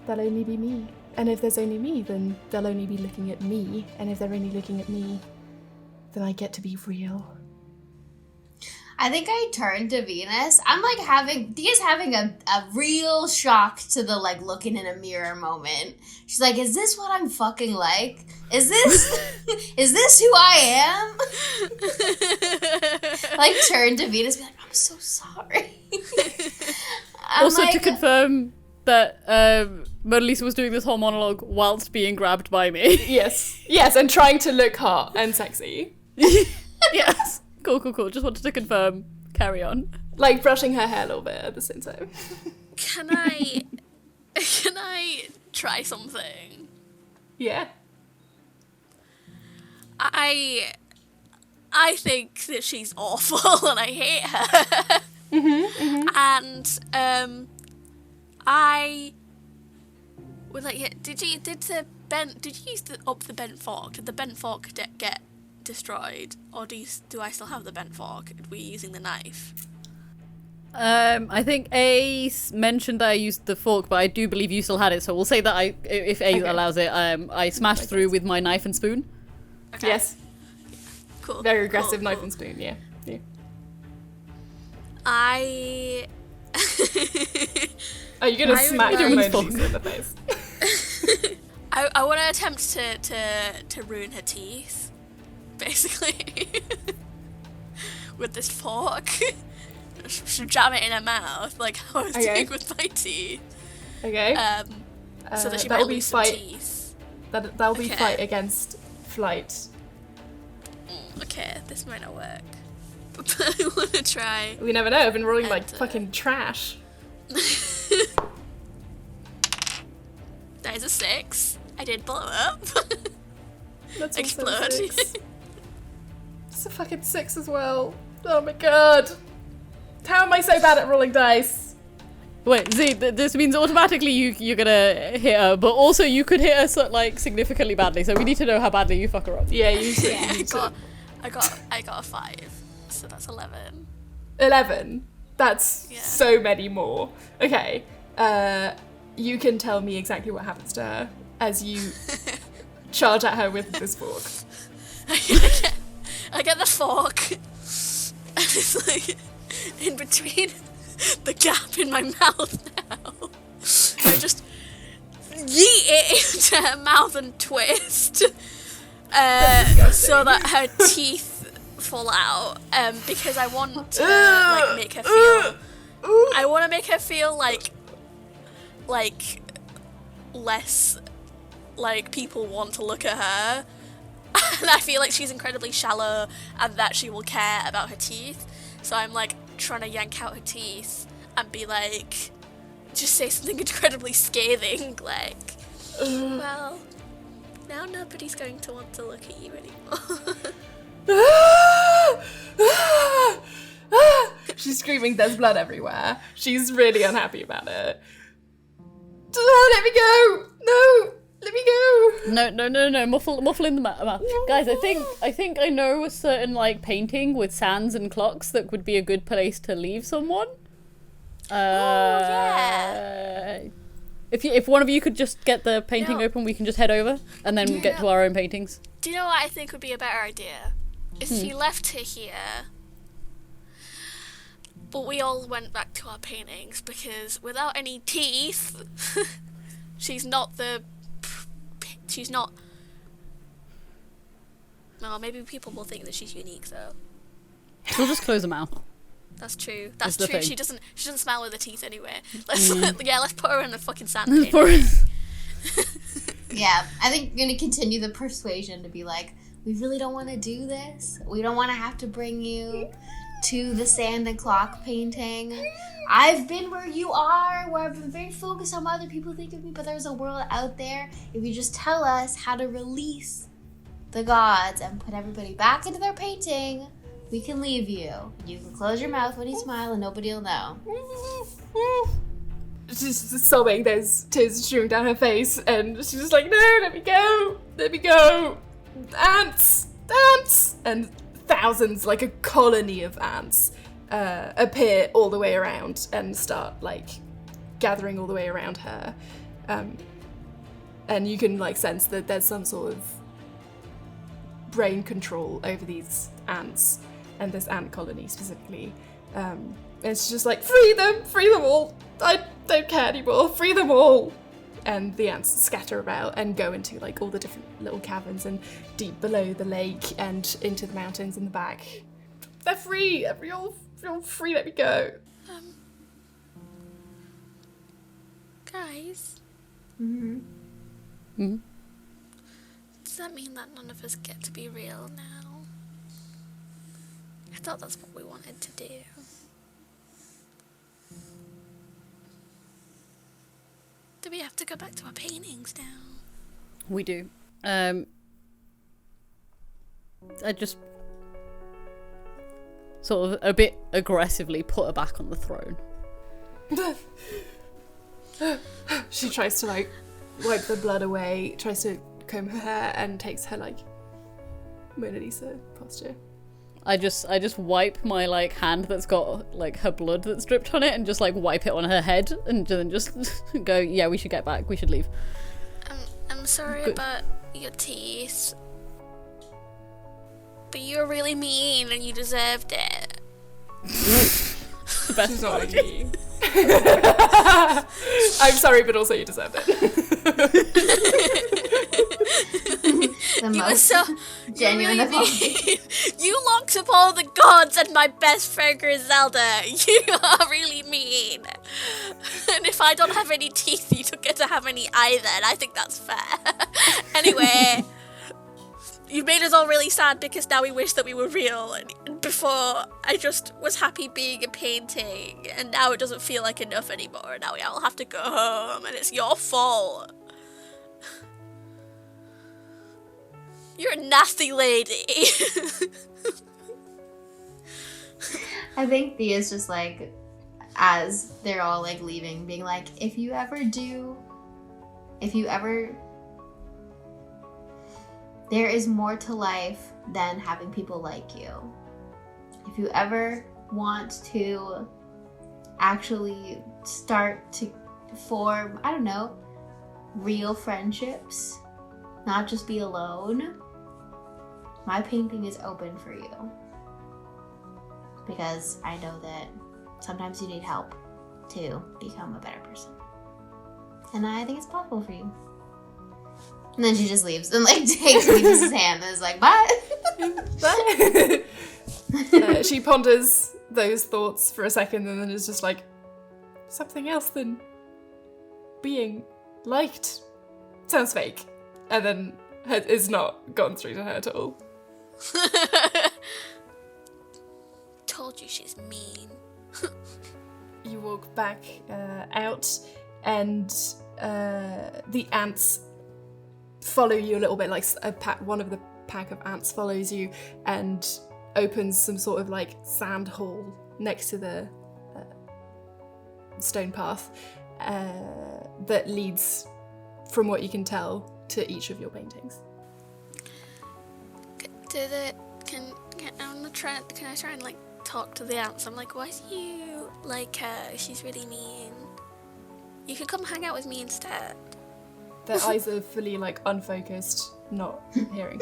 there'll only be me. And if there's only me, then they'll only be looking at me. And if they're only looking at me, then I get to be real. I think I turned to Venus. I'm like Dia's having a real shock to the like looking in a mirror moment. She's like, is this what I'm fucking like? Is this who I am? Like turn to Venus, be like, I'm so sorry. Also like, to confirm that Mona Lisa was doing this whole monologue whilst being grabbed by me. Yes, and trying to look hot and sexy. Yes. Cool. Just wanted to confirm. Carry on. Like brushing her hair a little bit at the same time. Can I try something? Yeah. I think that she's awful and I hate her. And I was like, yeah, did you use the bent fork? Did the bent fork get destroyed, or do I still have the bent fork? Are we using the knife? I think A mentioned that I used the fork, but I do believe you still had it, so we'll say that if A allows it, I smashed through with my knife and spoon. Okay. Yes. Cool. Very aggressive knife cool. and spoon, yeah. Are you gonna smack Mona Lisa in the face? I want to attempt to ruin her teeth, basically, with this fork. Should jam it in her mouth, like how I was doing with my teeth. Okay. So that she might lose some teeth. That'll be fight against flight. Okay, this might not work. But I want to try. We never know. I've been rolling like fucking trash. That is a 6. I did blow up. That's explode. Also a 6. It's a fucking 6 as well. Oh my god. How am I so bad at rolling dice? Wait, Z, this means automatically you're gonna hit her, but also you could hit her significantly badly, so we need to know how badly you fuck her up. Yeah, you should. I got a 5, so that's 11. 11? That's so many more. Okay, you can tell me exactly what happens to her as you charge at her with this fork. I get the fork, and it's like in between the gap in my mouth now. I just yeet it into her mouth and twist so that her teeth fall out. Because I want to make her feel. I want to make her feel like less like people want to look at her. And I feel like she's incredibly shallow and that she will care about her teeth. So I'm like trying to yank out her teeth and be like, just say something incredibly scathing, like, well, now nobody's going to want to look at you anymore. She's screaming, there's blood everywhere. She's really unhappy about it. Oh, let me go! No! Let me go! No. Muffle in the mouth. Guys, I think I know a certain like painting with sands and clocks that would be a good place to leave someone. Yeah. If one of you could just get the painting open, we can just head over and then get to our own paintings. Do you know what I think would be a better idea? If you left her here, but we all went back to our paintings, because without any teeth, she's not. Well, maybe people will think that she's unique, though. We'll just close them out. That's true. That's the true. thing. She doesn't smile with her teeth anyway. Let's put her in a fucking sand Let's pit. put her- Yeah, I think you're gonna continue the persuasion to be like, we really don't want to do this. We don't want to have to bring you to the sand and clock painting. I've been where you are, where I've been very focused on what other people think of me, but there's a world out there. If you just tell us how to release the gods and put everybody back into their painting, we can leave you. You can close your mouth when you smile and nobody will know. She's just sobbing, there's tears streaming down her face, and she's just like, no, let me go, ants, and thousands, like a colony of ants, appear all the way around and start, like, gathering all the way around her, and you can, like, sense that there's some sort of brain control over these ants, and this ant colony specifically, and it's just like, free them all, I don't care anymore, free them all. And the ants scatter about and go into like all the different little caverns and deep below the lake and into the mountains in the back. They're free, you're all free, let me go. Guys, Mm-hmm. does that mean that none of us get to be real now? I thought that's what we wanted to do. Do we have to go back to our paintings now? We do. I just sort of a bit aggressively put her back on the throne. She tries to like wipe the blood away, tries to comb her hair and takes her like Mona Lisa posture. I just wipe my like hand that's got like her blood that's dripped on it and just like wipe it on her head and then just go, yeah, we should get back, we should leave. I'm sorry Good. about your teeth, but you're really mean and you deserved it. The best She's not apology. mean. I'm sorry, but also you deserve it. The You were most so genuine you of really all. mean. You locked up all the gods and my best friend Griselda. You are really mean. And if I don't have any teeth, you don't get to have any either, and I think that's fair. Anyway, you made us all really sad because now we wish that we were real. And before, I just was happy being a painting, and now it doesn't feel like enough anymore. Now we all have to go home, and it's your fault. You're a nasty lady. I think Thea's just like, as they're all like leaving, being like, if you ever, there is more to life than having people like you. If you ever want to actually start to form, I don't know, real friendships, not just be alone, my painting is open for you. Because I know that sometimes you need help to become a better person. And I think it's possible for you. And then she just leaves and like takes Lucas's hand and is like, bye. She ponders those thoughts for a second and then is just like, something else than being liked. Sounds fake. And then is not gone through to her at all. Told you she's mean. You walk back out and the ants follow you a little bit, like one of the pack of ants follows you and opens some sort of like sand hole next to the stone path that leads, from what you can tell, to each of your paintings. Can I try and like talk to the ants? I'm like, why do you like her? She's really mean. You could come hang out with me instead. Their eyes are fully like unfocused, not hearing.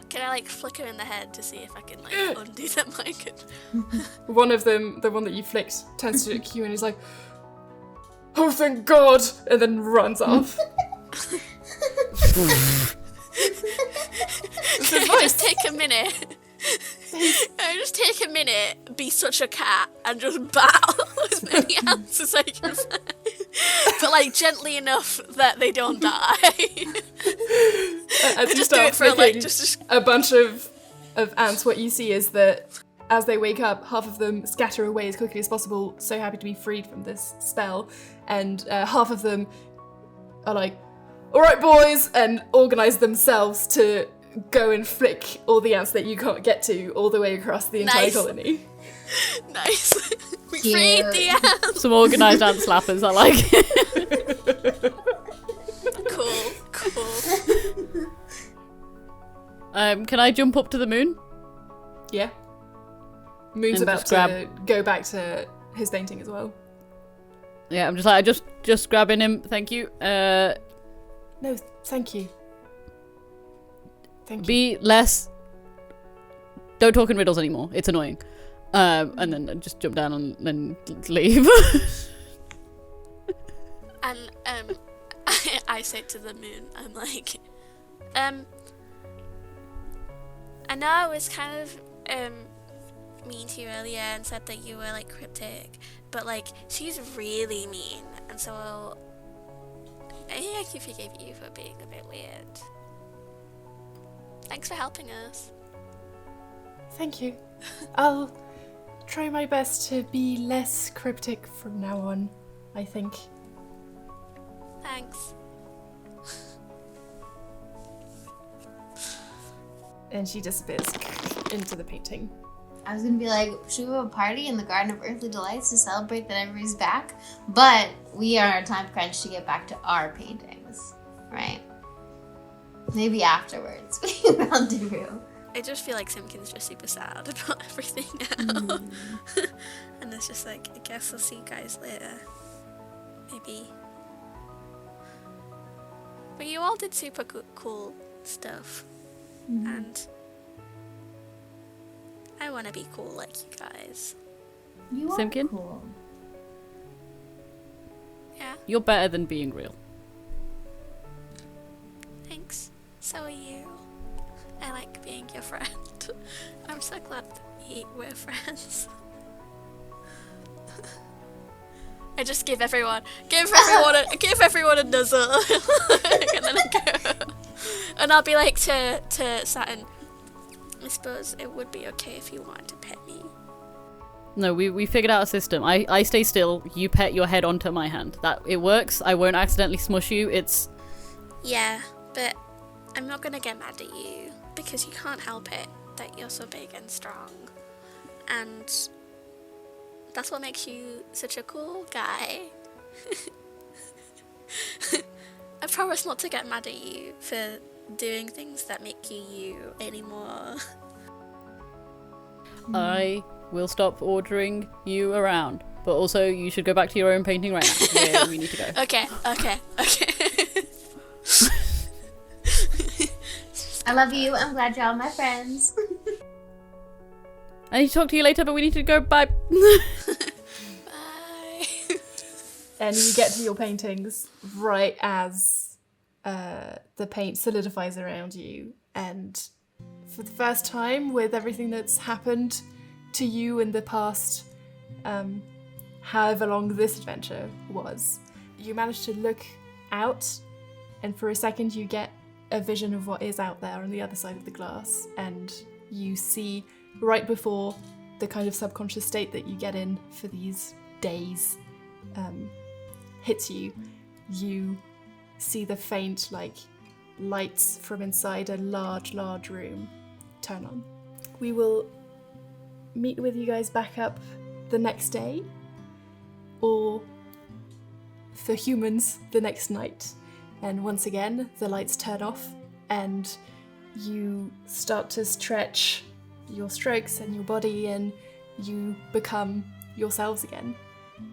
Can I like flick her in the head to see if I can like undo them? One of them, the one that you flicked, turns to you and is like, "Oh, thank God!" and then runs off. Can I just take a minute? just take a minute, be such a cat, and just battle as many ants as I can find. But like gently enough that they don't die. As you just do start it for like flicking just a bunch of ants, what you see is that as they wake up, half of them scatter away as quickly as possible, so happy to be freed from this spell, and half of them are like, all right, boys, and organize themselves to go and flick all the ants that you can't get to all the way across the entire Nice. colony. nice. We Cute. freed the ants. Some organised ant slappers, I like it. Cool. Can I jump up to the moon? Yeah. Moon's And about just to go back to his painting as well. Yeah, I'm just like, just grabbing him, thank you. No, thank you. Thank you. Be less... Don't talk in riddles anymore, it's annoying. And then just jump down and then leave. And I said to the moon, I'm like, I know I was kind of mean to you earlier and said that you were like cryptic, but like she's really mean, and so I actually forgive you for being a bit weird. Thanks for helping us. Thank you. I'll try my best to be less cryptic from now on, I think. Thanks. And she disappears into the painting. I was gonna be like, should we have a party in the Garden of Earthly Delights to celebrate that everybody's back? But we are on a time crunch to get back to our paintings, right? Maybe afterwards we rendezvous. I just feel like Simpkin's just super sad about everything now. And it's just like, I guess I'll see you guys later. Maybe. But you all did super cool stuff. And I want to be cool like you guys. You are Simpkin? cool. Yeah, You're better than being real. thanks. So are you. I like being your friend. I'm so glad that we're friends. I just give everyone a nuzzle, and then I go. And I'll be like to Saturn, I suppose it would be okay if you wanted to pet me. No, we figured out a system. I stay still, you pet your head onto my hand. That it works. I won't accidentally smush you. It's Yeah, but I'm not gonna get mad at you because you can't help it that you're so big and strong. And that's what makes you such a cool guy. I promise not to get mad at you for doing things that make you you anymore. I will stop ordering you around. But also, you should go back to your own painting right now. Yeah, we need to go. Okay. I love you. I'm glad you're all my friends. I need to talk to you later, but we need to go. Bye. Bye. And you get to your paintings right as the paint solidifies around you. And for the first time, with everything that's happened to you in the past, however long this adventure was, you manage to look out, and for a second you get a vision of what is out there on the other side of the glass, and you see right before the kind of subconscious state that you get in for these days hits you, you see the faint lights from inside a large room turn on. We will meet with you guys back up the next day, or for humans the next night. And once again, the lights turn off and you start to stretch your strokes and your body, and you become yourselves again.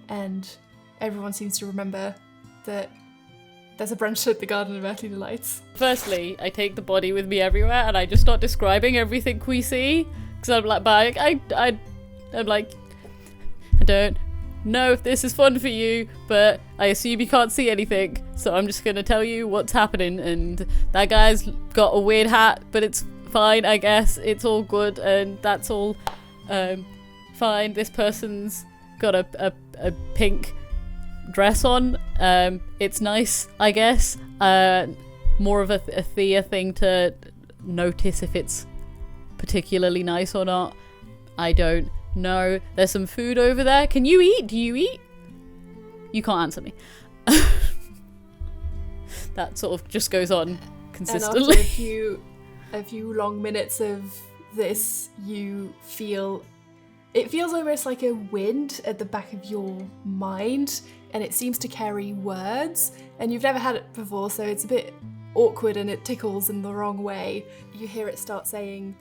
And everyone seems to remember that there's a branch at the Garden of Earthly Delights. Firstly, I take the body with me everywhere, and I just start describing everything we see. Because I'm like, I'm like, I don't know if this is fun for you, but I assume you can't see anything, so I'm just gonna tell you what's happening. And that guy's got a weird hat, but it's fine, I guess. It's all good, and that's all fine. This person's got a pink dress on. It's nice, I guess. More of a Thea thing to notice if it's particularly nice or not. I don't know. There's some food over there. Can you eat? Do you eat? You can't answer me. That sort of just goes on consistently. And after a few long minutes of this, you feel... It feels almost like a wind at the back of your mind, and it seems to carry words, and you've never had it before, so it's a bit awkward and it tickles in the wrong way. You hear it start saying,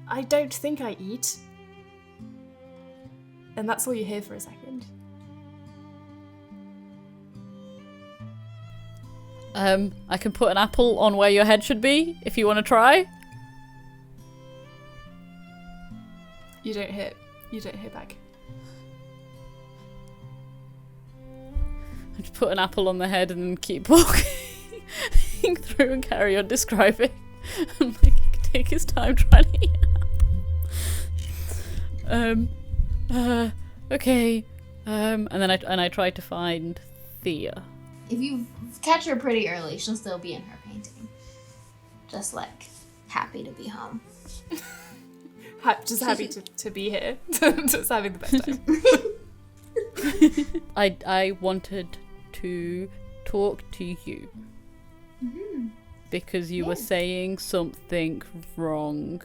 "I don't think I eat." And that's all you hear for a second. I can put an apple on where your head should be, if you want to try. You don't hear back. I just put an apple on the head and then keep walking through and carry on describing. And like, he could take his time trying to eat an apple. Okay. And then I tried to find Thea. If you catch her pretty early, she'll still be in her painting. Just like happy to be home. Just happy to be here. Just having the best time. I wanted to talk to you. Mm-hmm. Because you were saying something wrong,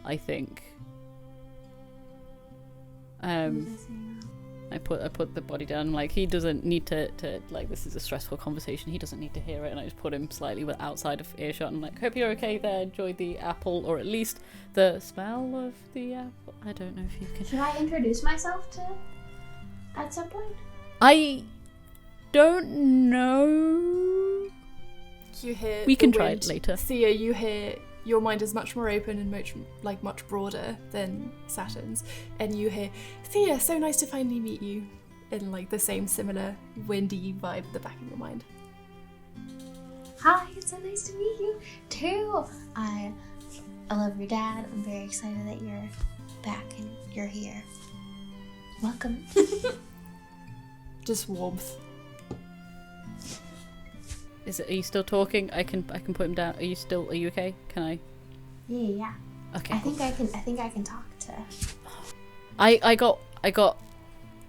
I think. I put the body down, like, he doesn't need to like, this is a stressful conversation, he doesn't need to hear it, and I just put him slightly outside of earshot and like, hope you're okay there, enjoy the apple, or at least the smell of the apple. I don't know if you can... Should I introduce myself at some point? I don't know. You hear we can the try wind. it later. Thea, you hear your mind is much more open and much broader than Saturn's, and you hear, "Thea, so nice to finally meet you," in like the same similar windy vibe at the back of your mind. Hi, it's so nice to meet you too. I love your dad. I'm very excited that you're back and you're here. Welcome. Just warmth. Are you still talking? I can put him down. Are you okay? Can I? Yeah. Okay. I think I can talk to... I got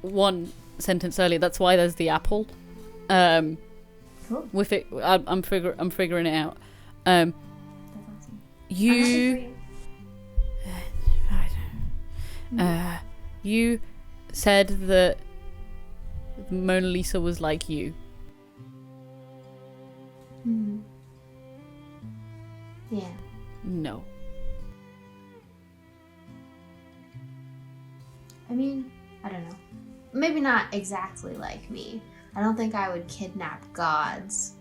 one sentence earlier. That's why there's the apple. Cool. With it, I'm figuring it out. That's awesome. You you said that Mona Lisa was like you. Hmm. Yeah. No. I mean, I don't know. Maybe not exactly like me. I don't think I would kidnap gods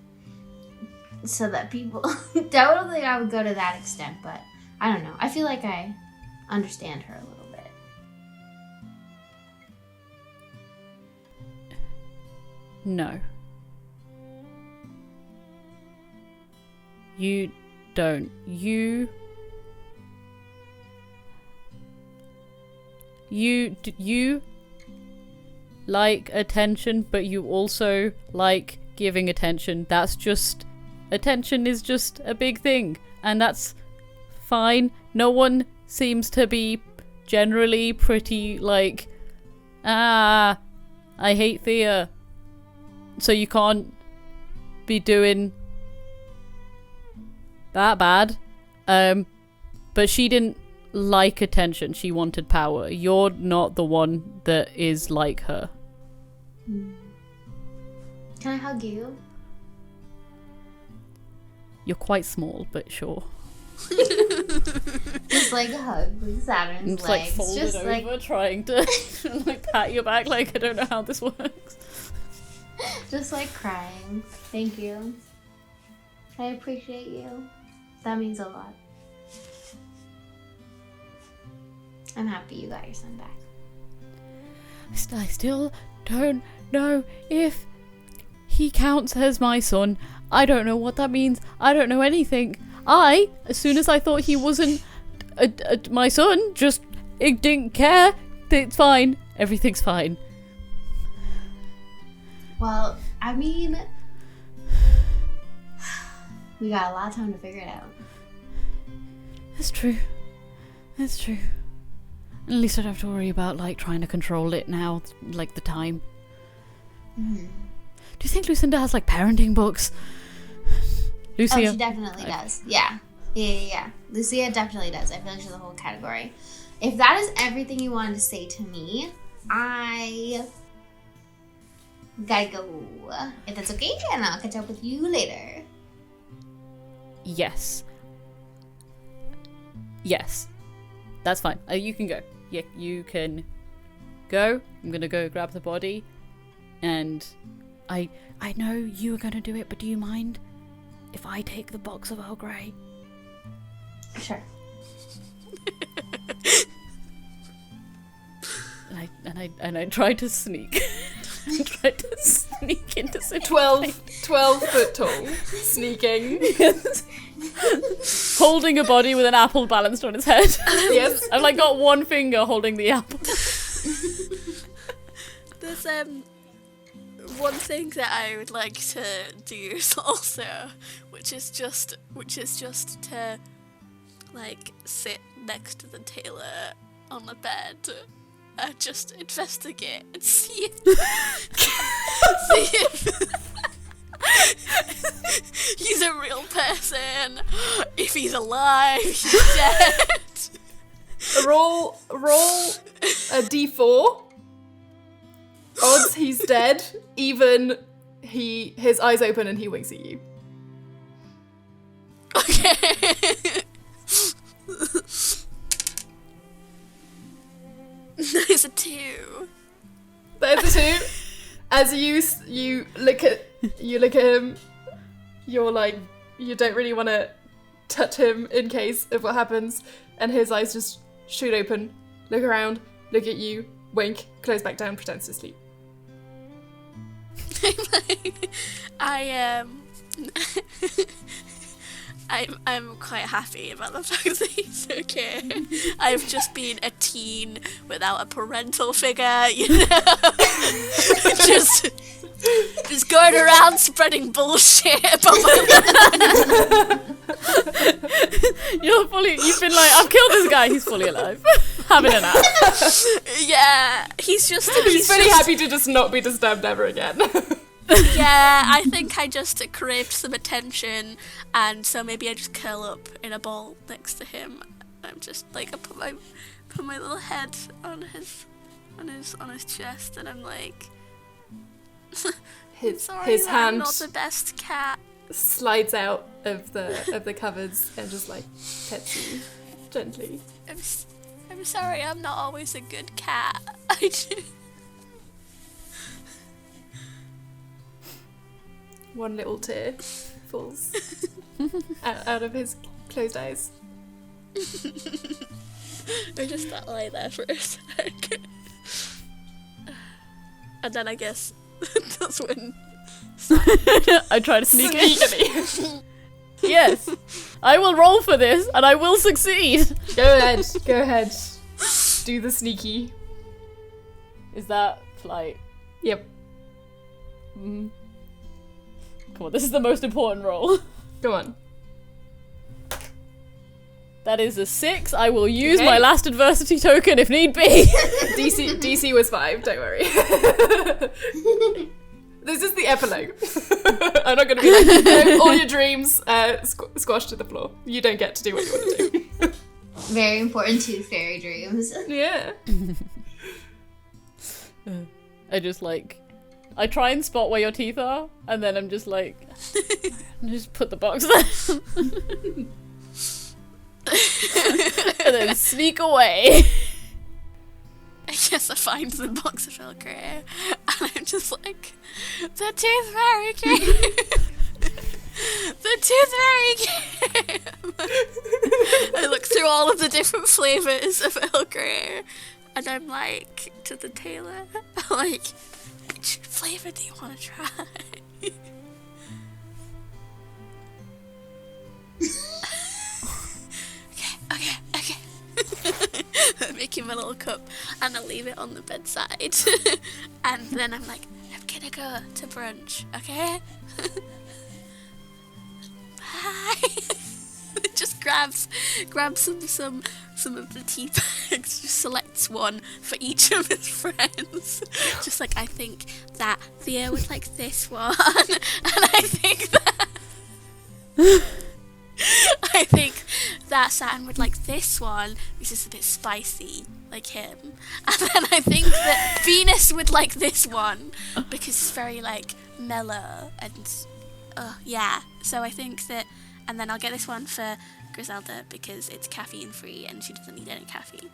so that people... I don't think I would go to that extent, but I don't know. I feel like I understand her a little bit. No. You don't. You like attention, but you also like giving attention. That's just... Attention is just a big thing, and that's fine. No one seems to be generally pretty like, I hate Thea, so you can't be doing that bad. But she didn't like attention. She wanted power. You're not the one that is like her. Can I hug you? You're quite small, but sure. Just like a hug with Saturn's It's like legs. folded Just over, like trying to like pat your back. Like, I don't know how this works. just like crying. Thank you. I appreciate you. That means a lot. I'm happy you got your son back. I still don't know if he counts as my son. I don't know what that means. I don't know anything. as soon as I thought he wasn't my son, just didn't care. It's fine. Everything's fine. Well, I mean, we got a lot of time to figure it out. That's true. That's true. At least I don't have to worry about, like, trying to control it now, like, the time. Mm-hmm. Do you think Lucinda has, like, parenting books? Lucia? Oh, she definitely does. Yeah. Lucia definitely does. I feel like she's a whole category. If that is everything you wanted to say to me, I gotta go. If that's okay, and I'll catch up with you later. Yes. That's fine. You can go. Yeah, you can go. I'm gonna go grab the body. And I know you were gonna do it, but do you mind if I take the box of Earl Grey? Sure. And I tried to sneak. I tried to sneak into some 12 foot tall, sneaking. Holding a body with an apple balanced on its head. Yes. I've like got one finger holding the apple. There's one thing that I would like to do also, which is just to like sit next to the tailor on the bed and just investigate and see if he's a real person, if he's alive, if he's dead. Roll a d4. Odds he's dead, even his eyes open and he winks at you. Okay. There's a 2. There's a 2. As you look at him, you're like, you don't really want to touch him in case of what happens, and his eyes just shoot open, look around, look at you, wink, close back down, pretends to sleep. I'm quite happy about the fact that he's okay. I've just been a teen without a parental figure, you know. just going around spreading bullshit about my life. You've been like, I've killed this guy, he's fully alive. Having a nap. Yeah, he's pretty happy to just not be disturbed ever again. Yeah, I think I just craved some attention, and so maybe I just curl up in a ball next to him. I'm just like, I put my little head on his chest, and I'm like, his sorry, that I'm hand not the best cat. slides out of the cupboards and just like pets you gently. I'm sorry, I'm not always a good cat. One little tear falls out of his closed eyes. I just thought lie there for a sec. And then I guess that's when I try to sneak in. Yes, I will roll for this, and I will succeed. Go ahead. Do the sneaky. Is that flight? Yep. Mm-hmm. Come on, this is the most important roll. Go on. That is a 6. I will use my last adversity token if need be. DC was 5, don't worry. This is the epilogue. I'm not going to be like, no, all your dreams squashed to the floor. You don't get to do what you want to do. Very important tooth fairy dreams. Yeah. I try and spot where your teeth are, and then I'm just like, just put the box there. And then sneak away. I guess I find the box of Earl Grey, and I'm just like, the tooth fairy came. The tooth fairy came. I look through all of the different flavours of Earl Grey, and I'm like, to the tailor, I'm like, which flavour do you want to try? Make him a little cup, and I'll leave it on the bedside. And then I'm like, I'm gonna go to brunch, okay? Bye. Just grabs some of the tea bags, just selects one for each of his friends. Just like, I think that Theo would like this one, and I think that Saturn would like this one, which is a bit spicy, like him. And then I think that Venus would like this one, because it's very, like, mellow and, yeah. So I think that, and then I'll get this one for Griselda, because it's caffeine free and she doesn't need any caffeine.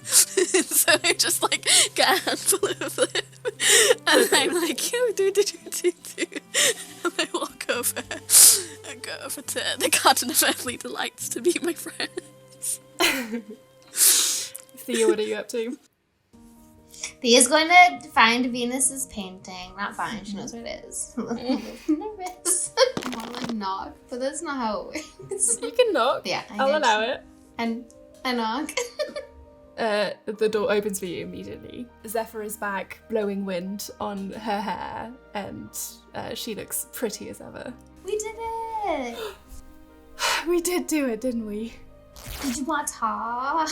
So I just, like, get a handful of them, and I'm like, yo, do. And I walk over and go over to the Garden of Earthly Delights to meet my friends. Thea, what are you up to? Thea's going to find Venus's painting. Not find, she knows where it is. I'm a little nervous. I want to, like, knock, but that's not how it works. You can knock. Yeah, I'll allow it. And I knock. The door opens for you immediately. Zephyr is back, blowing wind on her hair, and she looks pretty as ever. We did it! We did do it, didn't we? Did you want to talk?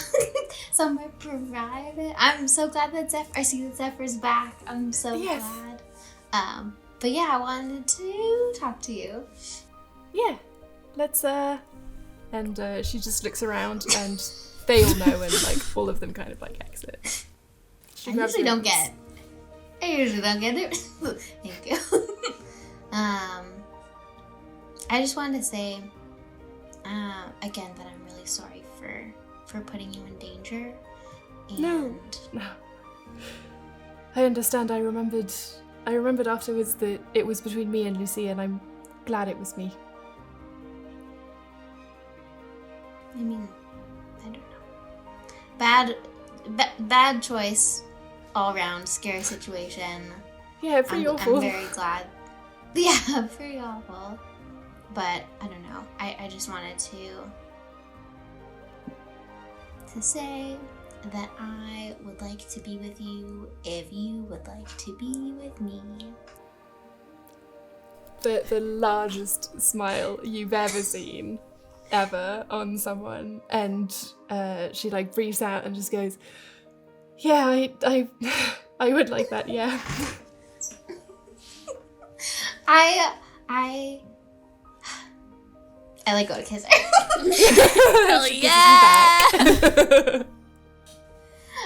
Somewhere private? I'm so glad that I see that Zephyr's back. I'm so glad. But yeah, I wanted to talk to you. Yeah, let's, and she just looks around, and they all know, and, like, all of them kind of, like, exit. I usually don't get it. Thank you. I just wanted to say, again, that I'm really sorry for putting you in danger. And No. I understand. I remembered afterwards that it was between me and Lucy, and I'm glad it was me. I mean, I don't know. Bad choice all around. Scary situation. Yeah, pretty awful. I'm very glad. Yeah, pretty awful. But I don't know. I just wanted to say that I would like to be with you if you would like to be with me. The largest smile you've ever seen, ever, on someone, and she, like, breathes out and just goes, yeah, I would like that, yeah. I like go to kiss her. Hell yeah!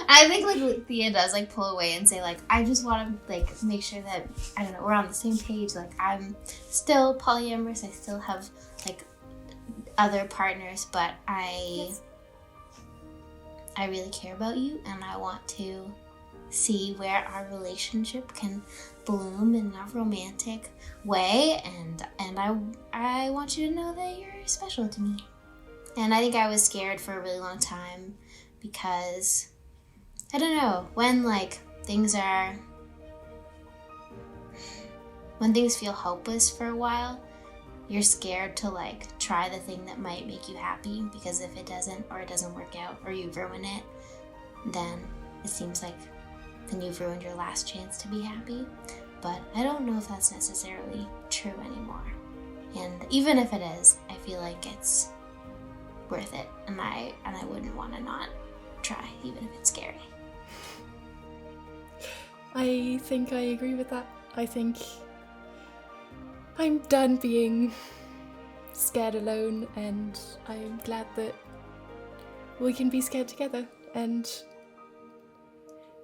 I think, like, Thea does, like, pull away and say, like, I just want to, like, make sure that, I don't know, we're on the same page. Like, I'm still polyamorous. I still have, like, other partners, but I really care about you, and I want to see where our relationship can bloom in a romantic way, and I want you to know that you're special to me. And I think I was scared for a really long time because, I don't know, when, like, things feel hopeless for a while, you're scared to, like, try the thing that might make you happy, because if it doesn't, or it doesn't work out, or you ruin it, then it seems like then you've ruined your last chance to be happy. But I don't know if that's necessarily true anymore. And even if it is, I feel like it's worth it, and I wouldn't want to not try, even if it's scary. I think I agree with that. I think I'm done being scared alone, and I'm glad that we can be scared together and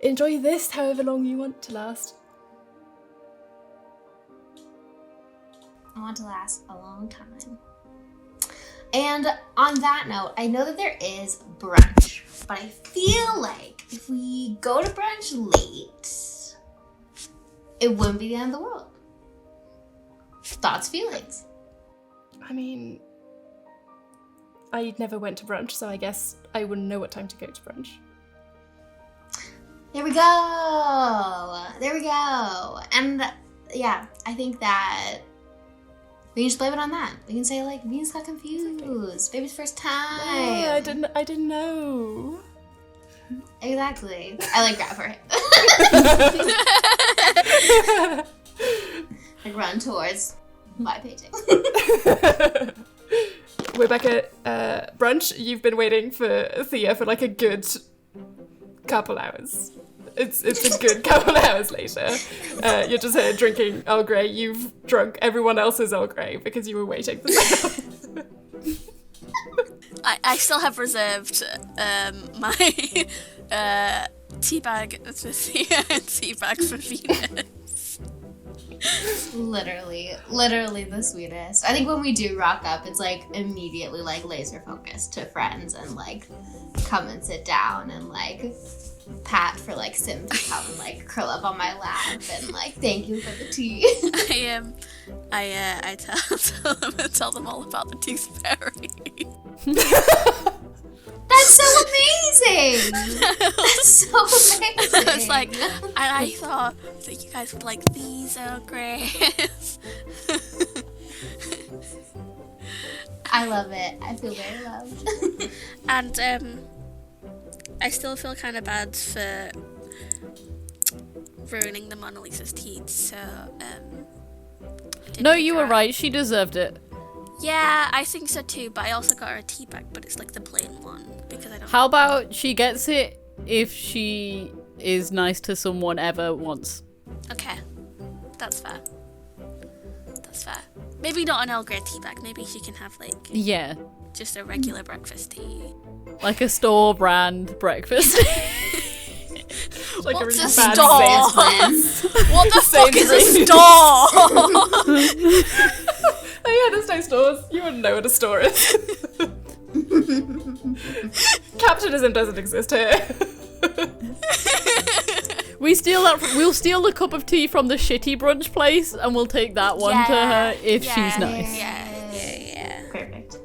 enjoy this however long you want to last. I want to last a long time. And on that note, I know that there is brunch, but I feel like if we go to brunch late, it wouldn't be the end of the world. Thoughts, feelings? I mean, I never went to brunch, so I guess I wouldn't know what time to go to brunch. There we go. And yeah, I think that We can just blame it on that. We can say, like, Venus got confused. Baby's first time. Yeah, I didn't know. Exactly. I like grab her. Like run towards my painting. We're back at brunch. You've been waiting for Thea for like a good couple hours. It's a good couple hours later. You're just here drinking Earl Grey. You've drunk everyone else's Earl Grey because you were waiting for someone. I still have reserved my tea bag for Thea and tea bag for Venus. Literally the sweetest. I think when we do rock up, it's like immediately like laser focused to friends and like come and sit down and like pat for like Sim to come and like curl up on my lap and like thank you for the tea. I tell them all about the tooth fairy. That's so amazing! That's so amazing! It's like, and I thought that you guys would like these Earl Greys. I love it. I feel very loved. And I still feel kind of bad for ruining the Mona Lisa's teeth, so No, you were right. She deserved it. Yeah, I think so too, but I also got her a tea bag, but it's like the plain one because I don't. How about she gets it if she is nice to someone ever once? Okay, that's fair. That's fair. Maybe not an Earl Grey tea bag. Maybe she can have like just a regular breakfast tea, like a store brand breakfast. Like What's a really a bad store? Sainsbury's. What the fuck is a store? Oh yeah, there's no stores. You wouldn't know what a store is. Capitalism doesn't exist here. We'll steal a cup of tea from the shitty brunch place and we'll take that one to her if she's nice. Yeah. Perfect.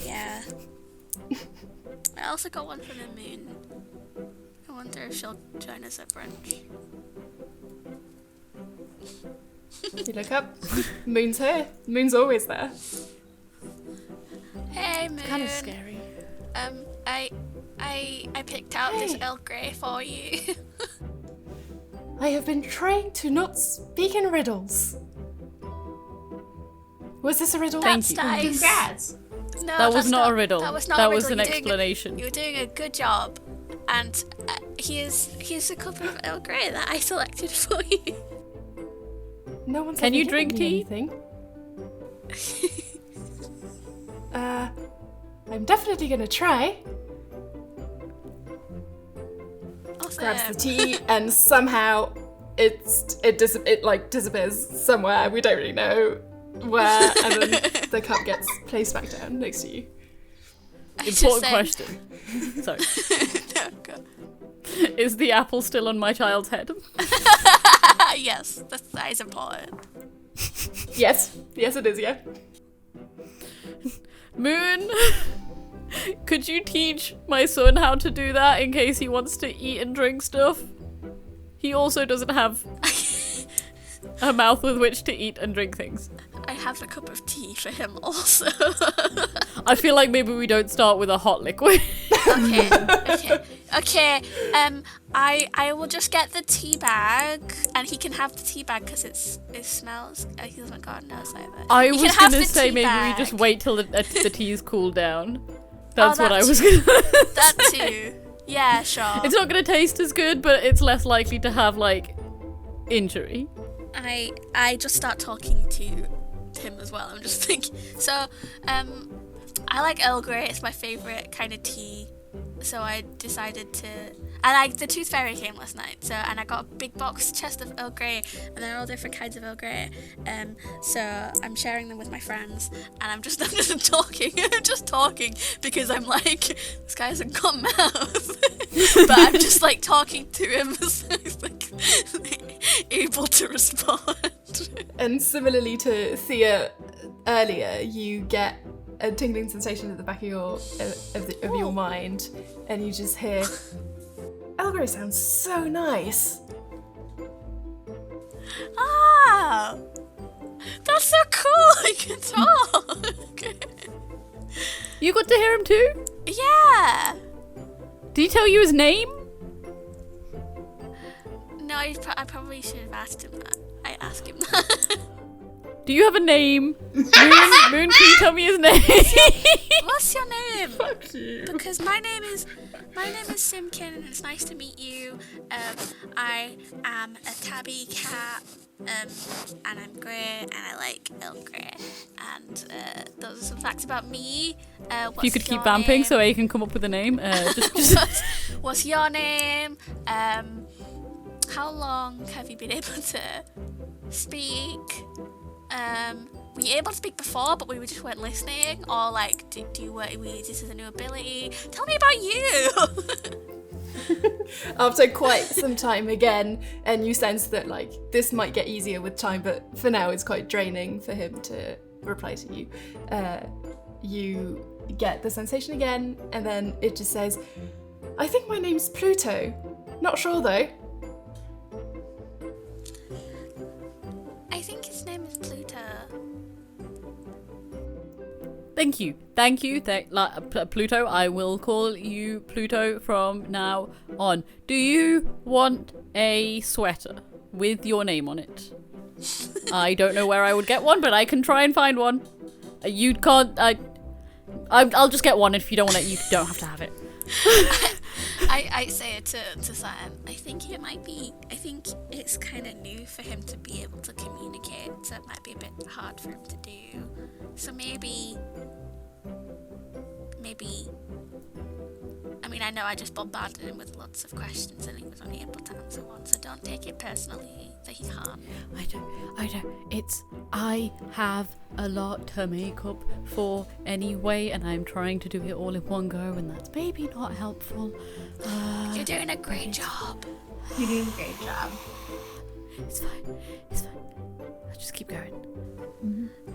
Yeah. I also got one from the moon. I wonder if she'll join us at brunch. You look up. Moon's here. Moon's always there. Hey, Moon. Kind of scary. I picked out this Earl Grey for you. I have been trained to not speak in riddles. Was this a riddle? That's you. nice. Congrats. No, That was that's not a riddle. That was not That a riddle. was an explanation. You were doing a good job. And here's a cup of Earl Grey that I selected for you. No one's Can ever you given drink me tea? anything. I'm definitely gonna try. Awesome. Grabs the tea and somehow it disappears somewhere. We don't really know where, and then the cup gets placed back down next to you. Important question. Sorry. No, go. Is the apple still on my child's head? Yes, that is important. Yes, it is. Yeah. Moon, could you teach my son how to do that in case he wants to eat and drink stuff? He also doesn't have a mouth with which to eat and drink things. I have a cup of tea for him also. I feel like maybe we don't start with a hot liquid. Okay. I will just get the tea bag, and he can have the tea bag because it smells. He doesn't got a nose either. I He was can have gonna the say tea maybe bag. we just wait till the tea's cooled down. That's what that I was too. gonna. That too. Yeah, sure. It's not gonna taste as good, but it's less likely to have like injury. I just start talking to him as well. I'm just thinking. So, I like Earl Grey. It's my favorite kind of tea. So I decided to. The Tooth Fairy came last night. And I got a big box chest of Earl Grey, and they're all different kinds of Earl Grey. So I'm sharing them with my friends, and I'm just talking. I'm just talking because I'm like, this guy hasn't got a mouth, but I'm just like talking to him, so he's like able to respond. And similarly to Thea earlier, you get a tingling sensation at the back of your mind, and you just hear, Earl Grey sounds so nice. Ah, That's so cool. I can talk. You got to hear him too? Yeah. Did he tell you his name? No, I probably should have asked him that. I asked him that. Do you have a name? Moon, can you tell me his name? What's your name? Fuck you. Because my name is Simpkin, and it's nice to meet you. I am a tabby cat, and I'm grey, and I like Earl Grey. And those are some facts about me. If you could keep vamping so I can come up with a name. What's your name? How long have you been able to speak? Were you able to speak before, but we just weren't listening? Or like, do you work? This is a new ability. Tell me about you. After quite some time again, and you sense that like this might get easier with time, but for now it's quite draining for him to reply to you. You get the sensation again, and then it just says, "I think my name's Pluto. Not sure though." I think his name is Pluto. Thank you. Pluto, I will call you Pluto from now on. Do you want a sweater with your name on it? I don't know where I would get one, but I can try and find one. You can't. I'll just get one. If you don't want it, you don't have to have it. I say it to Saturn. I think it's kind of new for him to be able to communicate, so it might be a bit hard for him to do. So maybe. I mean, I know I just bombarded him with lots of questions and he was only able to answer one, so don't take it personally that he can't. I don't. I have a lot to make up for anyway, and I'm trying to do it all in one go, and that's maybe not helpful. You're doing a great job. You're doing a great job. It's fine. Let's just keep going.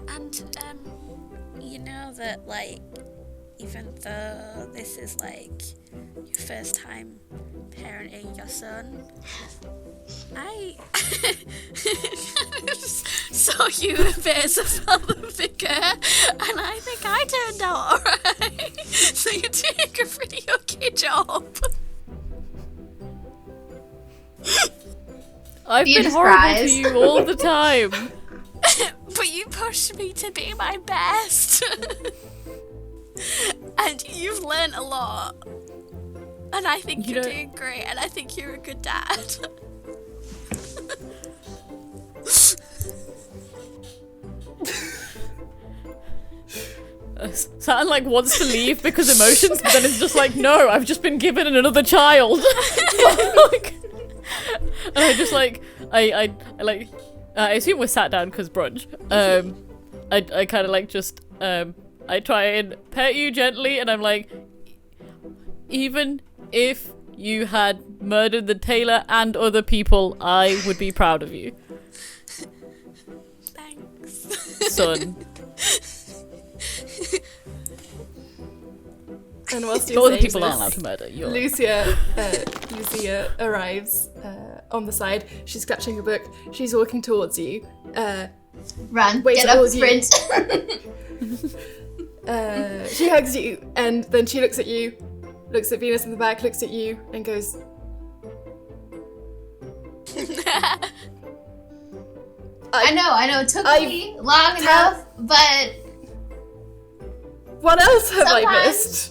And, you know that, like, even though this is, like, your first time parenting your son, I saw you a bit as a father figure, and I think I turned out alright. So you're doing a pretty okay job. I've You been just horrible cries. to you all the time. But you pushed me to be my best. And you've learned a lot. And I think you're doing great, and I think you're a good dad. Saturn like wants to leave because emotions, but then it's just like, no, I've just been given another child. And I just like, I assume we're sat down because brunch. I kind of like just, I try and pet you gently, and I'm like, even if you had murdered the Tailor and other people, I would be proud of you. Thanks. Son. And whilst But you're other saying people aren't this, allowed to murder. You're Lucia arrives on the side. She's clutching a book. She's walking towards you. Run. Wait Get till up, all you- sprint. She hugs you, and then she looks at you, looks at Venus in the back, looks at you, and goes, I know. It took me long enough, but what else have I Sometimes- missed?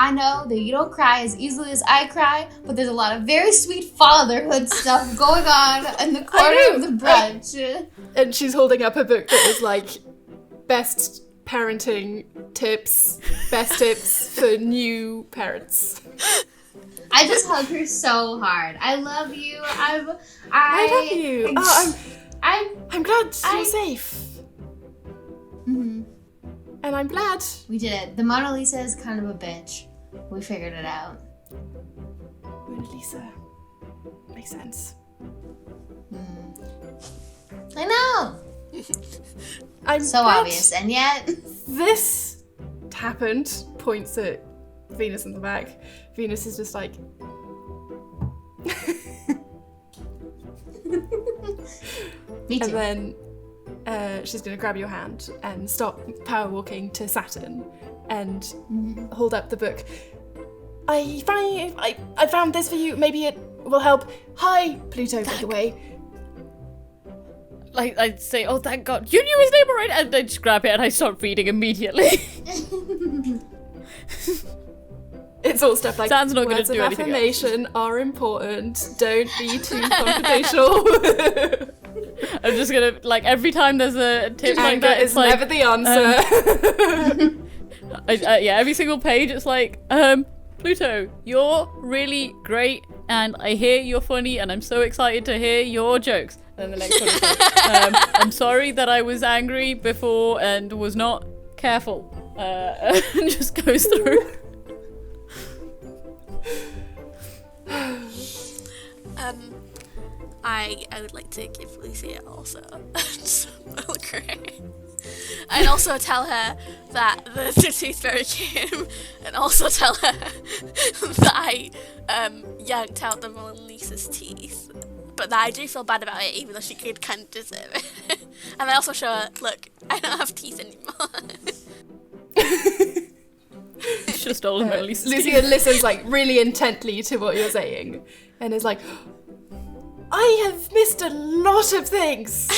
I know that you don't cry as easily as I cry, but there's a lot of very sweet fatherhood stuff going on in the corner of the brunch. And she's holding up a book that is like best parenting tips, best tips for new parents. I just hug her so hard. I love you. I love you. I'm glad you're safe. Mhm. And I'm glad. We did it. The Mona Lisa is kind of a bitch. We figured it out. Mona Lisa. Makes sense. I know. I'm So glad obvious, and yet this happened. Points at Venus in the back. Venus is just like, Me too. And then she's going to grab your hand and stop power walking to Saturn and hold up the book. I found this for you. Maybe it will help. Hi, Pluto, by the way. Like, I'd say, oh, thank God. You knew his name already? And I just grab it and I start reading immediately. It's all stuff like Dan's not gonna words do of anything else. affirmation are important. Don't be too confrontational. I'm just gonna, like, every time there's a tip like Anger that, is it's like, never the answer. yeah, every single page, it's like, Pluto, you're really great, and I hear you're funny, and I'm so excited to hear your jokes. And then the next one is like, I'm sorry that I was angry before and was not careful. And just goes through. I would like to give Lucia also some great. And also tell her that the tooth fairy came, and also tell her that I yanked out the Mona Lisa's teeth, but that I do feel bad about it, even though she could kind of deserve it. And I also show her, look, I don't have teeth anymore. It's just all Mona Lisa's Lucia listens like really intently to what you're saying and is like, I have missed a lot of things.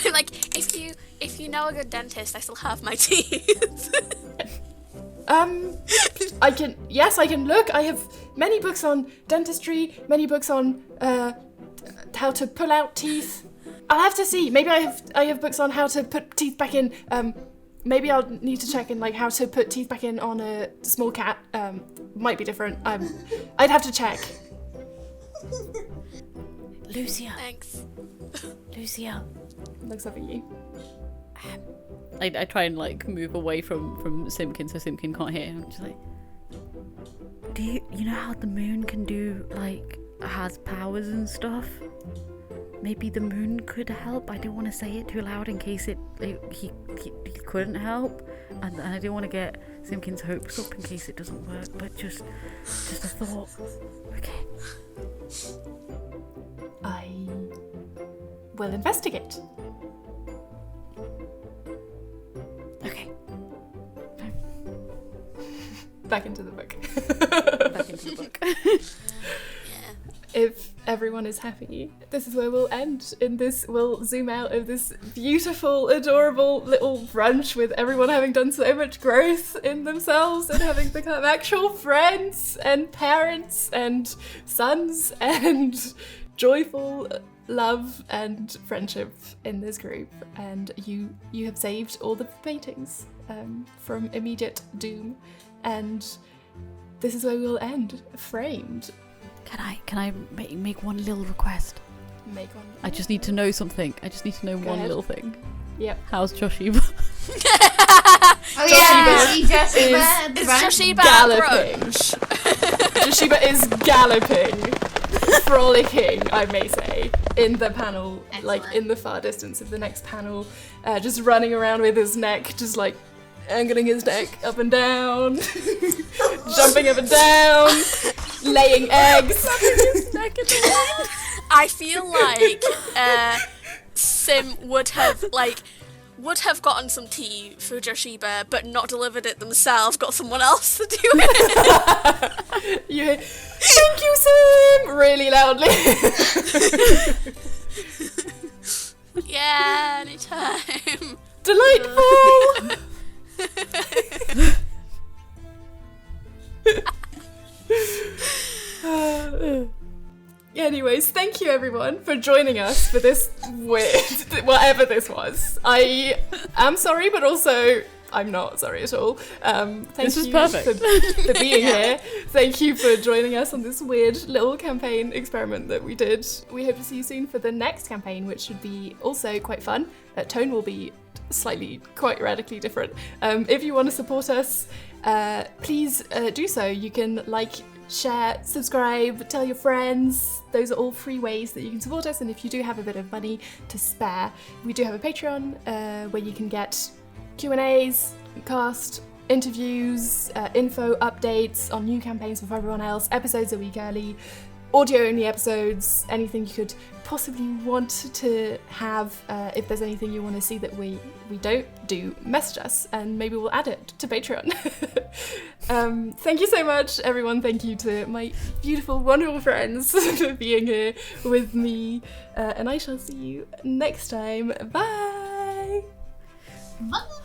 I'm like, if you know a good dentist, I still have my teeth. I can look. I have many books on dentistry, many books on how to pull out teeth. I'll have to see. Maybe I have books on how to put teeth back in. Maybe I'll need to check in like how to put teeth back in on a small cat. Might be different. I'd have to check. Lucia. Thanks. Lucia. Looks up at you. I try and like move away from Simpkin so Simpkin can't hear. I'm just like, do you know how the moon can do like has powers and stuff? Maybe the moon could help. I don't want to say it too loud in case he couldn't help, and I don't want to get Simpkin's hopes up in case it doesn't work. But just a thought. Okay. I will investigate. Okay. Back into the book. Back into the book. If everyone is happy, this is where we'll end. We'll zoom out of this beautiful, adorable little brunch with everyone having done so much growth in themselves and having become actual friends and parents and sons and joyful love and friendship in this group. And you have saved all the paintings from immediate doom. And this is where we'll end, framed. Can I make one little request? Make one. I just need to know something. I just need to know Go one ahead. little thing. Yep. How's Joshiba? Oh yeah, see Joshiba at the It's brunch. Joshiba Galloping. brunch. Joshiba is galloping, frolicking, I may say, in the panel, like Excellent. in the far distance of the next panel, just running around with his neck, just like angling his neck up and down, jumping up and down, laying eggs. I feel like Sim would have gotten some tea for Joshiba, but not delivered it themselves. Got someone else to do it. You hear, thank you, Sim, really loudly. Yeah, anytime. Delightful. Anyways, thank you everyone for joining us for this weird, whatever this was. I am sorry, but also I'm not sorry at all. Thank This was you perfect. for being here. Thank you for joining us on this weird little campaign experiment that we did. We hope to see you soon for the next campaign, which should be also quite fun. Tone will be slightly, quite radically different. If you want to support us, please do so. You can like, share, subscribe, tell your friends. Those are all free ways that you can support us. And if you do have a bit of money to spare, we do have a Patreon where you can get Q&As, cast interviews, info updates on new campaigns for everyone else, episodes a week early, audio-only episodes, anything you could possibly want to have. If there's anything you want to see that we don't do, message us and maybe we'll add it to Patreon. Thank you so much, everyone. Thank you to my beautiful, wonderful friends for being here with me. And I shall see you next time. Bye! Bye.